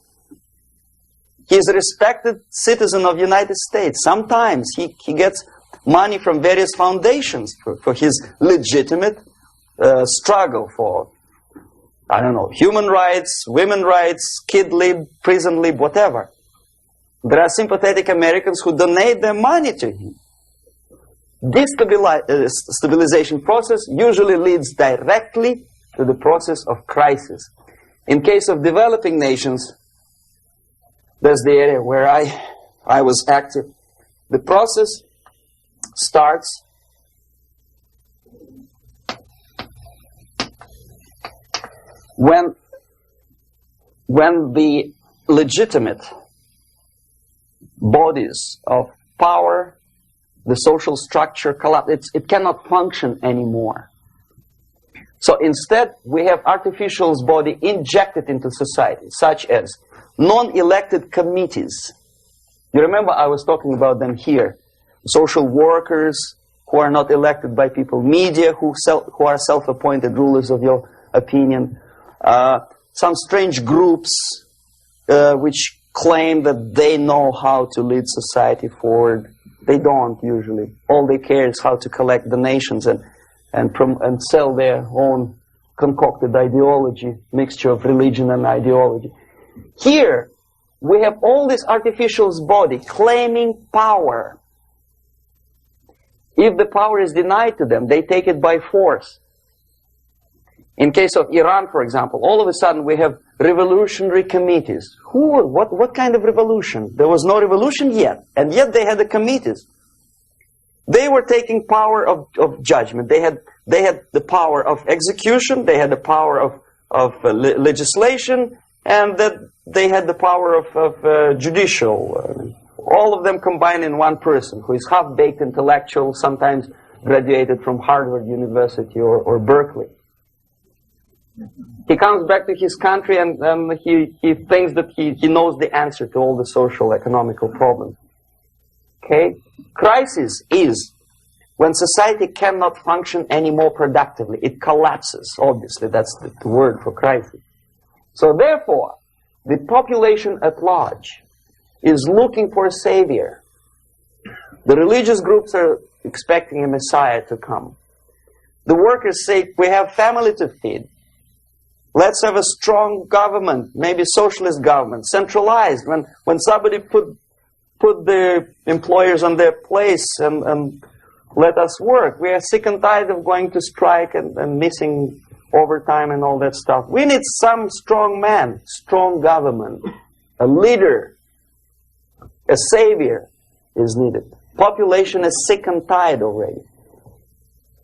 He is a respected citizen of the United States. Sometimes he gets money from various foundations for his legitimate struggle for, I don't know, human rights, women rights, kid lib, prison lib, whatever. There are sympathetic Americans who donate their money to him. This stabilization process usually leads directly to the process of crisis. In case of developing nations, that's the area where I was active. The process starts when the legitimate bodies of power, the social structure collapse. It cannot function anymore. So instead, we have artificial body injected into society, such as non-elected committees. You remember I was talking about them here. Social workers who are not elected by people, media who are self-appointed rulers of your opinion, some strange groups which claim that they know how to lead society forward. They don't usually. All they care is how to collect donations and sell their own concocted ideology, mixture of religion and ideology. Here, we have all this artificial body claiming power. If the power is denied to them, they take it by force. In case of Iran, for example, all of a sudden we have revolutionary committees. What kind of revolution? There was no revolution yet, and yet they had the committees. They were taking power of judgment. They had the power of execution, they had the power of legislation, and that they had the power of judicial. All of them combined in one person, who is half-baked intellectual, sometimes graduated from Harvard University or Berkeley. He comes back to his country and he thinks that he knows the answer to all the social, economical problems. Okay? Crisis is when society cannot function any more productively. It collapses, obviously. That's the word for crisis. So therefore, the population at large is looking for a savior. The religious groups are expecting a Messiah to come. The workers say, we have family to feed. Let's have a strong government, maybe socialist government, centralized. When somebody put the employers on their place and let us work. We are sick and tired of going to strike and missing overtime and all that stuff. We need some strong man, strong government, a leader, a savior is needed. Population is sick and tired already.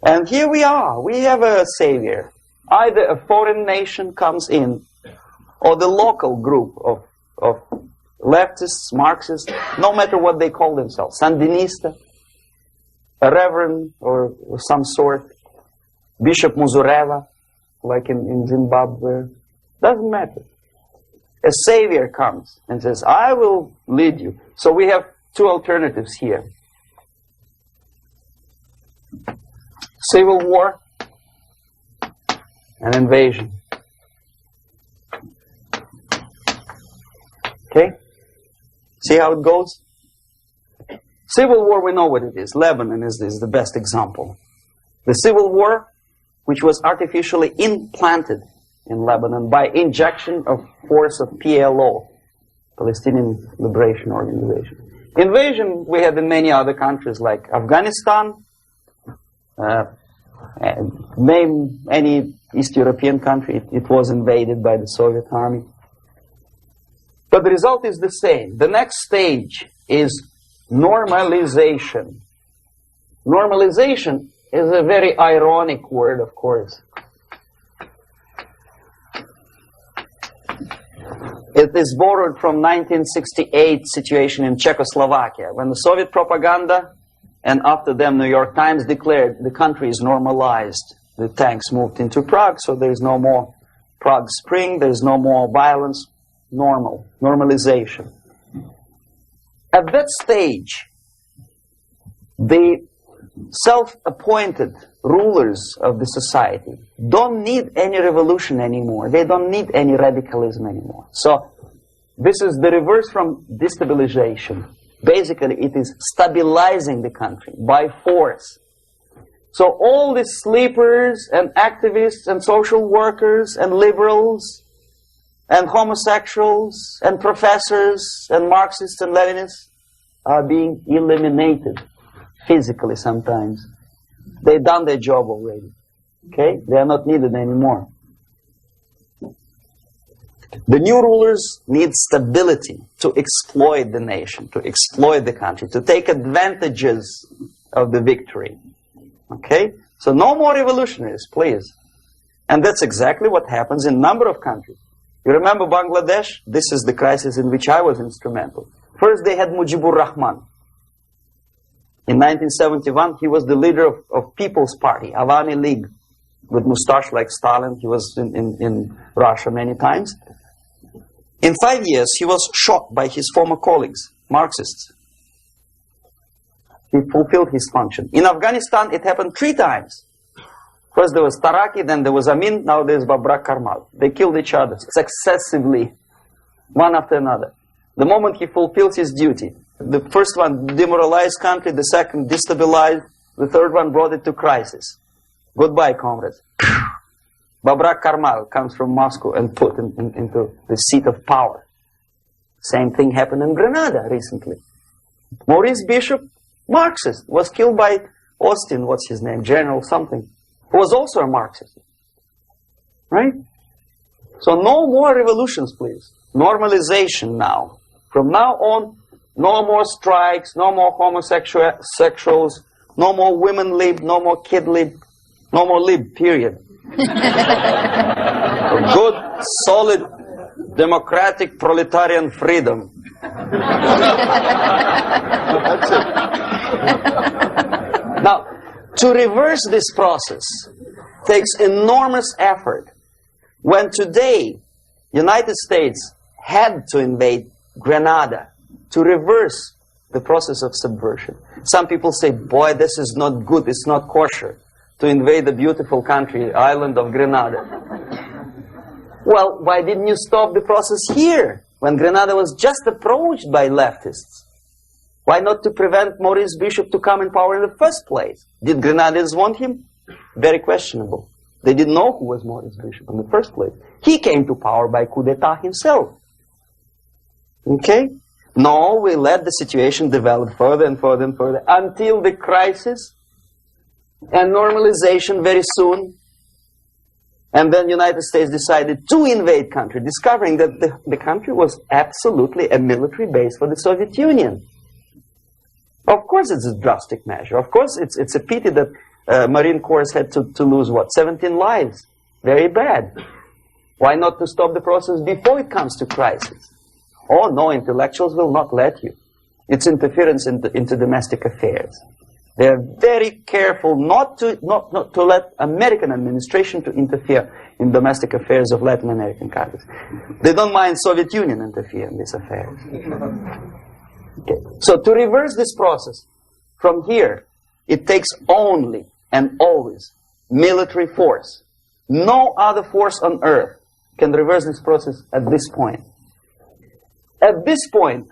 And here we are. We have a savior. Either a foreign nation comes in, or the local group of leftists, Marxists, no matter what they call themselves, Sandinista, a reverend or some sort, Bishop Muzureva, like in Zimbabwe, doesn't matter. A savior comes and says, I will lead you. So we have two alternatives here. Civil war and invasion. Okay? See how it goes? Civil war, we know what it is. Lebanon is the best example. The civil war, which was artificially implanted in Lebanon by injection of force of PLO, Palestinian Liberation Organization. Invasion we had in many other countries like Afghanistan, name any East European country, it was invaded by the Soviet army. But the result is the same. The next stage is normalization. Normalization is a very ironic word, of course. It is borrowed from 1968 situation in Czechoslovakia, when the Soviet propaganda and after them New York Times declared the country is normalized. The tanks moved into Prague, so there is no more Prague Spring, there is no more violence. Normalization. At that stage, the self-appointed rulers of the society don't need any revolution anymore. They don't need any radicalism anymore. So this is the reverse from destabilization. Basically, it is stabilizing the country by force. So all the sleepers and activists and social workers and liberals and homosexuals and professors and Marxists and Leninists are being eliminated physically sometimes. They've done their job already. Okay? They are not needed anymore. The new rulers need stability to exploit the nation, to exploit the country, to take advantages of the victory. Okay? So no more revolutionaries, please. And that's exactly what happens in a number of countries. You remember Bangladesh? This is the crisis in which I was instrumental. First they had Mujibur Rahman. In 1971, he was the leader of People's Party, Awami League, with mustache like Stalin. He was in Russia many times. In 5 years, he was shot by his former colleagues, Marxists. He fulfilled his function. In Afghanistan, it happened 3 times. First there was Taraki, then there was Amin, now there's Babrak Karmal. They killed each other successively, one after another. The moment he fulfills his duty, the first one demoralized country, the second destabilized, the third one brought it to crisis. Goodbye, comrades. Babrak Karmal comes from Moscow and put into the seat of power. Same thing happened in Grenada recently. Maurice Bishop, Marxist, was killed by Austin, what's his name, General something, who was also a Marxist. Right? So no more revolutions, please. Normalization now. From now on, no more strikes, no more homosexuals, no more women lib, no more kid lib, no more lib, period. Good, solid, democratic, proletarian freedom. That's it. Now, to reverse this process takes enormous effort. When today, United States had to invade Grenada to reverse the process of subversion. Some people say, boy, this is not good, it's not kosher to invade the beautiful country, island of Grenada. Well, why didn't you stop the process here, when Grenada was just approached by leftists? Why not to prevent Maurice Bishop to come in power in the first place? Did Grenadians want him? Very questionable. They didn't know who was Maurice Bishop in the first place. He came to power by coup d'etat himself. Okay? No, we let the situation develop further and further and further until the crisis and normalization very soon. And then the United States decided to invade country, discovering that the country was absolutely a military base for the Soviet Union. Of course it's a drastic measure. Of course it's a pity that Marine Corps had to lose, what, 17 lives. Very bad. Why not to stop the process before it comes to crisis? Oh no, intellectuals will not let you. It's interference into domestic affairs. They are very careful not to let American administration to interfere in domestic affairs of Latin American countries. They don't mind Soviet Union interfere in these affairs. Okay. So to reverse this process from here, it takes only and always military force. No other force on earth can reverse this process at this point. At this point,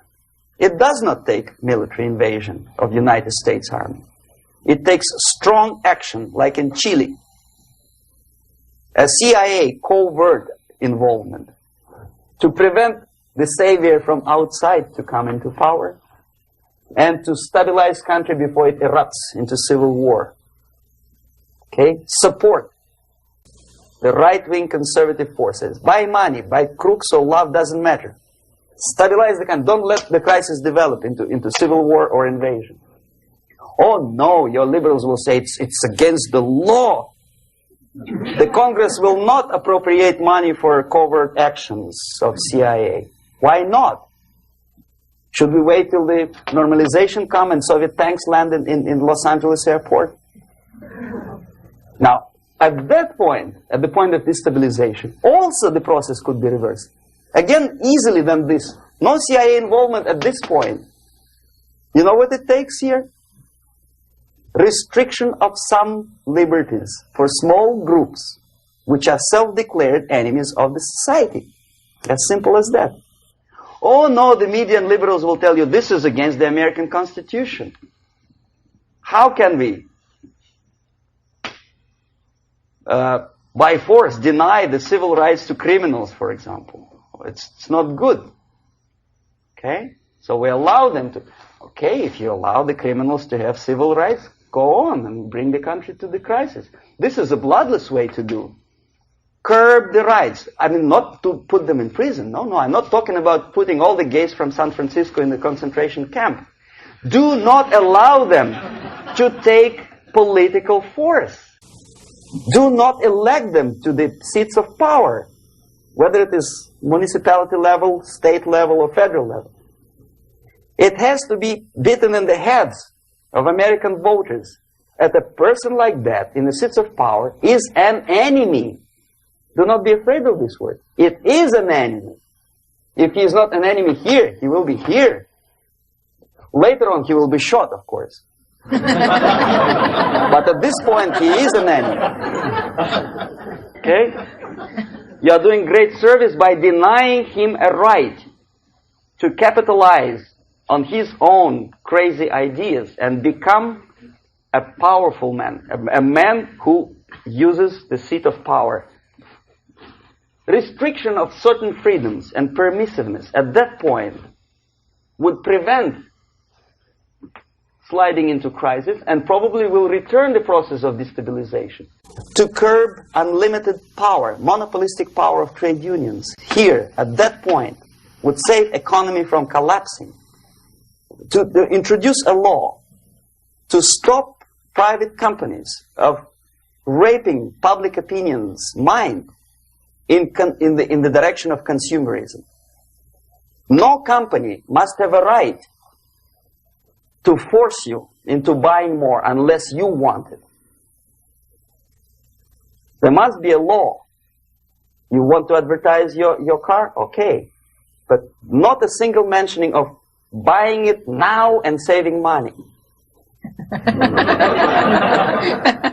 it does not take military invasion of the United States Army. It takes strong action, like in Chile. A CIA covert involvement to prevent the savior from outside to come into power and to stabilize country before it erupts into civil war. Okay? Support the right-wing conservative forces. By money, by crooks or love, doesn't matter. Stabilize the country. Don't let the crisis develop into civil war or invasion. Oh no, your liberals will say it's against the law. The Congress will not appropriate money for covert actions of CIA. Why not? Should we wait till the normalization come and Soviet tanks land in Los Angeles airport? Now, at that point, at the point of destabilization, also the process could be reversed. Again, easily than this. No CIA involvement at this point. You know what it takes here? Restriction of some liberties for small groups which are self-declared enemies of the society. As simple as that. Oh no, the media and liberals will tell you this is against the American Constitution. How can we, by force, deny the civil rights to criminals, for example? It's not good. Okay? So we allow them to. Okay, if you allow the criminals to have civil rights, go on and bring the country to the crisis. This is a bloodless way to do. Curb the rights. I mean, not to put them in prison. No, I'm not talking about putting all the gays from San Francisco in the concentration camp. Do not allow them to take political force. Do not elect them to the seats of power, whether it is municipality level, state level, or federal level. It has to be beaten in the heads of American voters that a person like that in the seats of power is an enemy. Do not be afraid of this word. It is an enemy. If he is not an enemy here, he will be here. Later on, he will be shot, of course. But at this point, he is an enemy. Okay? You are doing great service by denying him a right to capitalize on his own crazy ideas and become a powerful man, a man who uses the seat of power. Restriction of certain freedoms and permissiveness at that point would prevent sliding into crisis and probably will return the process of destabilization. To curb unlimited power, monopolistic power of trade unions, here, at that point, would save economy from collapsing. To introduce a law to stop private companies of raping public opinion's mind in the direction of consumerism. No company must have a right to force you into buying more unless you want it. There must be a law You want to advertise your car? Okay. But not a single mentioning of buying it now and saving money.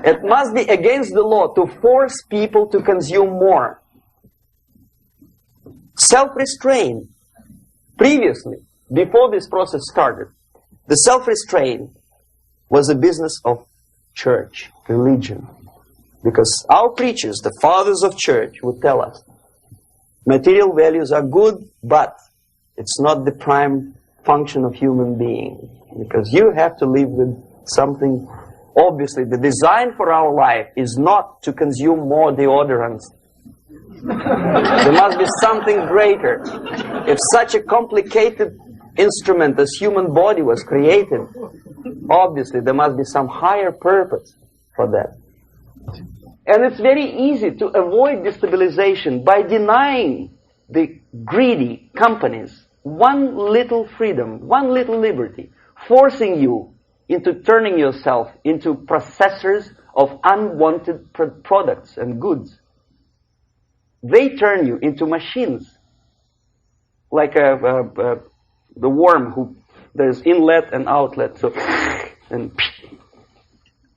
It must be against the law to force people to consume more. Self-restraint. Previously, before this process started, the self-restraint was a business of church, religion. Because our preachers, the fathers of church, would tell us, material values are good, but it's not the prime function of human being. Because you have to live with something. Obviously, the design for our life is not to consume more deodorants. There must be something greater. If such a complicated instrument as human body was created, obviously there must be some higher purpose for that. And it's very easy to avoid destabilization by denying the greedy companies one little freedom, one little liberty, forcing you into turning yourself into processors of unwanted products and goods. They turn you into machines, like the worm who there's inlet and outlet. So, and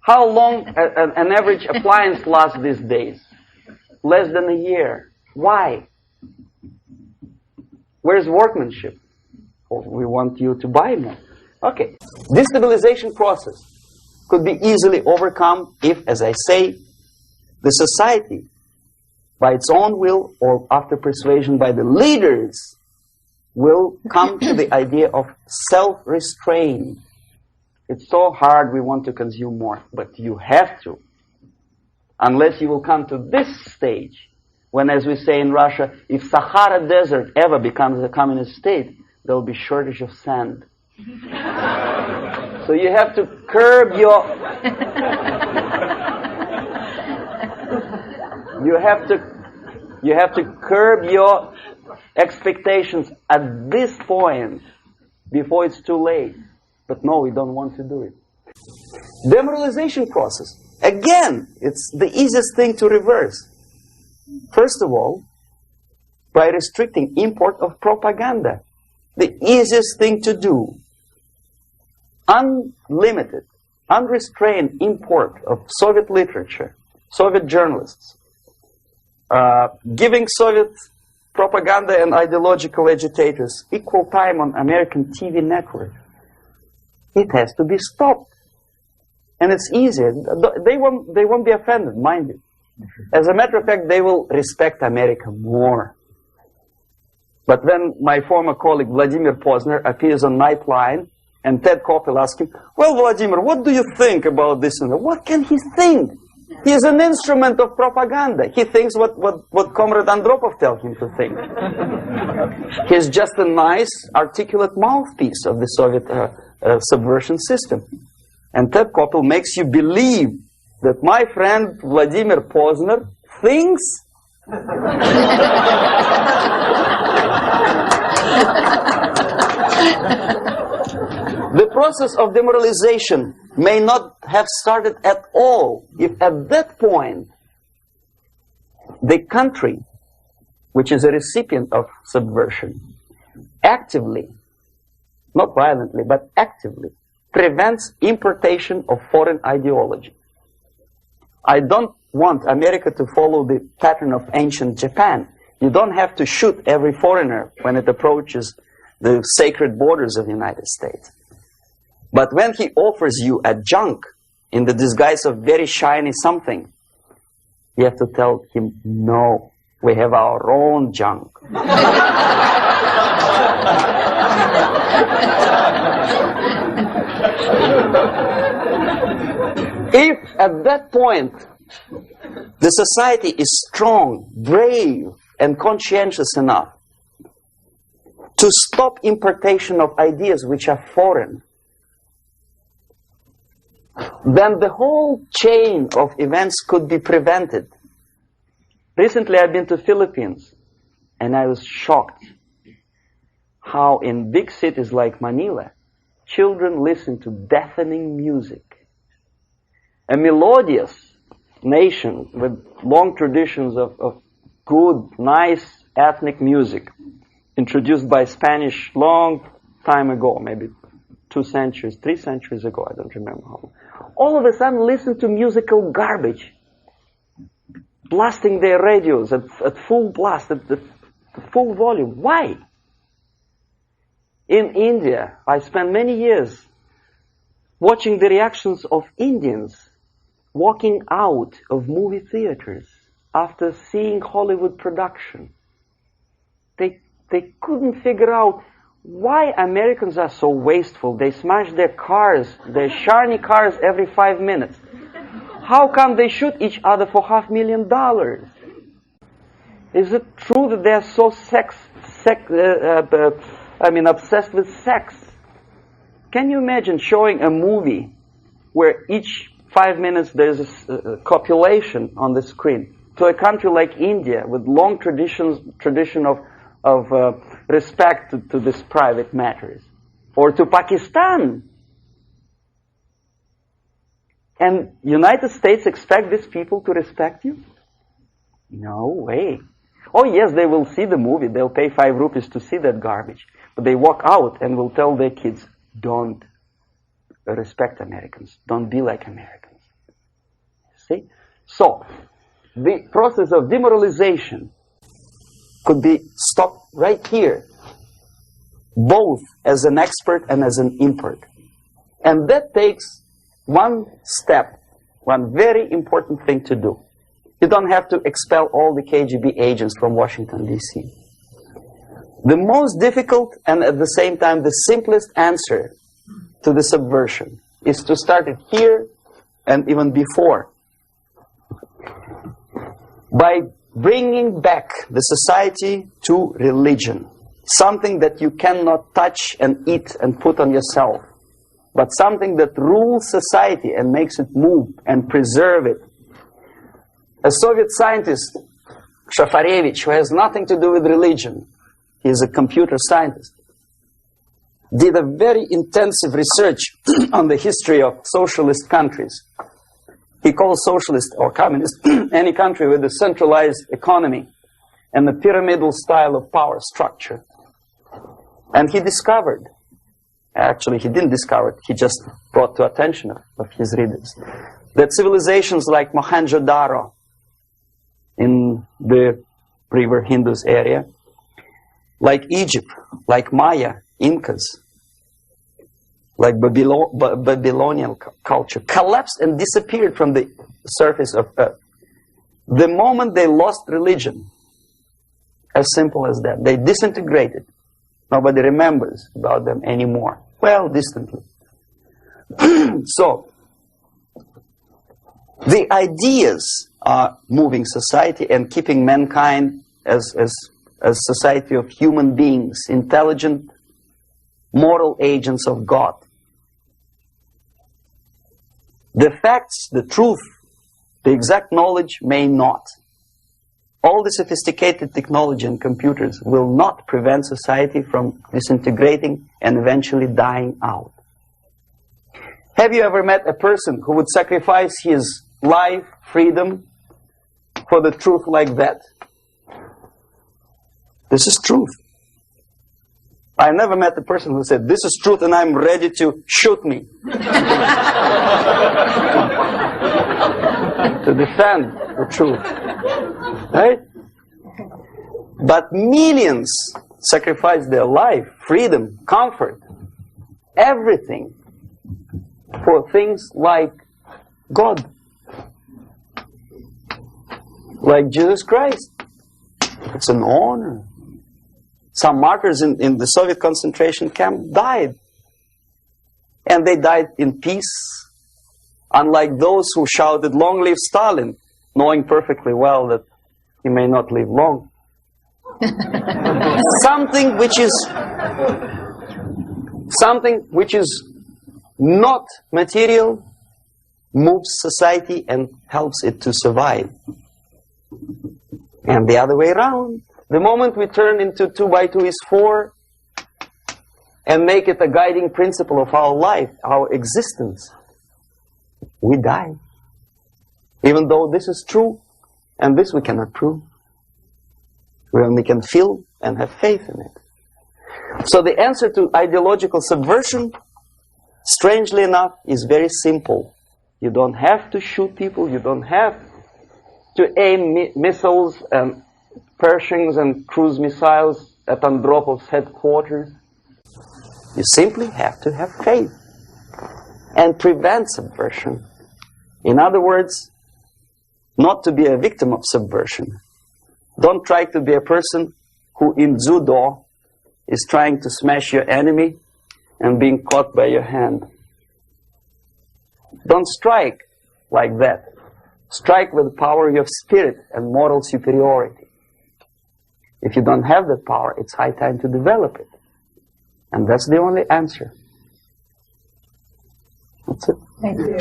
how long an average appliance lasts these days? Less than a year. Why? Where's workmanship? Oh, we want you to buy more. Okay. Destabilization process could be easily overcome if, as I say, the society, by its own will or after persuasion by the leaders, will come to the idea of self-restraint. It's so hard, we want to consume more, but you have to. Unless you will come to this stage, when, as we say in Russia, if Sahara Desert ever becomes a communist state, there will be shortage of sand. So you have to curb your... You have to curb your expectations at this point before it's too late. But no, we don't want to do it. Demoralization process. Again, it's the easiest thing to reverse. First of all, by restricting import of propaganda. The easiest thing to do. Unlimited, unrestrained import of Soviet literature, Soviet journalists. Giving Soviet propaganda and ideological agitators equal time on American TV network. It has to be stopped. And it's easy. They won't be offended, mind you. As a matter of fact, they will respect America more. But when my former colleague Vladimir Posner appears on Nightline and Ted Koppel asks him, well, Vladimir, what do you think about this and that? What can he think? He is an instrument of propaganda. He thinks what Comrade Andropov tells him to think. He's just a nice, articulate mouthpiece of the Soviet subversion system. And Ted Koppel makes you believe that my friend Vladimir Posner thinks the process of demoralization may not have started at all if at that point the country, which is a recipient of subversion, actively, not violently, but actively, prevents importation of foreign ideology. I don't want America to follow the pattern of ancient Japan. You don't have to shoot every foreigner when it approaches the sacred borders of the United States. But when he offers you a junk in the disguise of very shiny something, you have to tell him, no, we have our own junk. If at that point the society is strong, brave, and conscientious enough to stop importation of ideas which are foreign, then the whole chain of events could be prevented. Recently I've been to Philippines and I was shocked how in big cities like Manila, children listen to deafening music. A melodious nation with long traditions of good, nice ethnic music introduced by Spanish long time ago, maybe 2 centuries, 3 centuries ago, I don't remember how long. All of a sudden listen to musical garbage, blasting their radios at full blast, at the full volume. Why? In India, I spent many years watching the reactions of Indians walking out of movie theaters after seeing Hollywood production. They couldn't figure out why Americans are so wasteful. They smash their cars, their shiny cars every 5 minutes. How come they shoot each other for $500,000? Is it true that they're so obsessed with sex? Can you imagine showing a movie where each 5 minutes there's a copulation on the screen to a country like India with long tradition of respect to these private matters, or to Pakistan? And United States expect these people to respect you? No way. Oh yes, they will see the movie, they'll pay 5 rupees to see that garbage, but they walk out and will tell their kids, don't respect Americans, don't be like Americans. See? So, the process of demoralization could be stopped right here, both as an expert and as an import. And that takes one step, one very important thing to do. You don't have to expel all the KGB agents from Washington, D.C. The most difficult and at the same time the simplest answer to the subversion is to start it here and even before, by bringing back the society to religion, something that you cannot touch and eat and put on yourself, but something that rules society and makes it move and preserve it. A Soviet scientist, Shafarevich, who has nothing to do with religion, he is a computer scientist, did a very intensive research on the history of socialist countries. He calls socialist or communist any country with a centralized economy and a pyramidal style of power structure. And he discovered, actually he didn't discover it, he just brought to attention of his readers, that civilizations like Mohenjo-Daro in the river Indus area, like Egypt, like Maya, Incas, like Babylonian culture, collapsed and disappeared from the surface of Earth. The moment they lost religion, as simple as that, they disintegrated. Nobody remembers about them anymore. Well, distantly. So, the ideas are moving society and keeping mankind as society of human beings, intelligent, moral agents of God. The facts, the truth, the exact knowledge may not. All the sophisticated technology and computers will not prevent society from disintegrating and eventually dying out. Have you ever met a person who would sacrifice his life, freedom, for the truth like that? This is truth. I never met a person who said, this is truth and I'm ready to shoot me. To defend the truth. Right? But millions sacrifice their life, freedom, comfort, everything for things like God. Like Jesus Christ. It's an honor. Some martyrs in the Soviet concentration camp died. And they died in peace. Unlike those who shouted, "Long live Stalin," knowing perfectly well that he may not live long. Something which is not material moves society and helps it to survive. And the other way around. The moment we turn into 2 by 2 is 4 and make it a guiding principle of our life, our existence, we die. Even though this is true, and this we cannot prove. We only can feel and have faith in it. So the answer to ideological subversion, strangely enough, is very simple. You don't have to shoot people. You don't have to aim missiles and Pershings and cruise missiles at Andropov's headquarters. You simply have to have faith and prevent subversion. In other words, not to be a victim of subversion. Don't try to be a person who in judo is trying to smash your enemy and being caught by your hand. Don't strike like that. Strike with the power of spirit and moral superiority. If you don't have that power, it's high time to develop it. And that's the only answer. That's it. Thank you.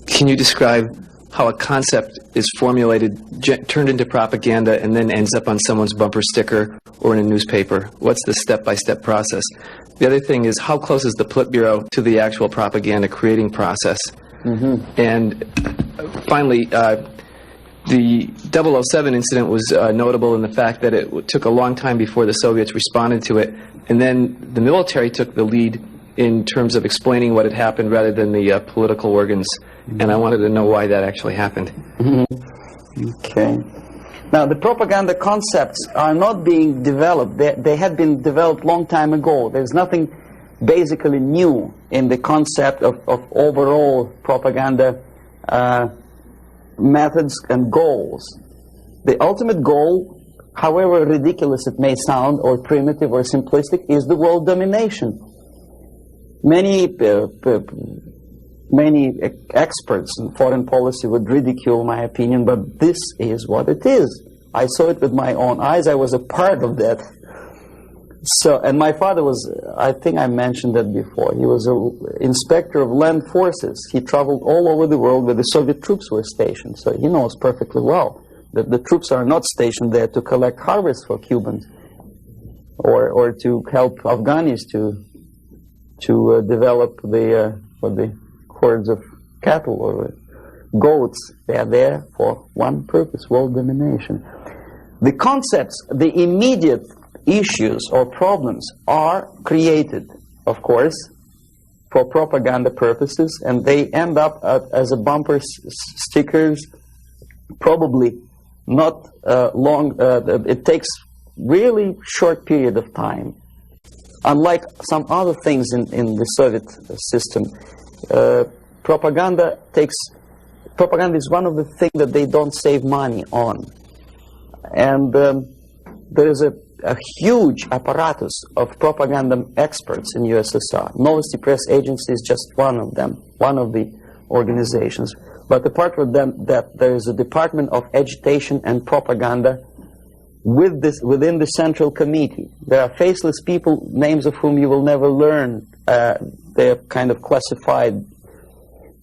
Can you describe how a concept is formulated, turned into propaganda, and then ends up on someone's bumper sticker or in a newspaper? What's the step-by-step process? The other thing is, how close is the Politburo to the actual propaganda creating process? Mm-hmm. And finally, the 007 incident was notable in the fact that it took a long time before the Soviets responded to it, and then the military took the lead in terms of explaining what had happened rather than the political organs. And I wanted to know why that actually happened. Mm-hmm. Okay. Now, the propaganda concepts are not being developed. They had been developed long time ago. There's nothing basically new in the concept of overall propaganda methods and goals. The ultimate goal, however ridiculous it may sound, or primitive or simplistic, is the world domination. Many experts in foreign policy would ridicule my opinion, but this is what it is. I saw it with my own eyes. I was a part of that. So, and my father was, I think I mentioned that before, he was an inspector of land forces. He traveled all over the world where the Soviet troops were stationed. So he knows perfectly well that the troops are not stationed there to collect harvests for Cubans or to help Afghanis to develop the hordes of cattle or goats. They are there for one purpose: world domination. The concepts, the immediate issues or problems are created, of course, for propaganda purposes, and they end up as a bumper stickers, probably not long. It takes really short period of time. Unlike some other things in the Soviet system, propaganda is one of the things that they don't save money on. And there is a huge apparatus of propaganda experts in USSR. Novosti Press Agency is just one of them, one of the organizations. But apart from them, there is a Department of Agitation and Propaganda within the Central Committee. There are faceless people, names of whom you will never learn. They're kind of classified.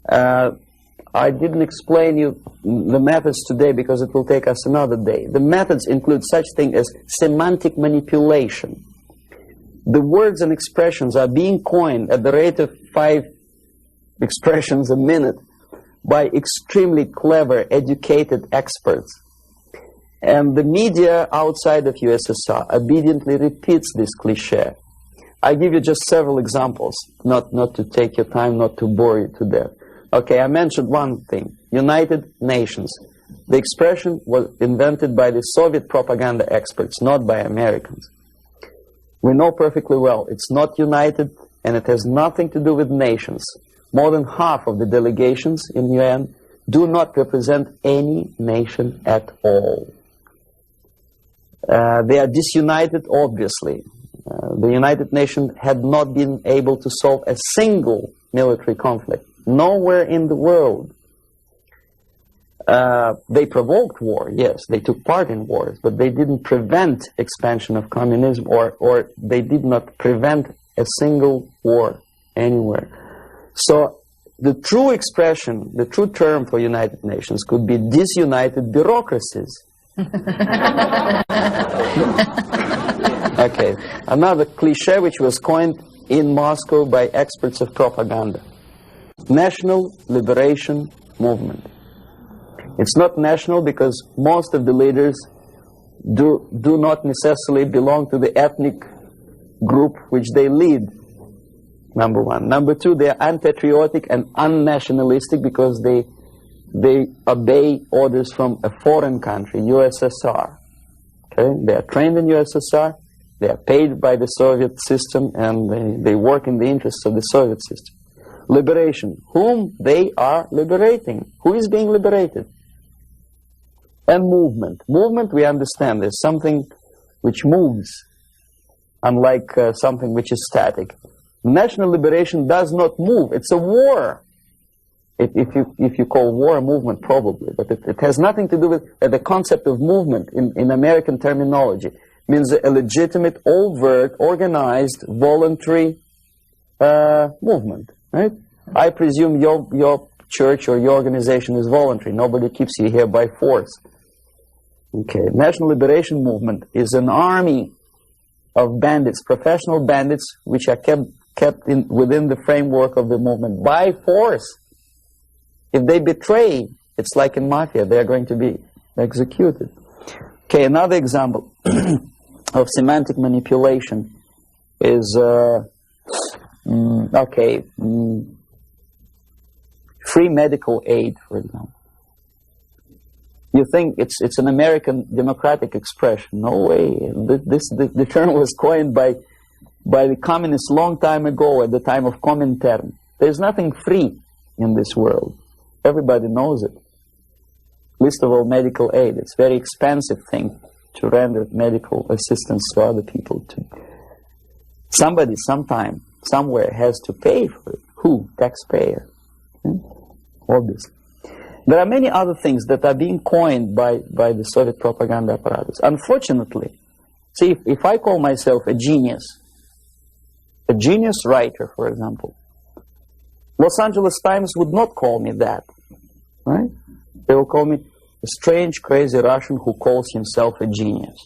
I didn't explain you the methods today because it will take us another day. The methods include such thing as semantic manipulation. The words and expressions are being coined at the rate of 5 expressions a minute by extremely clever, educated experts. And the media outside of USSR obediently repeats this cliché. I give you just several examples, not to take your time, not to bore you to death. Okay, I mentioned one thing, United Nations. The expression was invented by the Soviet propaganda experts, not by Americans. We know perfectly well it's not united, and it has nothing to do with nations. More than half of the delegations in UN do not represent any nation at all. They are disunited, obviously. The United Nations had not been able to solve a single military conflict. Nowhere in the world. They provoked war, yes, they took part in wars, but they didn't prevent expansion of communism, or they did not prevent a single war anywhere. So the true expression, the true term for United Nations could be disunited bureaucracies. Okay, another cliche which was coined in Moscow by experts of propaganda. National Liberation Movement. It's not national because most of the leaders do not necessarily belong to the ethnic group which they lead, number one. Number two, they are unpatriotic and unnationalistic because they obey orders from a foreign country, USSR. Okay? They are trained in USSR, they are paid by the Soviet system, and they work in the interests of the Soviet system. Liberation. Whom they are liberating? Who is being liberated? And movement. Movement, we understand, is something which moves, unlike something which is static. National liberation does not move. It's a war. If you call war a movement, probably. But it has nothing to do with the concept of movement in American terminology. It means a legitimate, overt, organized, voluntary movement. Right? I presume your church or your organization is voluntary. Nobody keeps you here by force. Okay, National Liberation Movement is an army of bandits, professional bandits, which are kept within the framework of the movement by force. If they betray, it's like in mafia, they are going to be executed. Okay, another example of semantic manipulation is free medical aid, for example. You think it's an American democratic expression? No way. The term was coined by the communists long time ago, at the time of Comintern. There's nothing free in this world. Everybody knows it. Least of all medical aid. It's a very expensive thing to render medical assistance to other people. Somebody, sometime, somewhere has to pay for it. Who? Taxpayer. Obviously. There are many other things that are being coined by the Soviet propaganda apparatus. Unfortunately, see, if I call myself a genius writer, for example, Los Angeles Times would not call me that, right? They will call me a strange, crazy Russian who calls himself a genius.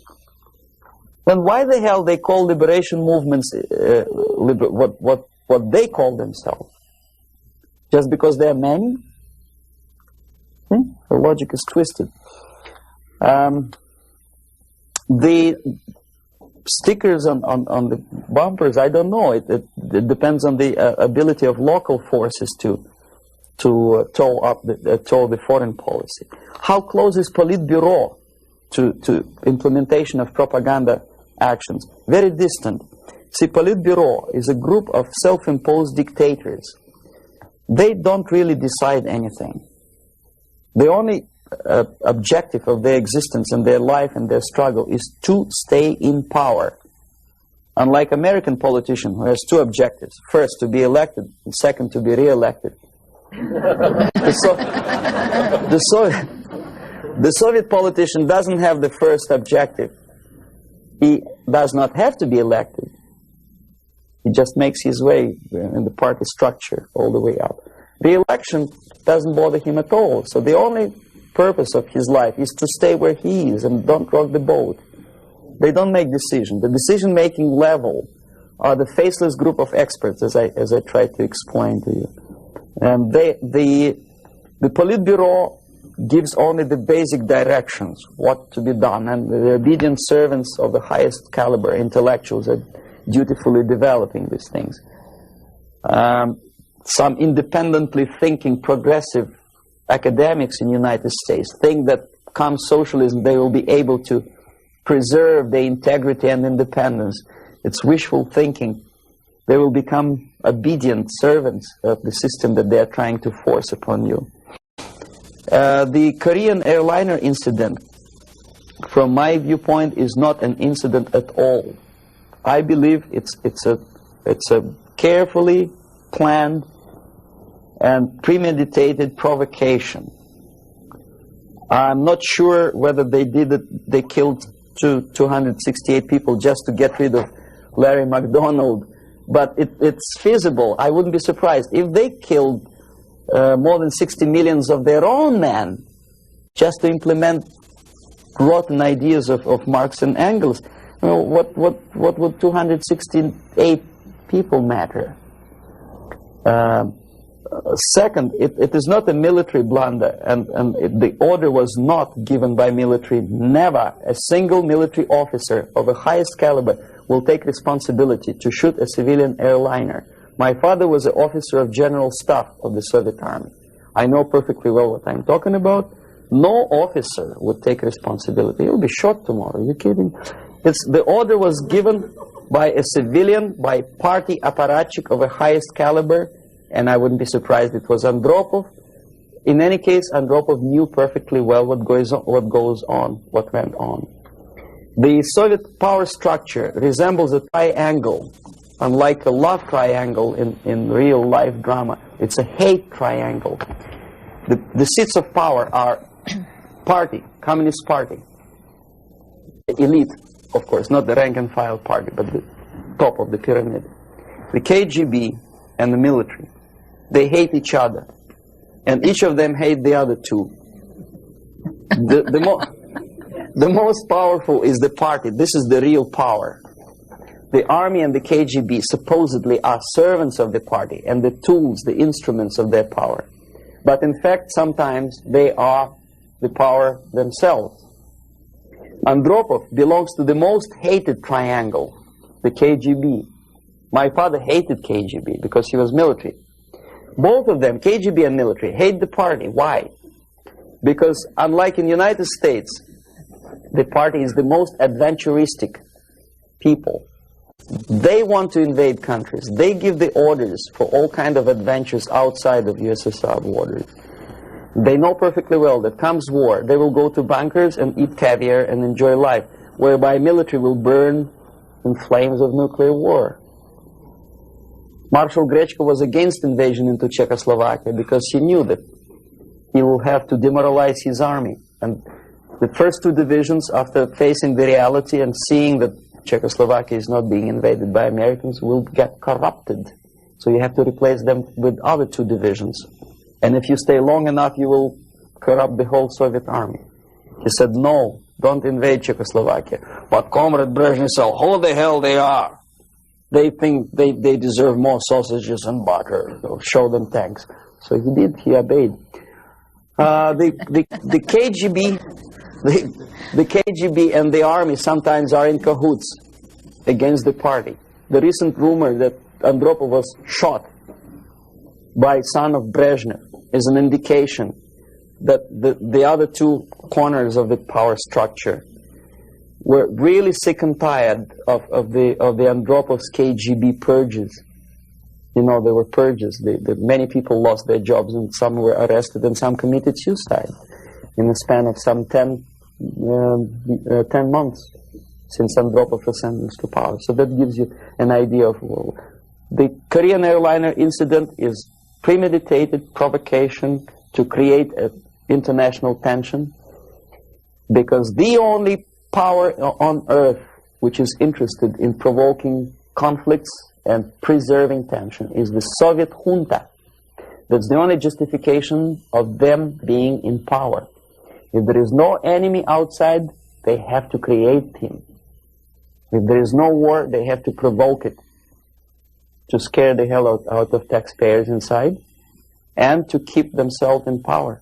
Then why the hell they call liberation movements what they call themselves? Just because they are men? The logic is twisted. The stickers on the bumpers, I don't know. It depends on the ability of local forces to toe the foreign policy. How close is Politburo to implementation of propaganda actions? Very distant. See, Politburo is a group of self-imposed dictators. They don't really decide anything. The only objective of their existence and their life and their struggle is to stay in power. Unlike American politician who has two objectives. First, to be elected, and second, to be re-elected. The Soviet politician doesn't have the first objective. He does not have to be elected. He just makes his way in the party structure all the way up. The election doesn't bother him at all. So the only purpose of his life is to stay where he is and don't rock the boat. They don't make decisions. The decision-making level are the faceless group of experts, as I tried to explain to you. And the Politburo gives only the basic directions, what to be done, and the obedient servants of the highest caliber intellectuals are dutifully developing these things. Some independently thinking progressive academics in the United States think that come socialism they will be able to preserve their integrity and independence. It's wishful thinking. They will become obedient servants of the system that they are trying to force upon you. The Korean airliner incident, from my viewpoint, is not an incident at all. I believe it's a carefully planned and premeditated provocation I'm not sure whether they did it. They killed 268 people just to get rid of Larry McDonald, but it's feasible. I wouldn't be surprised if they killed more than 60 millions of their own men just to implement rotten ideas of Marx and Engels. You know, what would 268 people matter? Second, it is not a military blunder, and the order was not given by military. Never a single military officer of the highest caliber will take responsibility to shoot a civilian airliner. My father was an officer of general staff of the Soviet Army. I know perfectly well what I'm talking about. No officer would take responsibility. He'll be shot tomorrow. Are you kidding? The order was given by a civilian, by party apparatchik of the highest caliber, and I wouldn't be surprised it was Andropov. In any case, Andropov knew perfectly well what went on. The Soviet power structure resembles a triangle, unlike a love triangle in real life drama. It's a hate triangle. The seats of power are party, Communist Party, elite, of course, not the rank and file party, but the top of the pyramid. The KGB and the military, they hate each other, and each of them hate the other two. The most powerful is the party. This is the real power. The army and the KGB supposedly are servants of the party and the tools, the instruments of their power. But in fact, sometimes they are the power themselves. Andropov belongs to the most hated triangle, the KGB. My father hated KGB because he was military. Both of them, KGB and military, hate the party. Why? Because unlike in the United States, the party is the most adventuristic people. They want to invade countries. They give the orders for all kinds of adventures outside of USSR borders. They know perfectly well that comes war, they will go to bunkers and eat caviar and enjoy life, whereby military will burn in flames of nuclear war. Marshal Grechko was against invasion into Czechoslovakia because he knew that he will have to demoralize his army. And the first two divisions, after facing the reality and seeing that Czechoslovakia is not being invaded by Americans, will get corrupted. So you have to replace them with other two divisions. And if you stay long enough, you will corrupt the whole Soviet army. He said, no, don't invade Czechoslovakia. But Comrade Brezhnev said, who the hell they are? They think they deserve more sausages and butter. So show them tanks. So he did, he obeyed. The KGB and the army sometimes are in cahoots against the party. The recent rumor that Andropov was shot by son of Brezhnev is an indication that the other two corners of the power structure were really sick and tired of the Andropov's KGB purges. You know, there were purges. Many people lost their jobs, and some were arrested, and some committed suicide in the span of some 10 months since Andropov was sentenced to power. So that gives you an idea of the Korean airliner incident is premeditated provocation to create an international tension, because the only power on earth which is interested in provoking conflicts and preserving tension is the Soviet junta. That's the only justification of them being in power. If there is no enemy outside, they have to create him. If there is no war, they have to provoke it, to scare the hell out of taxpayers inside, and to keep themselves in power.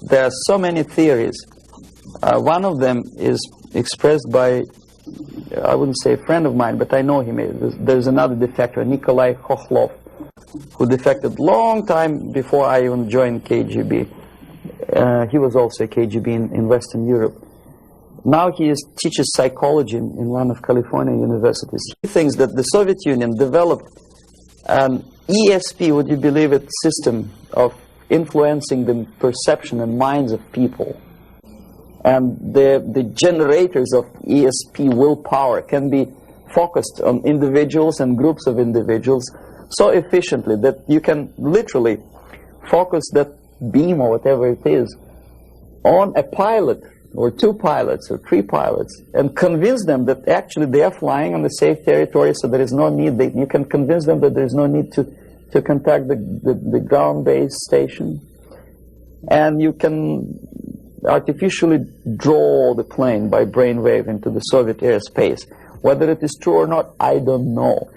There are so many theories. One of them is expressed by, I wouldn't say a friend of mine, but I know him. There's another defector, Nikolai Khokhlov, who defected long time before I even joined KGB. He was also a KGB in Western Europe. Now he teaches psychology in one of California universities. He thinks that the Soviet Union developed an ESP, would you believe it, system of influencing the perception and minds of people. And the generators of ESP willpower can be focused on individuals and groups of individuals so efficiently that you can literally focus that beam or whatever it is on a pilot or 2 pilots or 3 pilots and convince them that actually they are flying on the safe territory, so there is no need, you can convince them that there is no need to contact the ground-based station, and you can artificially draw the plane by brainwave into the Soviet airspace. Whether it is true or not, I don't know.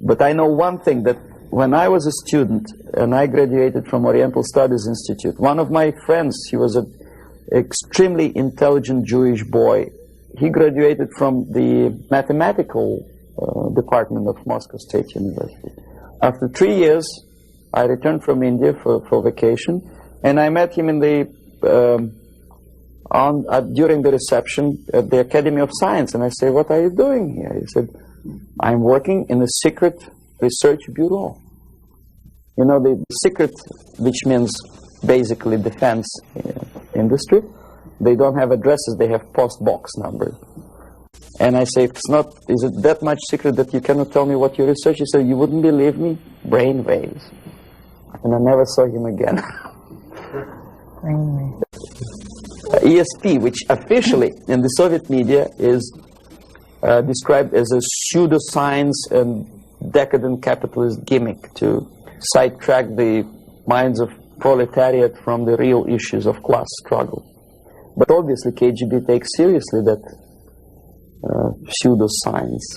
But I know one thing, that when I was a student and I graduated from Oriental Studies Institute, one of my friends, he was an extremely intelligent Jewish boy. He graduated from the mathematical department of Moscow State University. After 3 years, I returned from India for vacation, and I met him in the during the reception at the Academy of Science, and I said, "What are you doing here?" He said, "I'm working in a secret research bureau." You know, the secret, which means basically defense industry, they don't have addresses, they have post box numbers. And I say, is it that much secret that you cannot tell me what you research? He said, "You wouldn't believe me, brain waves." And I never saw him again. ESP, which officially in the Soviet media is described as a pseudoscience and decadent capitalist gimmick to sidetrack the minds of proletariat from the real issues of class struggle. But obviously KGB takes seriously that pseudoscience.